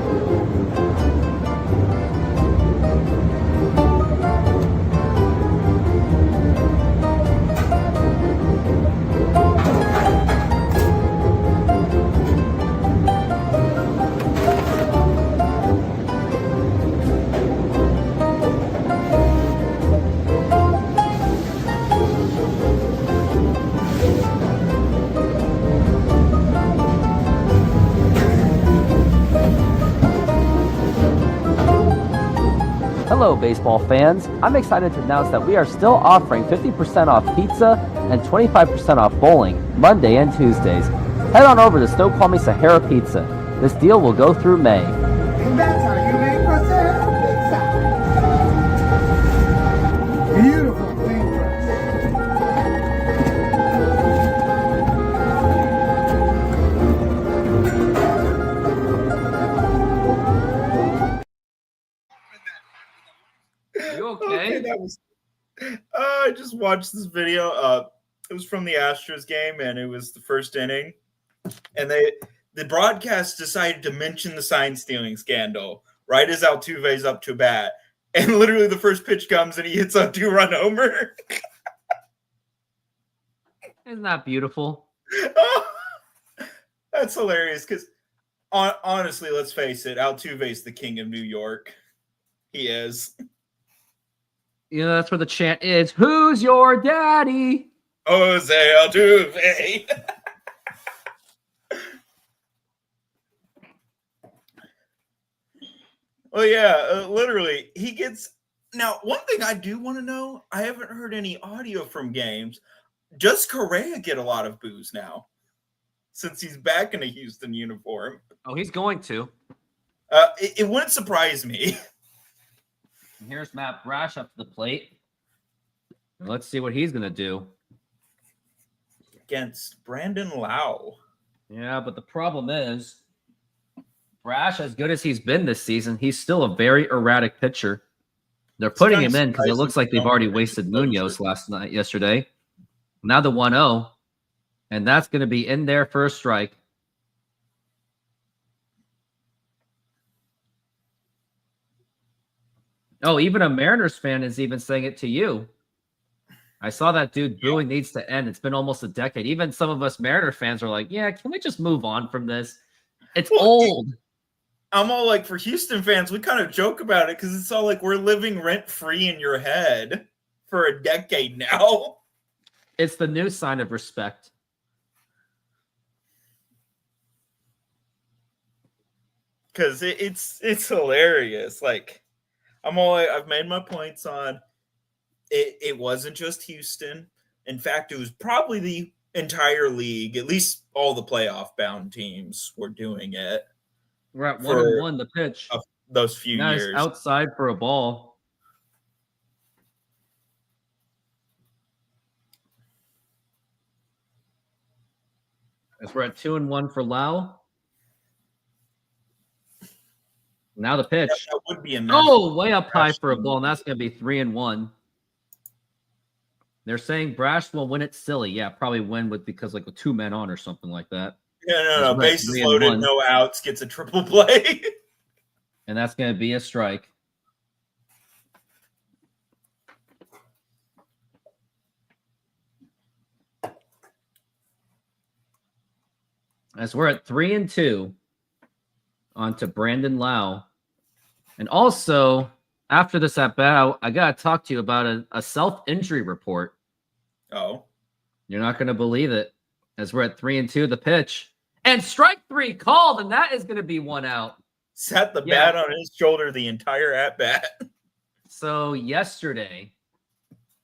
Hello, baseball fans. I'm excited to announce that we are still offering 50% off pizza and 25% off bowling Monday and Tuesdays. Head on over to Snoqualmie Sahara Pizza. This deal will go through May. And that's how you make a Sahara pizza. Beautiful fingers. Are you okay? That was. I just watched this video. It was from the Astros game, and it was the first inning, and the broadcast decided to mention the sign stealing scandal right as Altuve's up to bat, and literally the first pitch comes and he hits a 2-run homer. Isn't that beautiful? Oh, that's hilarious. Because honestly, let's face it, Altuve's the king of New York. He is. You know, that's where the chant is. Who's your daddy? Jose Altuve. Well, yeah, literally, he gets. Now, one thing I do want to know, I haven't heard any audio from games. Does Correa get a lot of boos now since he's back in a Houston uniform? Oh, he's going to. It wouldn't surprise me. And here's Matt Brash up to the plate. And let's see what he's going to do. Against Brandon Lau. Yeah, but the problem is, Brash, as good as he's been this season, he's still a very erratic pitcher. They're putting him in because it looks like they've already wasted Munoz yesterday. Now the 1-0, and that's going to be in there for a strike. Oh, even a Mariners fan is even saying it to you. I saw that dude booing needs to end. It's been almost a decade. Even some of us Mariner fans are like, yeah, can we just move on from this? It's old. I'm all like, for Houston fans, we kind of joke about it because it's all like we're living rent-free in your head for a decade now. It's the new sign of respect. Because it's hilarious. Like, I'm all like, I've made my points on it. It wasn't just Houston. In fact, it was probably the entire league. At least all the playoff-bound teams were doing it. We're at 1-1 the pitch. Those few now years. He's outside for a ball. As we're at 2-1 for Lau. Now the pitch. That would be a way up high for a ball, and that's going to be 3-1. They're saying Brash will win it silly. Yeah, probably win because with 2 men on or something like that. Yeah, no. Bases loaded, no outs, gets a triple play. And that's going to be a strike. As we're at 3-2, on to Brandon Lau. And also, after this at bat, I got to talk to you about a self-injury report. Oh. You're not going to believe it. As we're at 3-2, the pitch. And strike 3 called, and that is going to be 1 out. Set the bat on his shoulder the entire at-bat. So yesterday,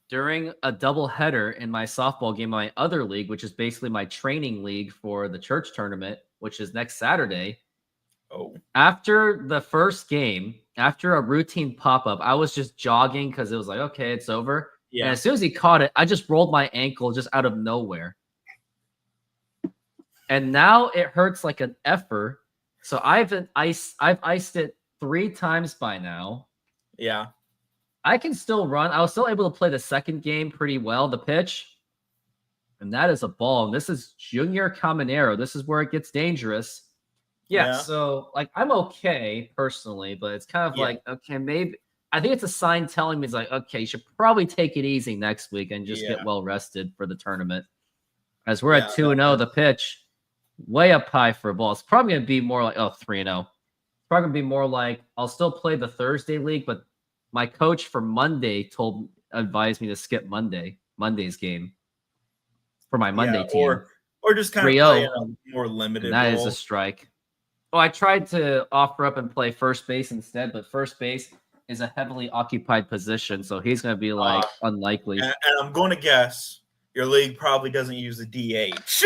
during a doubleheader in my softball game, my other league, which is basically my training league for the church tournament, which is next Saturday. Oh. After the first game, after a routine pop-up, I was just jogging because it was like, okay, it's over. Yeah. And as soon as he caught it, I just rolled my ankle just out of nowhere. And now it hurts like an effer. So I've iced it 3 times by now. Yeah. I can still run. I was still able to play the second game pretty well, the pitch. And that is a ball. And this is Junior Caminero. This is where it gets dangerous. Yeah. So, I'm okay personally, but it's kind of like, okay, maybe. I think it's a sign telling me it's like, okay, you should probably take it easy next week and just get well rested for the tournament. As we're at 2-0, the pitch. Way up high for a ball. It's probably going to be more like 3-0. It's probably going to be more like I'll still play the Thursday league, but my coach for Monday advised me to skip Monday's game for my Monday team. Or just kind of play a more limited role. That is a strike. Oh, I tried to offer up and play first base instead, but first base is a heavily occupied position, so he's going to be like unlikely. And I'm going to guess your league probably doesn't use a DH.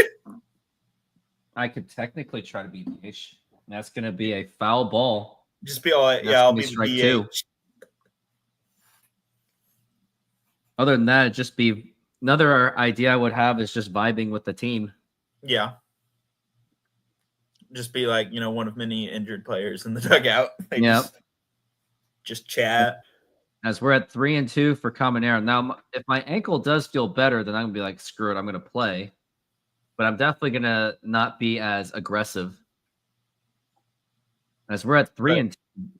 I could technically try to be DH. That's going to be a foul ball. Just be all right. Yeah, I'll be strike the two. DH. Other than that, it'd just be another idea I would have is just vibing with the team. Yeah. Just be like, one of many injured players in the dugout. Just chat. As we're at 3-2 for Caminero. Now, if my ankle does feel better, then I'm going to be like, screw it, I'm going to play. But I'm definitely going to not be as aggressive. As we're at 3-2.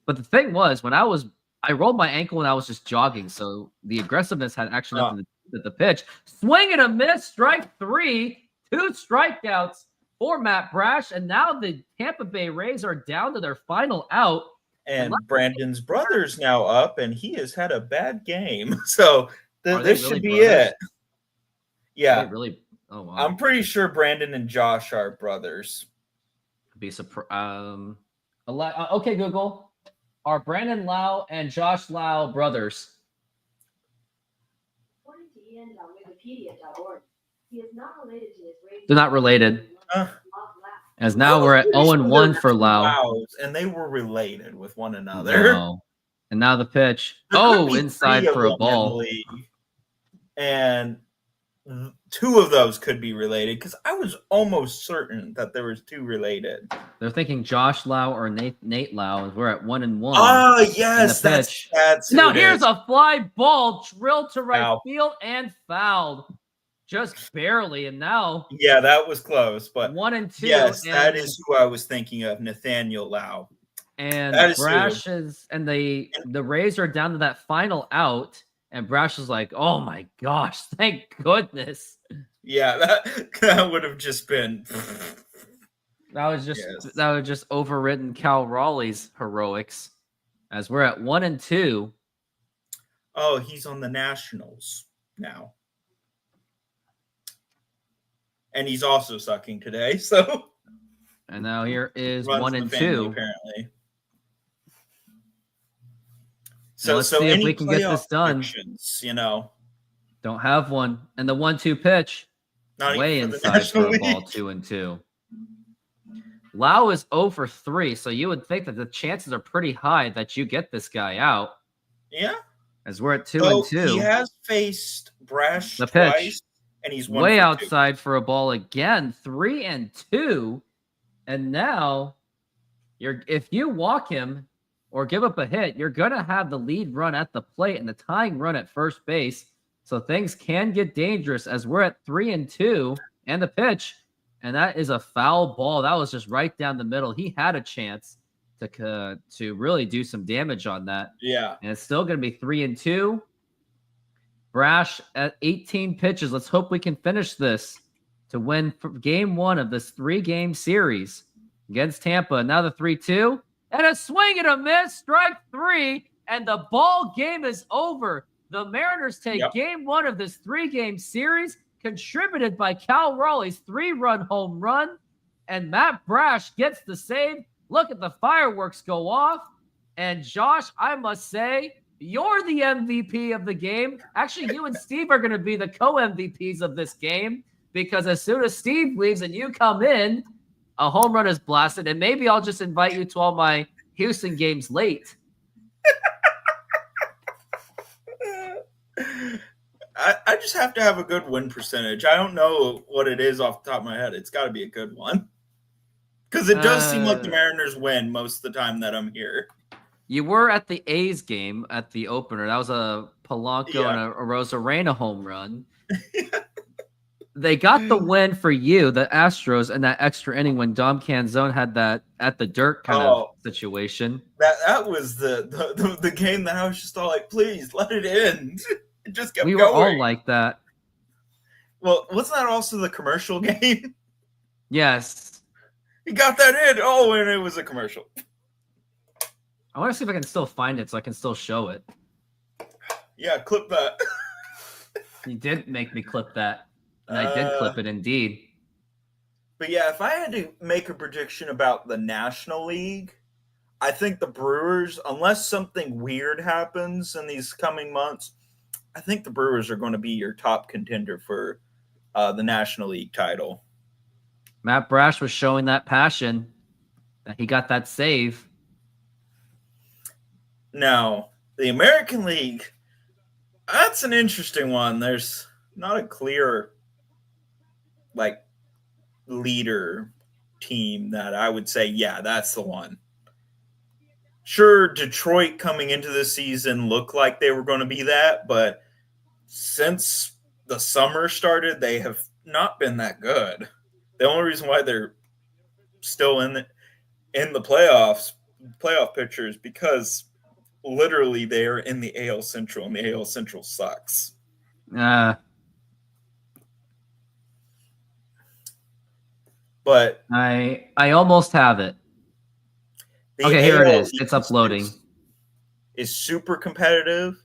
But the thing was, I rolled my ankle when I was just jogging, so the aggressiveness had actually nothing to do with the pitch. Swing and a miss, strike 3, 2 strikeouts for Matt Brash, and now the Tampa Bay Rays are down to their final out. And Brandon's brother's now up, and he has had a bad game. So this should be it. Yeah. Really? Oh, wow. I'm pretty sure Brandon and Josh are brothers. Be surprised. Okay, Google. Are Brandon Lau and Josh Lau brothers? According to Ian on Wikipedia.org, he is not related to his Rays. They're not related. As now we're at 0-1 for Lau. And they were related with one another. No. And now the pitch. Inside for a ball. And 2 of those could be related because I was almost certain that there was 2 related. They're thinking Josh Lau or Nate Lau. We're at 1-1. Oh, yes. That's now here's a fly ball drilled to right field and fouled. Just barely, and now that was close, but 1-2. Yes, that is who I was thinking of, Nathaniel Lau. And Brash and the Rays are down to that final out, and Brash is like, "Oh my gosh, thank goodness!" Yeah, that would have just been. That was just overridden Cal Raleigh's heroics, as we're at 1-2. Oh, he's on the Nationals now. And he's also sucking today, so. And now here is 1-2. Apparently. Let's see if we can get this done. Don't have one. And the 1-2 pitch, way inside for a ball. 2-2. Lau is 0-3, so you would think that the chances are pretty high that you get this guy out. Yeah. As we're at 2-2. He has faced Brash the twice. Pitch. And he's way outside for a ball again. 3-2. And now if you walk him or give up a hit, you're going to have the lead run at the plate and the tying run at first base. So things can get dangerous as we're at 3-2 and the pitch. And that is a foul ball. That was just right down the middle. He had a chance to really do some damage on that. Yeah. And it's still going to be 3-2. Brash at 18 pitches. Let's hope we can finish this to win game 1 of this 3-game series against Tampa. Now the 3-2 and a swing and a miss, strike 3, and the ball game is over. The Mariners take game 1 of this 3-game series, contributed by Cal Raleigh's 3-run home run, and Matt Brash gets the save. Look at the fireworks go off, and Josh, I must say, you're the MVP of the game. Actually, you and Steve are going to be the co-MVPs of this game because as soon as Steve leaves and you come in, a home run is blasted. And maybe I'll just invite you to all my Houston games late. I just have to have a good win percentage. I don't know what it is off the top of my head. It's got to be a good one. Because it does seem like the Mariners win most of the time that I'm here. You were at the A's game at the opener. That was a Polanco and a Rosarena home run. They got the win for you, the Astros, in that extra inning when Dom Canzone had that at the dirt kind of situation. That was the game that I was just all like, please let it end. It just kept going. We were all like that. Well, wasn't that also the commercial game? Yes. He got that in. Oh, and it was a commercial. I want to see if I can still find it so I can still show it. Yeah, clip that. You did make me clip that. And I did clip it indeed. But yeah, if I had to make a prediction about the National League, I think the Brewers, unless something weird happens in these coming months, I think the Brewers are going to be your top contender for the National League title. Matt Brash was showing that passion that he got that save. Now, the American League, that's an interesting one. There's not a clear, leader team that I would say, yeah, that's the one. Sure, Detroit coming into the season looked like they were going to be that, but since the summer started, they have not been that good. The only reason why they're still in the playoff picture is because literally they are in the AL Central, and the AL Central sucks. But I almost have it. Okay, here it is. It's uploading. Is super competitive.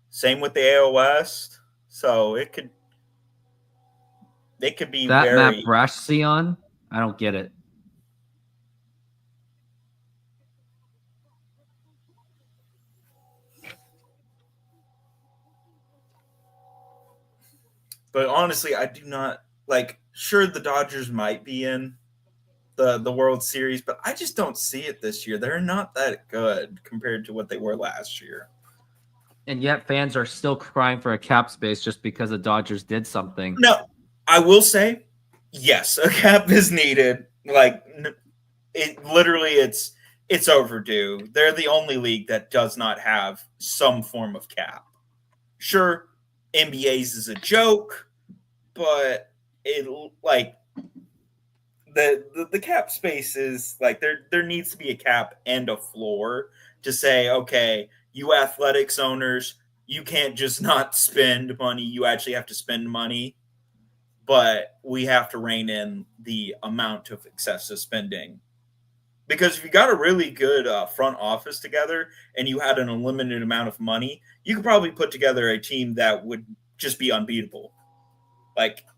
Same with the AL West. So it could be that very Matt Brash on. I don't get it. But honestly, I do not sure the Dodgers might be in the World Series, but I just don't see it this year. They're not that good compared to what they were last year. And yet fans are still crying for a cap space just because the Dodgers did something. No, I will say, yes, a cap is needed. It's overdue. They're the only league that does not have some form of cap. Sure, NBA's is a joke, but the cap space is there needs to be a cap and a floor to say, okay, you athletics owners, you can't just not spend money. You actually have to spend money, but we have to rein in the amount of excessive spending. Because if you got a really good front office together and you had an unlimited amount of money, you could probably put together a team that would just be unbeatable.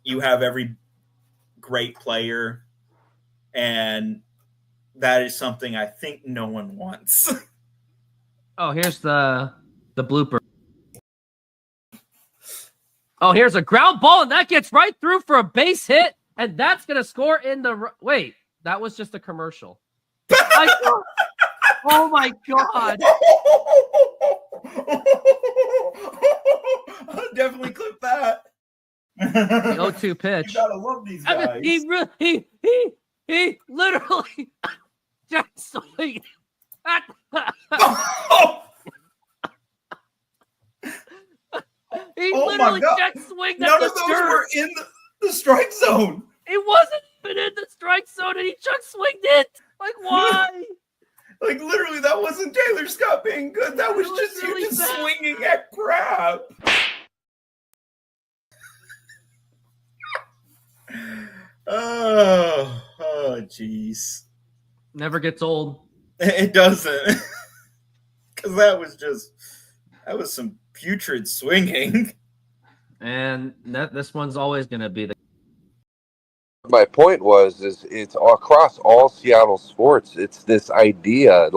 You have every great player, and that is something I think no one wants. Oh, here's the blooper. Oh, here's a ground ball, and that gets right through for a base hit, and that's going to score in the... Wait, that was just a commercial. Oh, my God. I'll definitely clip that. The 0-2 pitch. You gotta love these guys. I mean, he literally just swing. He literally just swinged at None the of those dirt. were in the strike zone. It wasn't even in the strike zone, and he just swinged it. Why? Literally, that wasn't Taylor Scott being good. That was just really you just bad. swinging at crap. Oh, jeez. Never gets old. It doesn't. Because that was some putrid swinging. And this one's always going to be the... My point is it's across all Seattle sports. It's this idea,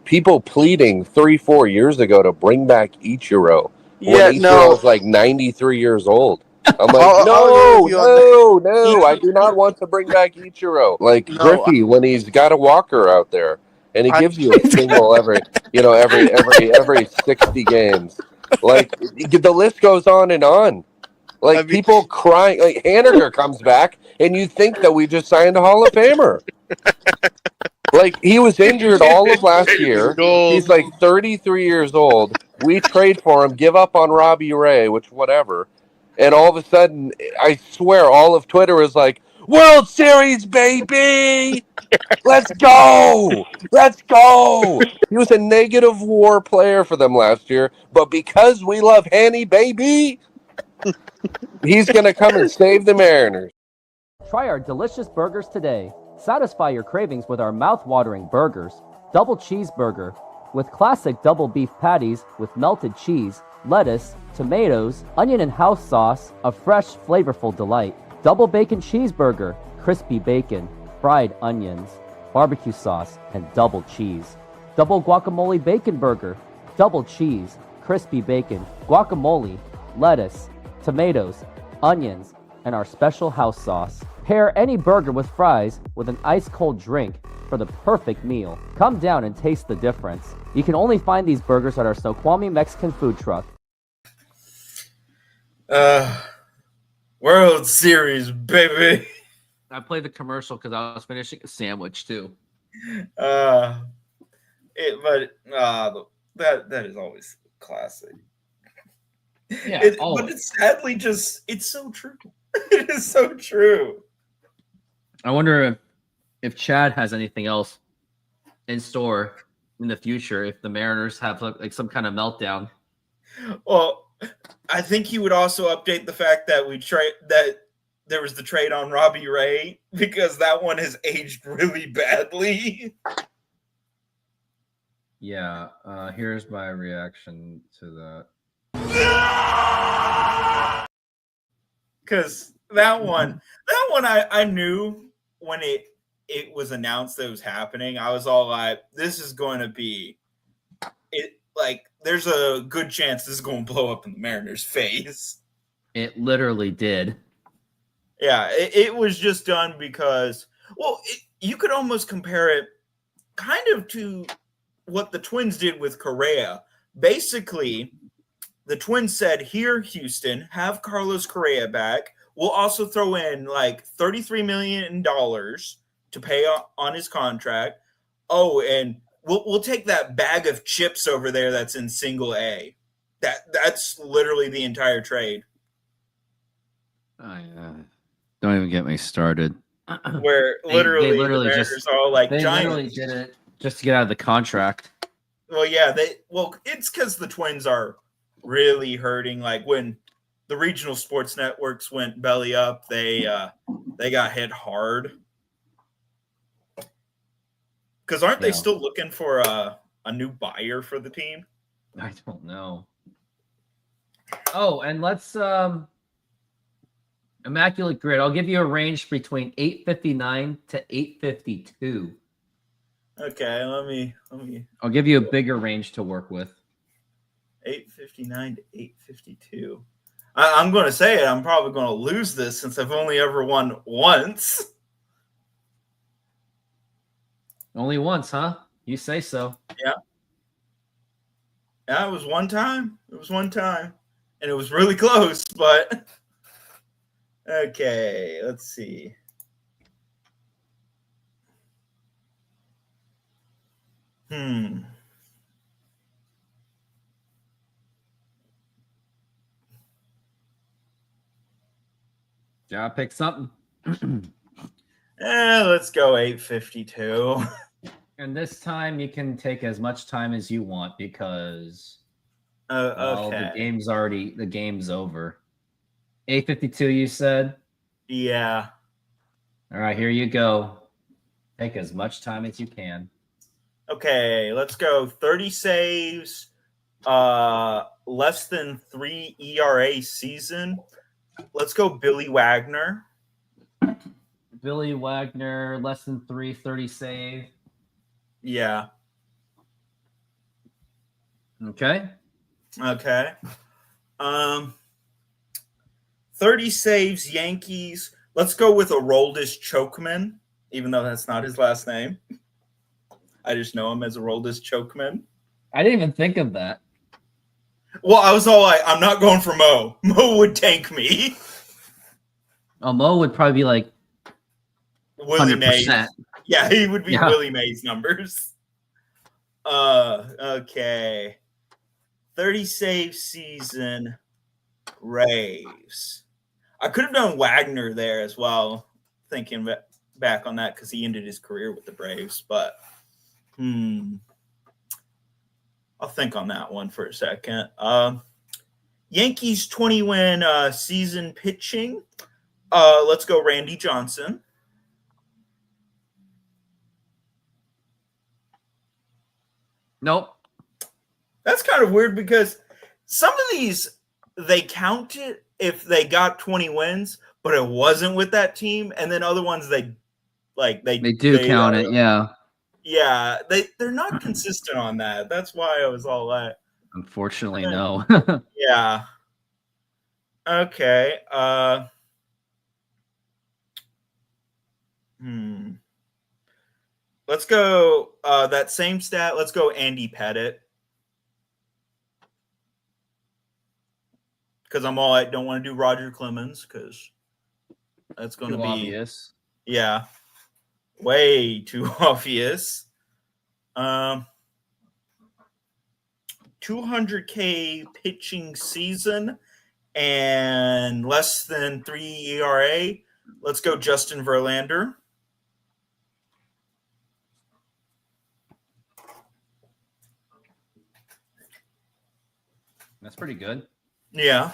people pleading 3-4 years ago to bring back Ichiro. When Ichiro's 93 years old. I'm like, no, I do not want to bring back Ichiro. Griffey when he's got a walker out there and he gives you a single every 60 games. The list goes on and on. People crying. Haniger comes back and you think that we just signed a Hall of Famer. He was injured all of last year. He's 33 years old. We trade for him, give up on Robbie Ray, which whatever. And all of a sudden, I swear, all of Twitter is World Series, baby! Let's go! Let's go! He was a negative WAR player for them last year, but because we love Hanny, baby, he's going to come and save the Mariners. Try our delicious burgers today. Satisfy your cravings with our mouth-watering burgers. Double cheeseburger with classic double beef patties with melted cheese, lettuce, tomatoes, onion and house sauce, a fresh, flavorful delight. Double bacon cheeseburger, crispy bacon, fried onions, barbecue sauce, and double cheese. double guacamole bacon burger, double cheese, crispy bacon, guacamole, lettuce, tomatoes, onions, and our special house sauce. Pair any burger with fries with an ice-cold drink for the perfect meal. Come down and taste the difference. You can only find these burgers at our Snoqualmie Mexican food truck. World Series, baby. I played the commercial because I was finishing a sandwich too. That is always classic. Yeah, but it's sadly it's so true. It is so true. I wonder if Chad has anything else in store in the future if the Mariners have like some kind of meltdown. Well, I think he would also update the fact that that there was the trade on Robbie Ray because that one has aged really badly. Yeah, here's my reaction to that. Because that one I knew when it was announced that it was happening. I was all like, this is going to be it. Like, there's a good chance this is going to blow up in the Mariners' face. It literally did. Yeah, it was just done because, well, you could almost compare it kind of to what the Twins did with Correa. Basically, the Twins said, here, Houston, have Carlos Correa back. We'll also throw in like $33 million to pay on his contract. Oh, and we'll take that bag of chips over there that's in single A. That's literally the entire trade. Don't even get me started. Where literally the Mariners are all like they Giants. literally did it just to get out of the contract. Well, yeah, it's because the Twins are really hurting. Like when the regional sports networks went belly up, they got hit hard. Because aren't they still looking for a new buyer for the team? I don't know. Oh, and let's Immaculate Grid. I'll give you a range between 859 to 852. Okay, let me. I'll give you a bigger range to work with. 859 to 852. I'm going to say it. I'm probably going to lose this since I've only ever won once. Only once, huh? You say so. Yeah. Yeah, it was one time. And it was really close, but okay, let's see. Yeah, pick something. Let's go 852. And this time you can take as much time as you want because okay. The game's over. 852 you said? Yeah. All right, here you go. Take as much time as you can. Okay, let's go 30 saves, less than 3 ERA season. Let's go Billy Wagner. Billy Wagner, less than 30 save. Yeah. Okay. 30 saves, Yankees. Let's go with Aroldis Chokeman, even though that's not his last name. I just know him as Aroldis Chokeman. I didn't even think of that. Well, I was all like, I'm not going for Mo. Mo would tank me. Oh, Mo would probably be like Willie 100%. Mays. Yeah, he would be Yeah. Willie Mays numbers. Okay. 30 save season, Braves. I could have done Wagner there as well, thinking back on that because he ended his career with the Braves. But I'll think on that one for a second. Yankees 20-win season pitching. Let's go Randy Johnson. Nope. That's kind of weird because some of these, they count it if they got 20 wins, but it wasn't with that team. And then other ones, they do count it, yeah. Yeah, they're not consistent on that. That's why I was all that. Unfortunately, no. Yeah. Okay. Let's go that same stat. Let's go Andy Pettit. Because I don't want to do Roger Clemens because that's going to be obvious. Yeah. Way too obvious. 200K pitching season and less than 3 ERA. Let's go Justin Verlander. That's pretty good. Yeah.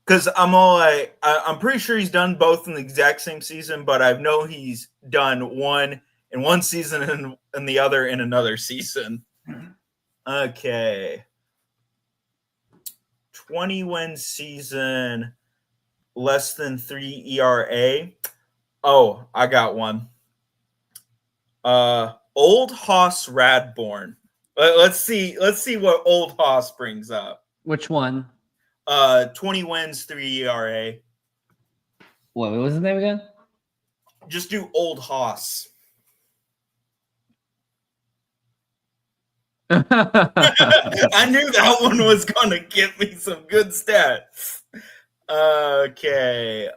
Because I'm pretty sure he's done both in the exact same season, but I know he's done one in one season and the other in another season. Okay. 20-win season, less than 3 ERA. Oh, I got one. Old Hoss Radborn. Let's see what Old Hoss brings up. Which one? 20 wins, 3 ERA. What was his name again? Just do Old Hoss. I knew that one was gonna give me some good stats. Okay.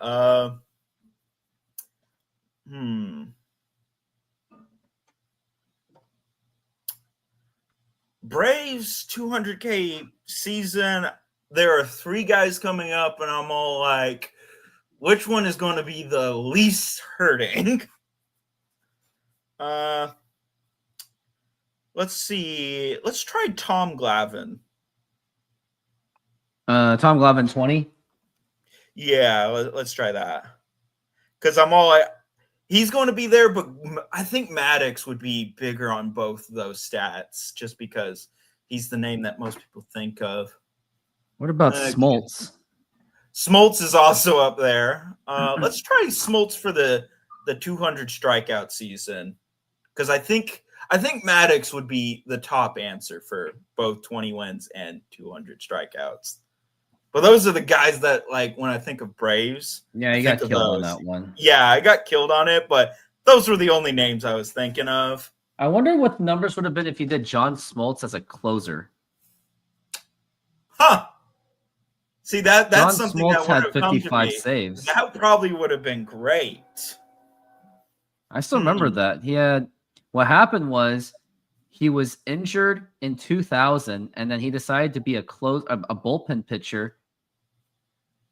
Braves 200K season. There are 3 guys coming up, and I'm all like, which one is going to be the least hurting? Let's see. Let's try Tom Glavine. Tom Glavine 20. Yeah, let's try that. Because I'm all like, he's going to be there, but I think Maddox would be bigger on both of those stats just because he's the name that most people think of. What about Smoltz? Smoltz is also up there. Let's try Smoltz for the 200 strikeout season because I think Maddox would be the top answer for both 20 wins and 200 strikeouts. But those are the guys that, like, when I think of Braves. Yeah, you got killed on that one. Yeah, I got killed on it, but those were the only names I was thinking of. I wonder what the numbers would have been if you did John Smoltz as a closer. Huh. See, that's John something Smoltz that would had have come to 55 me. saves. That probably would have been great. I still remember that. What happened was he was injured in 2000, and then he decided to be a bullpen pitcher.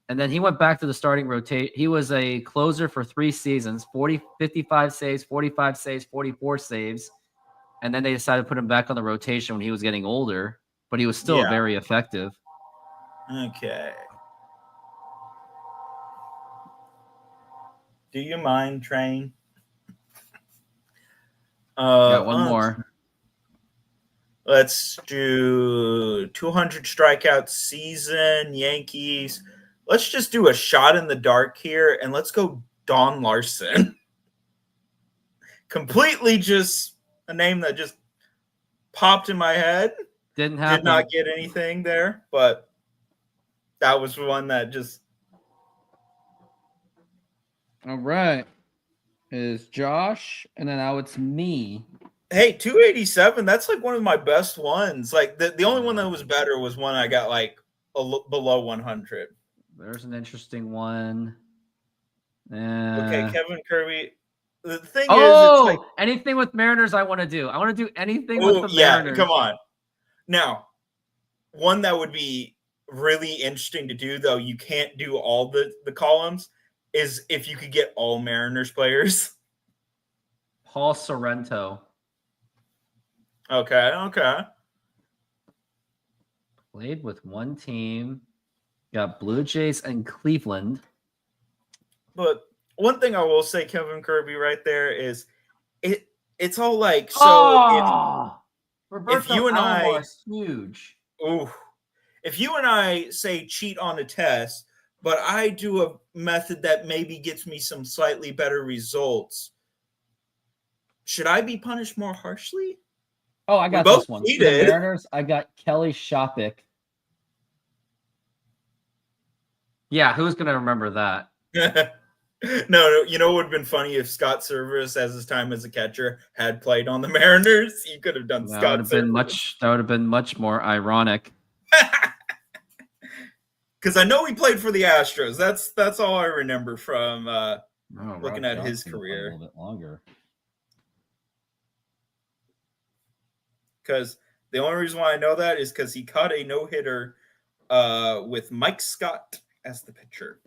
And then he went back to the starting rotate. He was a closer for 3 seasons, 55 saves, 45 saves, 44 saves. And then they decided to put him back on the rotation when he was getting older, but he was still very effective. Okay. Do you mind, Train? Got one more. Let's do 200 strikeout season, Yankees. Let's just do a shot in the dark here, and let's go Don Larson. Completely just a name that just popped in my head. Didn't happen. Did not get anything there, but that was one that just... All right. Is Josh, and then now it's me. Hey, 287, that's like one of my best ones. Like the only one that was better was one I got like below 100. There's an interesting one. Okay, Kevin Kirby. The thing is, it's like anything with Mariners I want to do. I want to do anything with the Mariners. Come on. Now, one that would be really interesting to do, though you can't do all the columns, is if you could get all Mariners players. Paul Sorrento. Okay. Played with one team. Got Blue Jays and Cleveland. But one thing I will say, Kevin Kirby, right there is it's all like, so if you and I is huge. Ooh, if you and I say cheat on a test, but I do a method that maybe gets me some slightly better results, should I be punished more harshly? Oh, I got both this one. For the cheated. Mariners, I got Kelly Shopik. Yeah, who's going to remember that? No, you know what would have been funny if Scott Service, as his time as a catcher, had played on the Mariners. He could have done That Scott would have been Service. that would have been much more ironic. Because I know he played for the Astros. That's all I remember from looking Rob at his Johnson played career. a little bit longer. Because the only reason why I know that is because he caught a no-hitter with Mike Scott as the pitcher.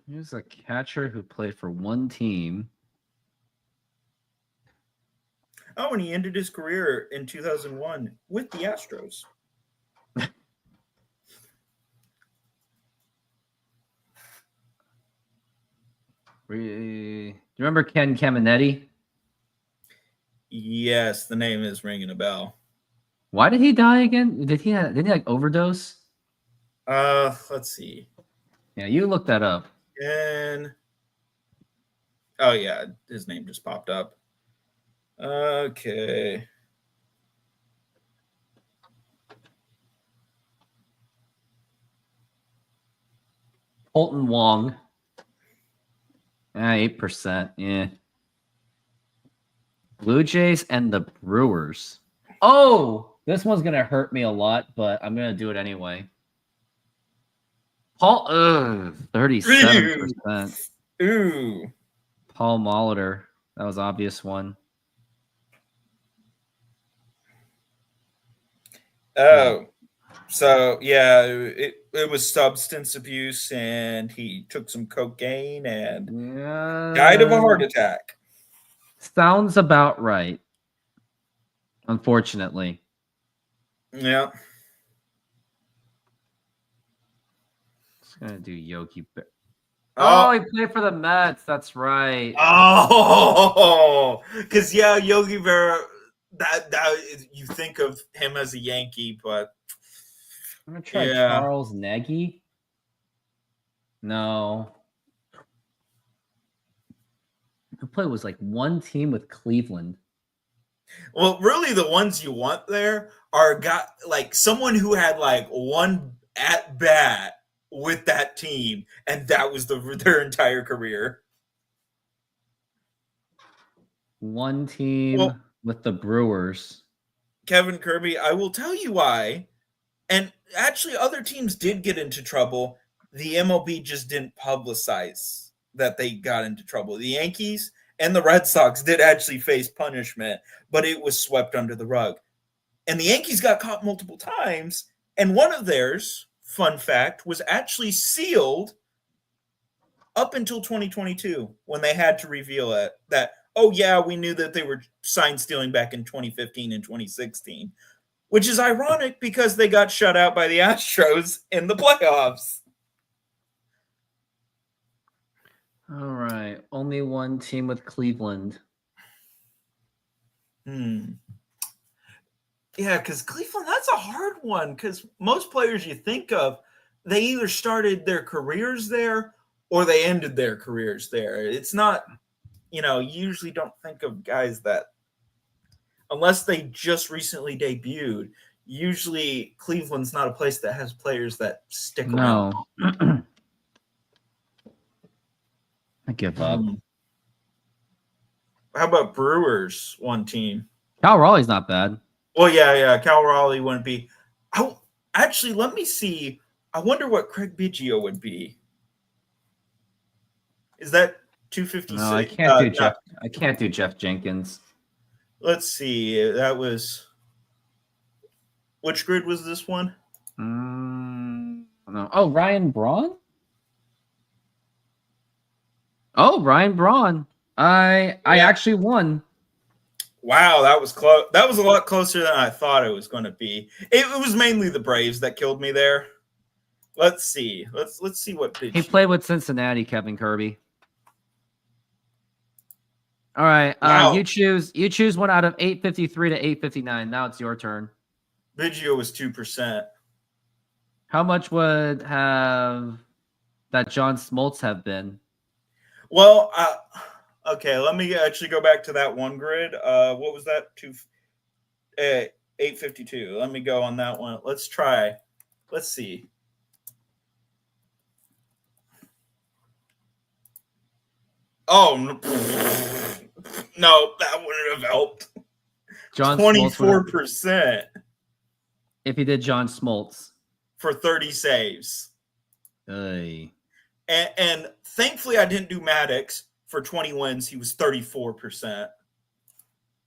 He was a catcher who played for one team. Oh, and he ended his career in 2001 with the Astros. Do you remember Ken Caminetti? Yes, the name is ringing a bell. Why did he die again? Did he like overdose? Let's see. Yeah, you look that up. And oh yeah, his name just popped up. Okay. Colton Wong. 8%. Yeah. Blue Jays and the Brewers. Oh, this one's gonna hurt me a lot, but I'm gonna do it anyway. Paul, 37%. Ooh. Paul Molitor. That was obvious one. Oh, so yeah, it was substance abuse, and he took some cocaine and died of a heart attack. Sounds about right. Unfortunately. Yeah. Just gonna do Yogi Berra. Oh, he played for the Mets. That's right. Oh, because yeah, Yogi Berra. That you think of him as a Yankee, but I'm gonna try Charles Nagy. No. Who played was like one team with Cleveland. Well, really, the ones you want there are like someone who had like one at bat with that team, and that was their entire career. One team with the Brewers. Kevin Kirby, I will tell you why. And actually, other teams did get into trouble. The MLB just didn't publicize that they got into trouble. The Yankees and the Red Sox did actually face punishment, but it was swept under the rug. And the Yankees got caught multiple times, and one of theirs, fun fact, was actually sealed up until 2022 when they had to reveal it that, oh yeah, we knew that they were sign stealing back in 2015 and 2016, which is ironic because they got shut out by the Astros in the playoffs. All right. Only one team with Cleveland. Yeah, because Cleveland, that's a hard one because most players you think of, they either started their careers there or they ended their careers there. It's not, you usually don't think of guys that, unless they just recently debuted, usually Cleveland's not a place that has players that stick around. No. I give up. How about Brewers, one team? Cal Raleigh's not bad. Well, yeah. Cal Raleigh wouldn't be. Actually, let me see. I wonder what Craig Biggio would be. Is that 256? No, I can't do Jeff. I can't do Jeff Jenkins. Let's see. That was. Which grid was this one? No. Oh, Ryan Braun. Oh, Ryan Braun. I actually won. Wow, that was close. That was a lot closer than I thought it was going to be. It was mainly the Braves that killed me there. Let's see. Let's see what pitch. He played with Cincinnati, Kevin Kirby. All right. Wow. You choose one out of 853 to 859. Now it's your turn. Biggio was 2%. How much would have that John Smoltz have been? Well, Okay, let me actually go back to that one grid. What was that? 852. Let me go on that one. Let's try. Let's see. Oh, no, that wouldn't have helped. John 24%. If he did John Smoltz. For 30 saves. Hey. And thankfully I didn't do Maddox. For 20 wins, he was 34%.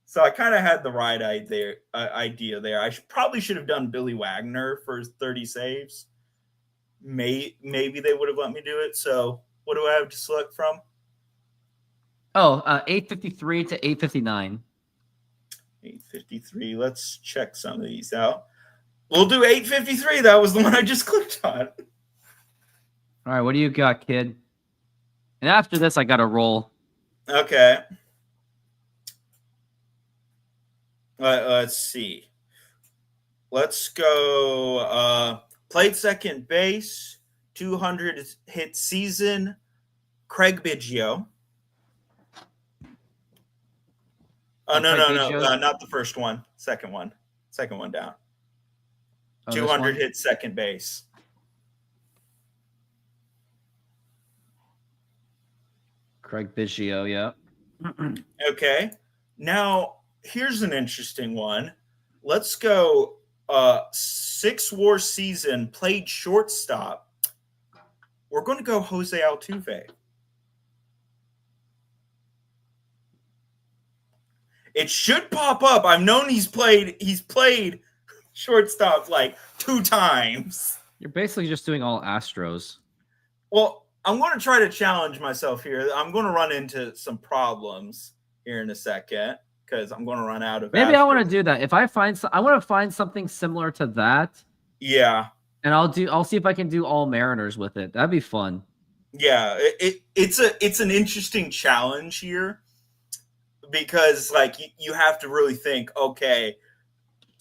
So I kind of had the right idea there. I probably should have done Billy Wagner for 30 saves. Maybe they would have let me do it. So what do I have to select from? 853 to 859. 853. Let's check some of these out. We'll do 853. That was the one I just clicked on. All right, what do you got, kid? And after this, I got to roll. Okay. Let's see. Let's go. Played second base, 200 hit season. Craig Biggio. Oh, no, not the first one. Second one down. 200 hit second base. Craig Biggio, yeah. Okay. Now, here's an interesting one. Let's go 6-WAR season, played shortstop. We're going to go Jose Altuve. It should pop up. I've known he's played shortstop like 2 times. You're basically just doing all Astros. Well, I'm going to try to challenge myself here. I'm going to run into some problems here in a second because I'm going to run out of. Maybe Astros. I want to do that. If I want to find something similar to that. Yeah. And I'll see if I can do all Mariners with it. That'd be fun. Yeah, it's an interesting challenge here because like you have to really think, okay,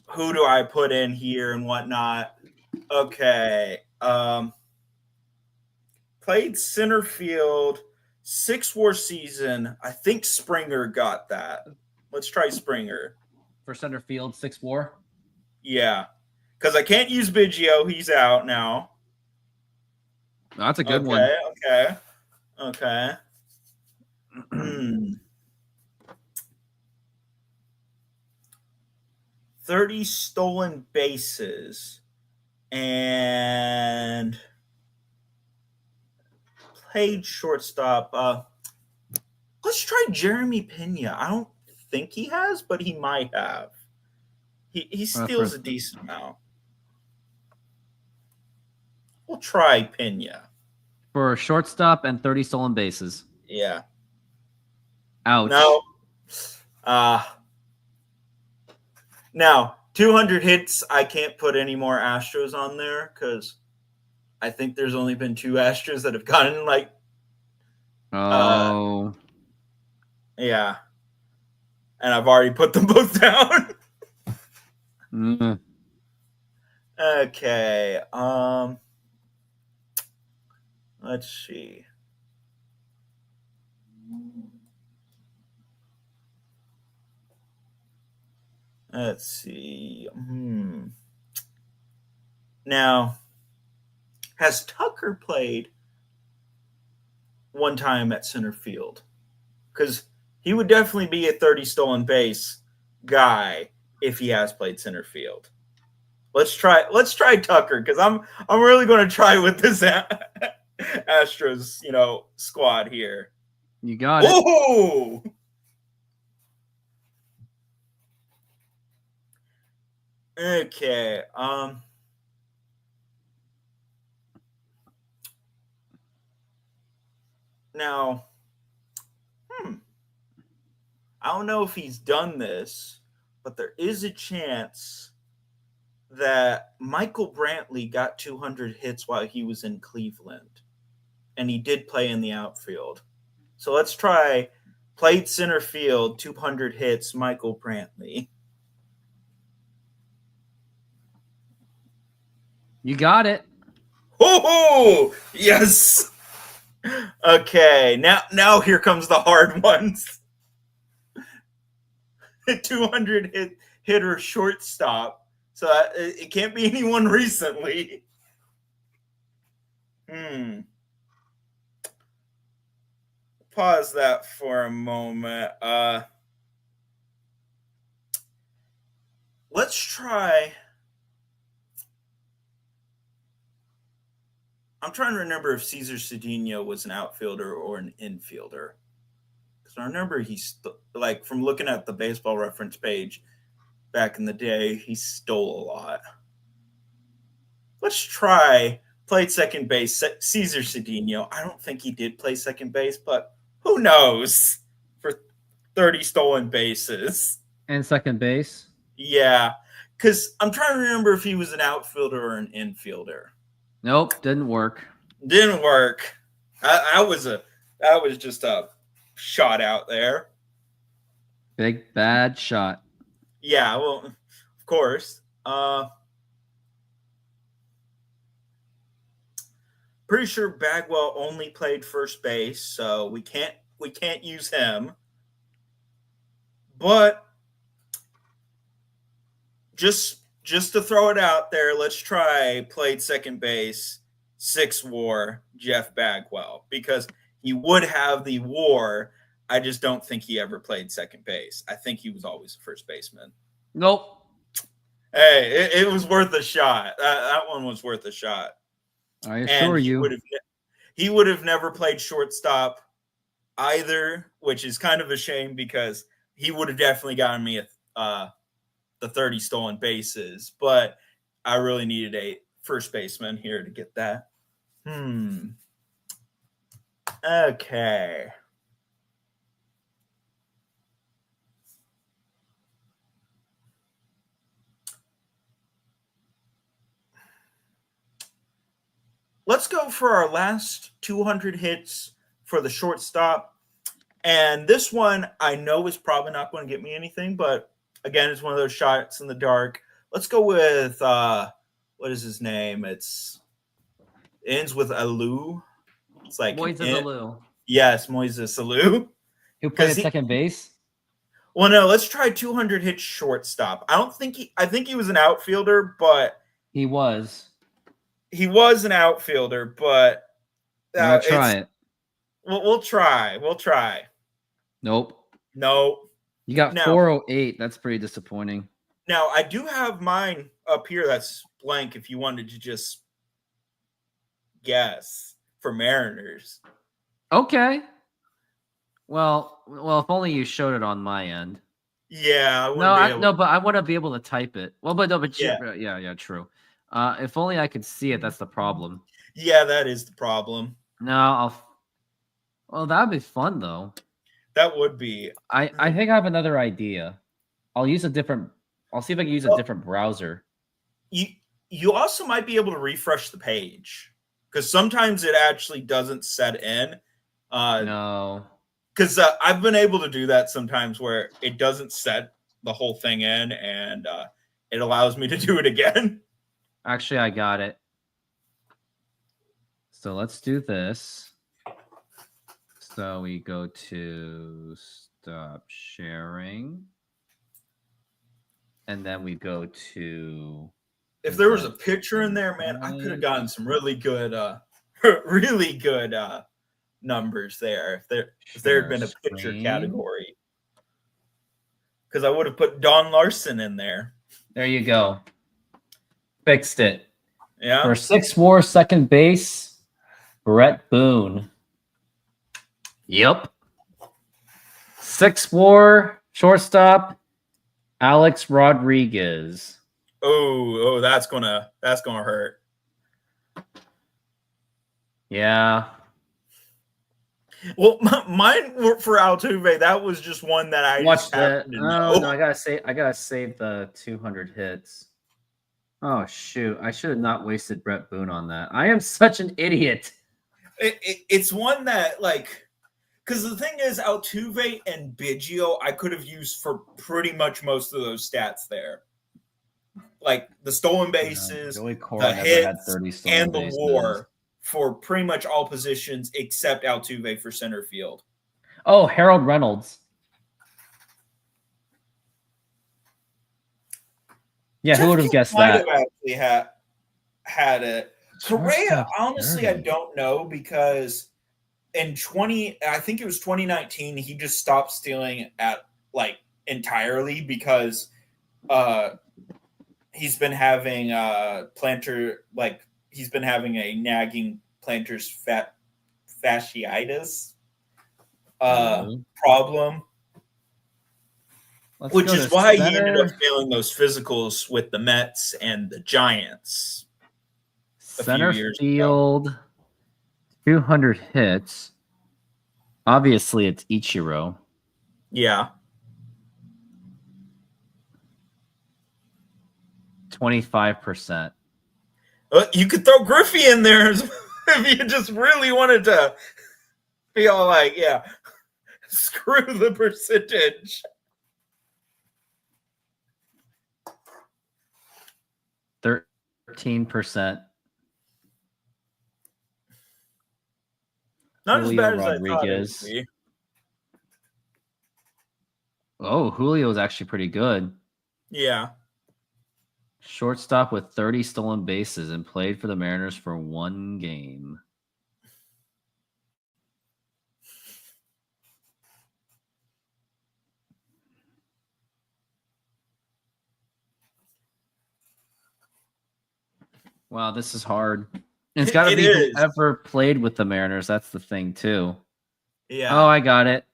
who do I put in here and whatnot? Okay. Played center field, 6-WAR season. I think Springer got that. Let's try Springer. For center field, 6-WAR? Yeah. Because I can't use Biggio. He's out now. Oh, that's a good one. Okay. 30 stolen bases. And played shortstop. Let's try Jeremy Pena. I don't think he has, but he might have. He steals a decent amount. We'll try Pena. For shortstop and 30 stolen bases. Yeah. Ouch. No. Now, 200 hits, I can't put any more Astros on there because I think there's only been 2 Astros that have gotten like. Yeah. And I've already put them both down. Okay. Let's see. Now, has Tucker played one time at center field? Because he would definitely be a 30 stolen base guy if he has played center field. Let's try Tucker because I'm really going to try with this Astros, squad here. You got it. Oh! Okay. Now, I don't know if he's done this, but there is a chance that Michael Brantley got 200 hits while he was in Cleveland, and he did play in the outfield. So let's try played center field, 200 hits, Michael Brantley. You got it. Oh, yes. Okay, now here comes the hard ones. 200 hitter shortstop. So it can't be anyone recently. Pause that for a moment. Let's try. I'm trying to remember if Cesar Cedeno was an outfielder or an infielder. Because I remember he's like from looking at the Baseball Reference page back in the day, he stole a lot. Let's try played second base. Cesar Cedeno. I don't think he did play second base, but who knows? For 30 stolen bases. And second base? Yeah. Because I'm trying to remember if he was an outfielder or an infielder. Nope, didn't work. Didn't work. That was just a shot out there. Big bad shot. Yeah, well, of course. Pretty sure Bagwell only played first base, so we can't use him. But just to throw it out there, let's try played second base, 6 WAR, Jeff Bagwell, because he would have the WAR. I just don't think he ever played second base. I think he was always a first baseman. Nope. Hey, it was worth a shot. That one was worth a shot. I assure you. He would have never played shortstop either, which is kind of a shame because he would have definitely gotten me the 30 stolen bases. But I really needed a first baseman here to get that. Okay. Let's go for our last 200 hits for the shortstop. And this one I know is probably not going to get me anything, but again, it's one of those shots in the dark. Let's go with what is his name? It ends with Alou. It's like Moises Alou. Yes, Moises Alou. Who played at second base? Well, no, let's try 200 hit shortstop. I think he was an outfielder, but he was. He was an outfielder, but I'll try it. We'll try. We'll try. Nope. You got 408. That's pretty disappointing. Now, I do have mine up here that's blank if you wanted to just guess for Mariners. Okay. Well, if only you showed it on my end. Yeah. But I want to be able to type it. Well, yeah, true. If only I could see it. That's the problem. Yeah, that is the problem. No, well, that'd be fun though. That would be. I think I have another idea. I'll see if I can use a different browser. You also might be able to refresh the page because sometimes it actually doesn't set in. No. Because I've been able to do that sometimes where it doesn't set the whole thing in and it allows me to do it again. Actually, I got it. So let's do this. So we go to stop sharing. And then we go to... If there was a picture in there, man, I could have gotten some really good numbers there if there had been a picture category. Because I would have put Don Larson in there. There you go. Fixed it. Yeah. For 6 WAR second base, Brett Boone. Yep. 6 WAR shortstop, Alex Rodriguez. Oh, that's gonna hurt. Yeah. Well, mine for Altuve, that was just one that I watched that. No, I gotta save the 200 hits. Oh shoot! I should have not wasted Brett Boone on that. I am such an idiot. It's one that because the thing is, Altuve and Biggio, I could have used for pretty much most of those stats there, like the stolen bases, the hits, and the WAR for pretty much all positions except Altuve for center field. Oh, Harold Reynolds. Yeah, who would have guessed might that? have actually had it. Correa, honestly, I don't know because in I think it was 2019, he just stopped stealing at like entirely because he's been having he's been having a nagging plantar's fasciitis problem. Which is why he ended up failing those physicals with the Mets and the Giants. Center field, 200 hits. Obviously, it's Ichiro. Yeah. 25%. You could throw Griffey in there if you just really wanted to be all like, yeah, screw the percentage. 13%. Not Julio as bad as Rodriguez. I thought it would be. Oh, Julio is actually pretty good. Yeah. Shortstop with 30 stolen bases and played for the Mariners for 1 game. Wow, this is hard. It's got to be whoever played with the Mariners. That's the thing, too. Yeah. Oh, I got it.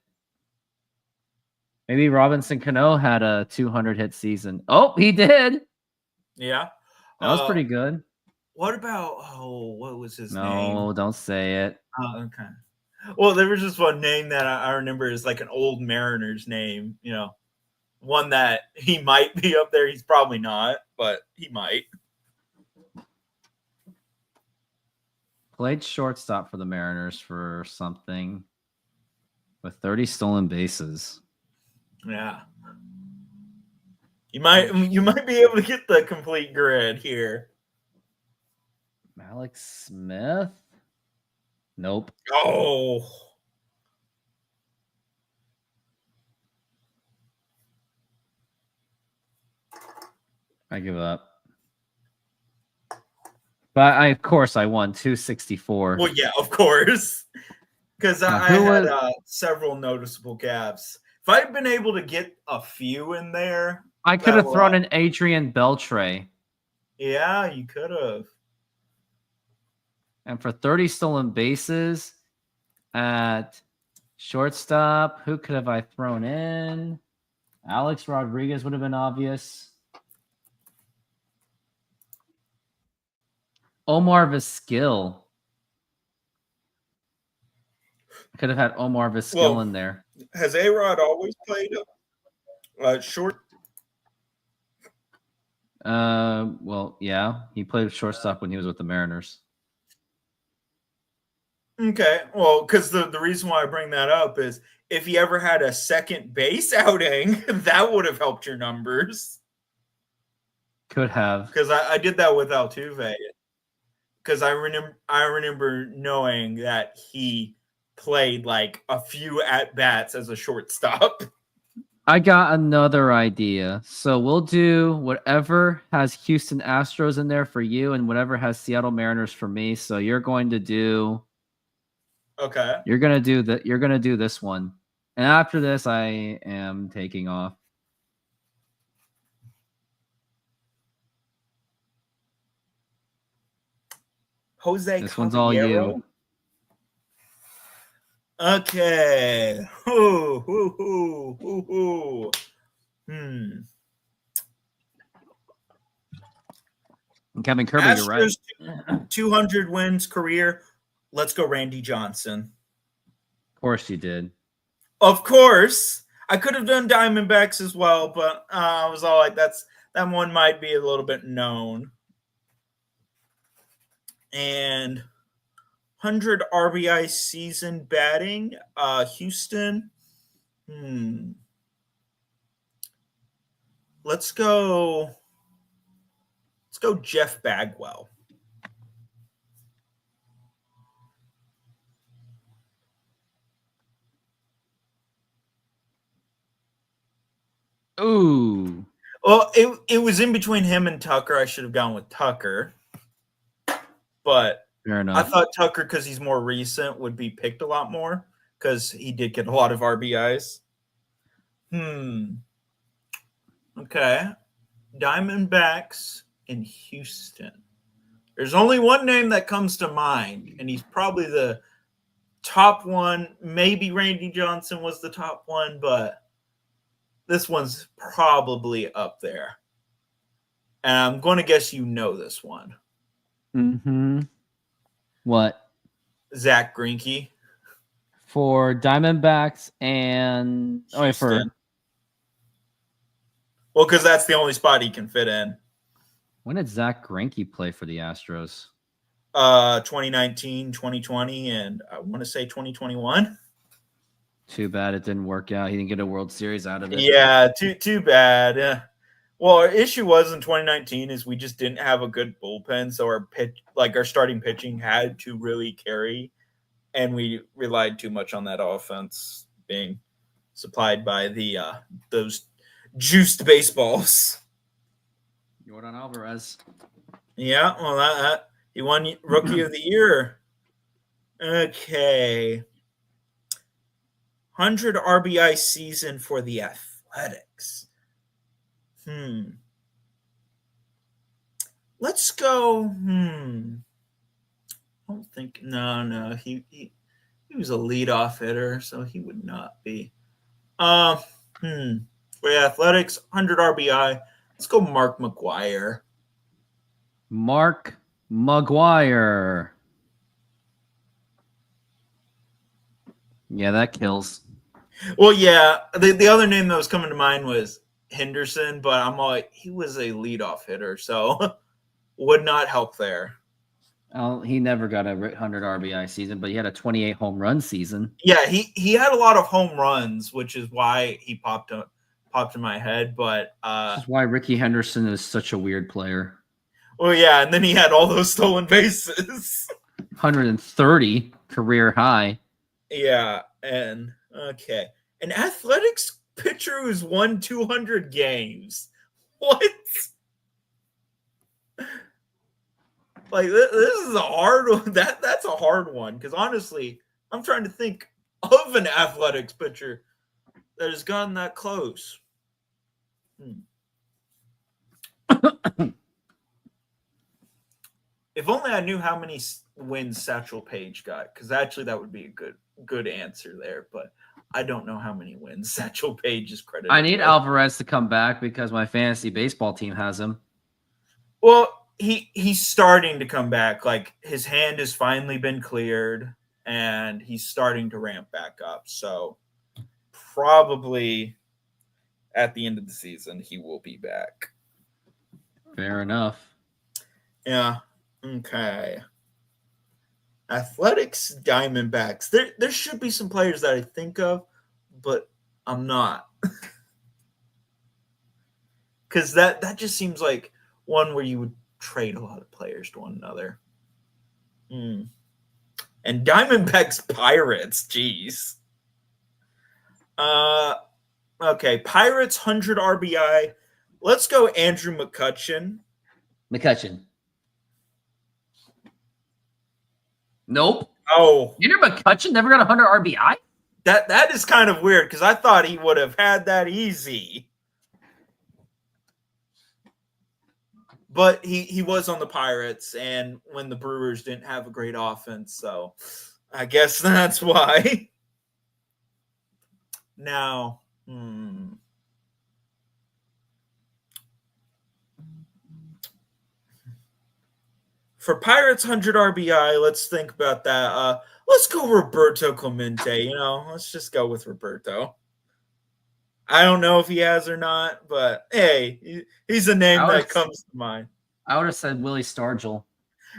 Maybe Robinson Cano had a 200-hit season. Oh, he did. Yeah. That was pretty good. What about, what was his name? No, don't say it. Oh, okay. Well, there was just one name that I remember is like an old Mariners name, one that he might be up there. He's probably not, but he might. Played shortstop for the Mariners for something with 30 stolen bases. Yeah. You might be able to get the complete grid here. Alex Smith? Nope. Oh. I give up. But of course I won 264. Well, yeah, of course. Because I had several noticeable gaps. If I'd been able to get a few in there, I could have thrown an Adrian Beltre. Yeah, you could have. And for 30 stolen bases at shortstop, who could have I thrown in? Alex Rodriguez would have been obvious. Omar Vizquel. Could have had Omar Vizquel in there. Has A-Rod always played short? Well, yeah. He played shortstop when he was with the Mariners. Okay. Well, because the reason why I bring that up is if he ever had a second base outing, that would have helped your numbers. Could have. Because I did that with Altuve. Because I remember knowing that he played like a few at-bats as a shortstop. I got another idea. So we'll do whatever has Houston Astros in there for you and whatever has Seattle Mariners for me. So you're going to do... Okay. You're going to do this one. And after this, I am taking off. Jose This one's all you. Okay. Kevin Kirby, Astros, you're right. 200 wins career. Let's go Randy Johnson. Of course you did. Of course. I could have done Diamondbacks as well, but I was all like, that one might be a little bit known. And 100 RBI season batting, Houston. Let's go Jeff Bagwell. Ooh. Well, it was in between him and Tucker. I should have gone with Tucker. But Fair I enough. thought Tucker, because he's more recent, would be picked a lot more because he did get a lot of RBIs. Okay. Diamondbacks in Houston. There's only one name that comes to mind, and he's probably the top one. Maybe Randy Johnson was the top one, but this one's probably up there. And I'm going to guess you know this one. Mm-hmm. What? Zach Greinke. For Diamondbacks and Houston. Well, because that's the only spot he can fit in. When did Zach Greinke play for the Astros? 2019, 2020, and I want to say 2021. Too bad it didn't work out. He didn't get a World Series out of it. Yeah, too bad. Well, our issue was in 2019 is we just didn't have a good bullpen, so our starting pitching had to really carry, and we relied too much on that offense being supplied by those juiced baseballs. Jordan Alvarez. Yeah, well, he won Rookie of the Year. Okay. 100 RBI season for the Athletics. Let's go. I don't think. No. He was a leadoff hitter, so he would not be. For the Athletics, 100 RBI. Let's go Mark McGwire. Mark McGwire. Yeah, that kills. Well, yeah. The other name that was coming to mind was Henderson, but I'm like, he was a leadoff hitter, so would not help there. He never got a 100 RBI season, but he had a 28 home run season. Yeah, he had a lot of home runs, which is why he popped in my head. But this is why Ricky Henderson is such a weird player. Well, yeah, and then he had all those stolen bases. 130 career high. Yeah, and okay. An Athletics pitcher who's won 200 games. What? Like, this is a hard one. That's a hard one, because honestly, I'm trying to think of an Athletics pitcher that has gotten that close. If only I knew how many wins Satchel Paige got, because actually that would be a good answer there. But I don't know how many wins Satchel Paige is credited. I need Alvarez to come back because my fantasy baseball team has him. Well, he's starting to come back. Like, his hand has finally been cleared, and he's starting to ramp back up. So probably at the end of the season, he will be back. Fair enough. Yeah. Okay. Athletics, Diamondbacks. There should be some players that I think of, but I'm not. Because that just seems like one where you would trade a lot of players to one another. And Diamondbacks, Pirates. Jeez. Okay. Pirates, 100 RBI. Let's go Andrew McCutchen. Nope. Oh. Andrew McCutchen never got 100 RBI? That is kind of weird, because I thought he would have had that easy. But he was on the Pirates, and when the Brewers didn't have a great offense, so I guess that's why. Now, for Pirates 100 RBI, let's think about that. Let's go Roberto Clemente. Let's just go with Roberto. I don't know if he has or not, but hey, he's a name that comes to mind. I would have said Willie Stargell.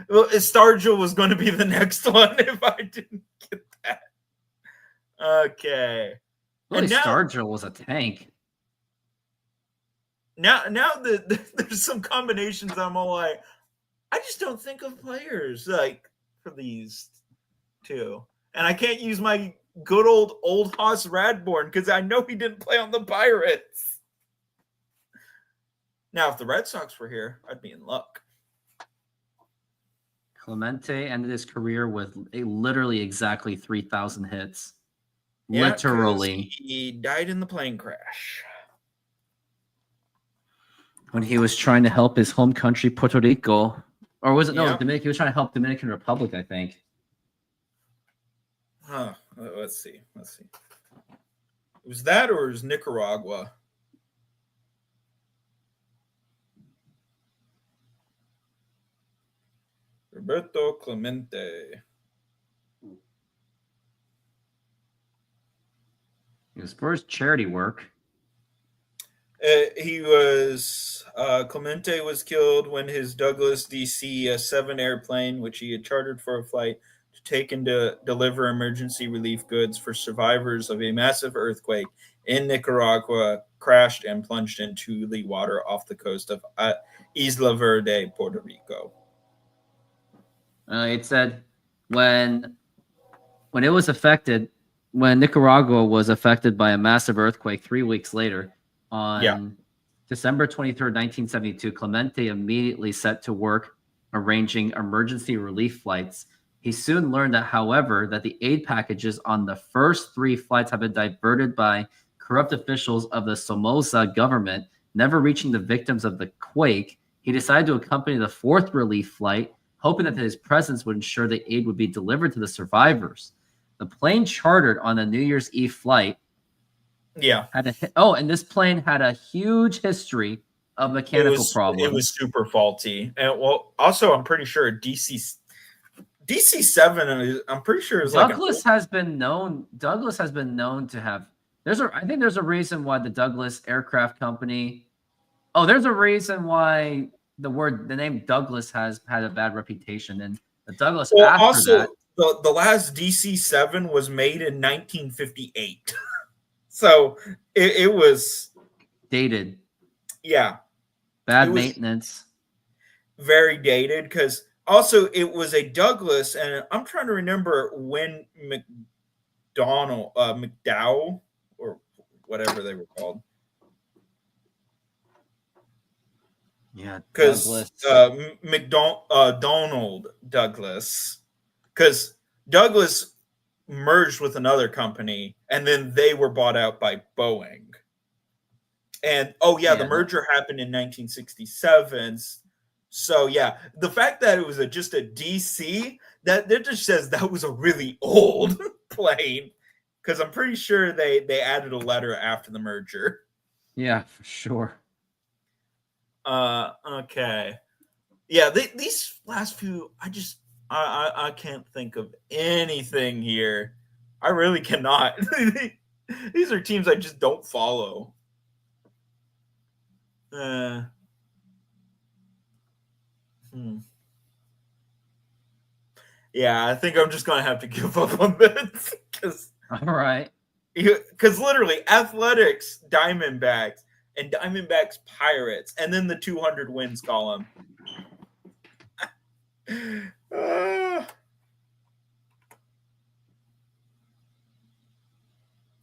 Well, Stargell was going to be the next one if I didn't get that. Okay. Willie Stargell was a tank. Now there's some combinations I'm all like, I just don't think of players like for these two. And I can't use my good old Hoss Radbourne because I know he didn't play on the Pirates. Now, if the Red Sox were here, I'd be in luck. Clemente ended his career with literally exactly 3,000 hits. Yeah, Literally. he died in the plane crash. When he was trying to help his home country, Puerto Rico. Or was it? No, Yep. Dominican. He was trying to help Dominican Republic, I think. Huh. Let's see. Was that or was Nicaragua? Roberto Clemente. His first charity work. He was Clemente was killed when his Douglas DC-7 airplane, which he had chartered for a flight to take and deliver emergency relief goods for survivors of a massive earthquake in Nicaragua, crashed and plunged into the water off the coast of Isla Verde, Puerto Rico. It said when it was affected, when Nicaragua was affected by a massive earthquake 3 weeks later, on December 23rd, 1972, Clemente immediately set to work arranging emergency relief flights. He soon learned that, however, that the aid packages on the first 3 flights had been diverted by corrupt officials of the Somoza government, never reaching the victims of the quake. He decided to accompany the 4th relief flight, hoping that his presence would ensure the aid would be delivered to the survivors. The plane chartered on the New Year's Eve flight and this plane had a huge history of mechanical problems. It was super faulty. And also I'm pretty sure DC-7 I'm pretty sure is Douglas has been known to have I think there's a reason why the Douglas Aircraft Company there's a reason why the name Douglas has had a bad reputation, and the Douglas the last DC-7 was made in 1958. So it was dated. Yeah. Bad maintenance. Very dated, because also it was a Douglas, and I'm trying to remember when McDowell or whatever they were called. Yeah, because Donald Douglas, because Douglas merged with another company, and then they were bought out by Boeing. And the merger happened in 1967. So the fact that it was just a DC, that just says that was a really old plane, because I'm pretty sure they added a letter after the merger. Yeah, for sure. Okay. Yeah, these last few, I can't think of anything here. I really cannot. These are teams I just don't follow. Yeah, I think I'm just gonna have to give up on this. All right. Because literally, Athletics, Diamondbacks, and Diamondbacks Pirates, and then the 200 wins column.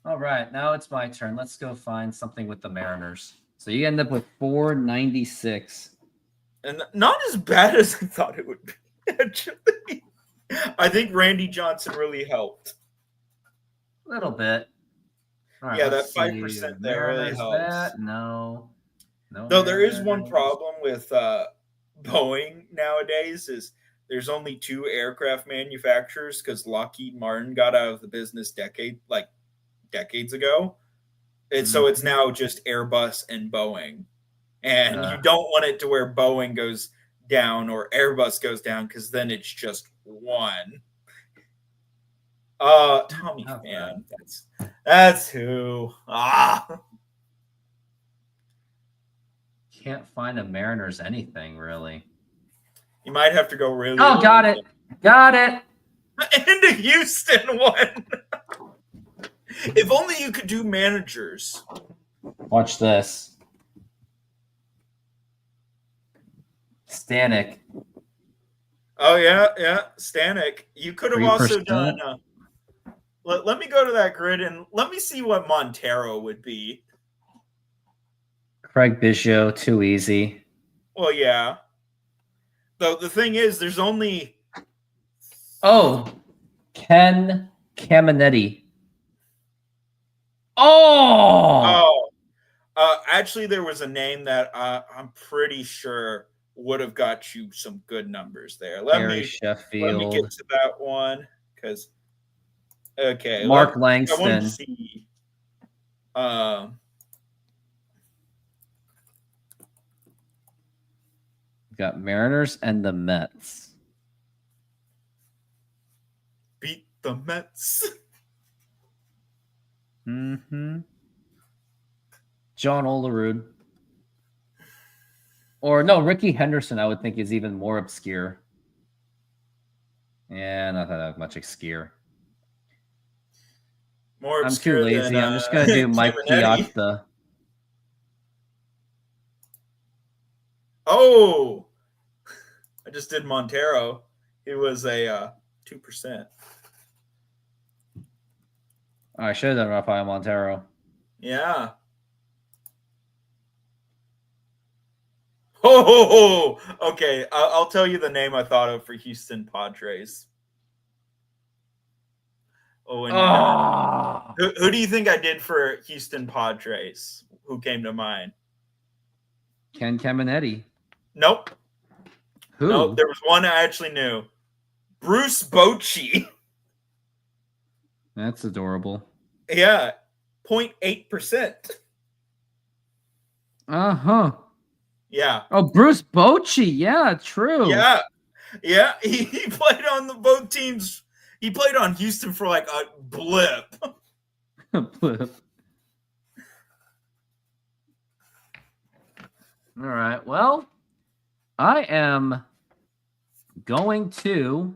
All right, now it's my turn. Let's go find something with the Mariners. So you end up with 496. And not as bad as I thought it would be, actually. I think Randy Johnson really helped. A little bit. Right, yeah, that 5% there really helps. No. Though there is one problem with Boeing nowadays is there's only 2 aircraft manufacturers, because Lockheed Martin got out of the business decades ago. And so it's now just Airbus and Boeing. And you don't want it to where Boeing goes down or Airbus goes down, because then it's just one. Tommy Pham. That's who. Can't find a Mariners anything, really. You might have to go really. Oh, got it. And a Houston one. If only you could do managers. Watch this. Stanek. Oh, yeah. Stanek. You could have also done... let me go to that grid and let me see what Montero would be. Craig Biggio, too easy. Well, yeah. Though the thing is, there's only Ken Caminetti. Oh, actually, there was a name that I'm pretty sure would have got you some good numbers there. Let me Sheffield. get to that one because Mark I Langston. want to see. Got Mariners and the Mets. Beat the Mets. Mm-hmm. John Olerud. Or no, Ricky Henderson, I would think, is even more obscure. Yeah, not that much obscure. More I'm too obscure lazy. than, I'm just gonna do Mike Caminetti. Piazza. Oh, I just did Montero. He was a 2%. I should have done Rafael Montero. Yeah. Oh, okay. I'll tell you the name I thought of for Houston Padres. Oh, and who do you think I did for Houston Padres? Who came to mind? Ken Caminetti. Nope. Who? Nope. There was one I actually knew. Bruce Bochy. That's adorable. Yeah. 0.8%. Uh-huh. Yeah. Oh, Bruce Bochy. Yeah, true. Yeah. Yeah. He played on both teams. He played on Houston for like a blip. Blip. All right. Well, I am going to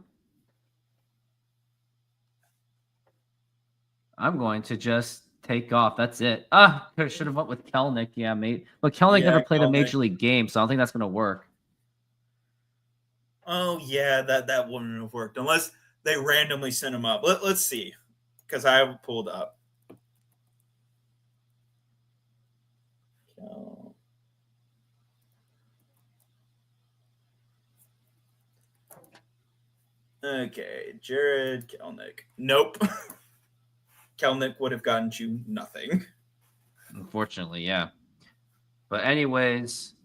just take off. That's it. I should have went with Kelnick. Yeah, mate. But Kelnick never played a major league game, so I don't think that's going to work. Oh, yeah, that wouldn't have worked unless they randomly sent him up. Let's see, because I have it pulled up. Okay, Jared Kelnick. Nope. Kelnick would have gotten you nothing. Unfortunately, yeah. But anyways,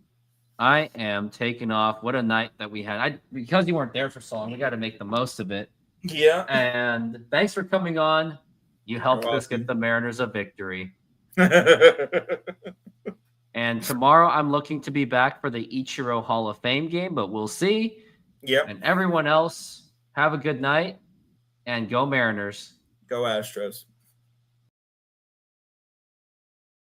I am taking off. What a night that we had. Because you weren't there for so long, we got to make the most of it. Yeah. And thanks for coming on. You helped us get the Mariners a victory. And tomorrow I'm looking to be back for the Ichiro Hall of Fame game, but we'll see. Yep. And everyone else, have a good night and go Mariners. Go Astros.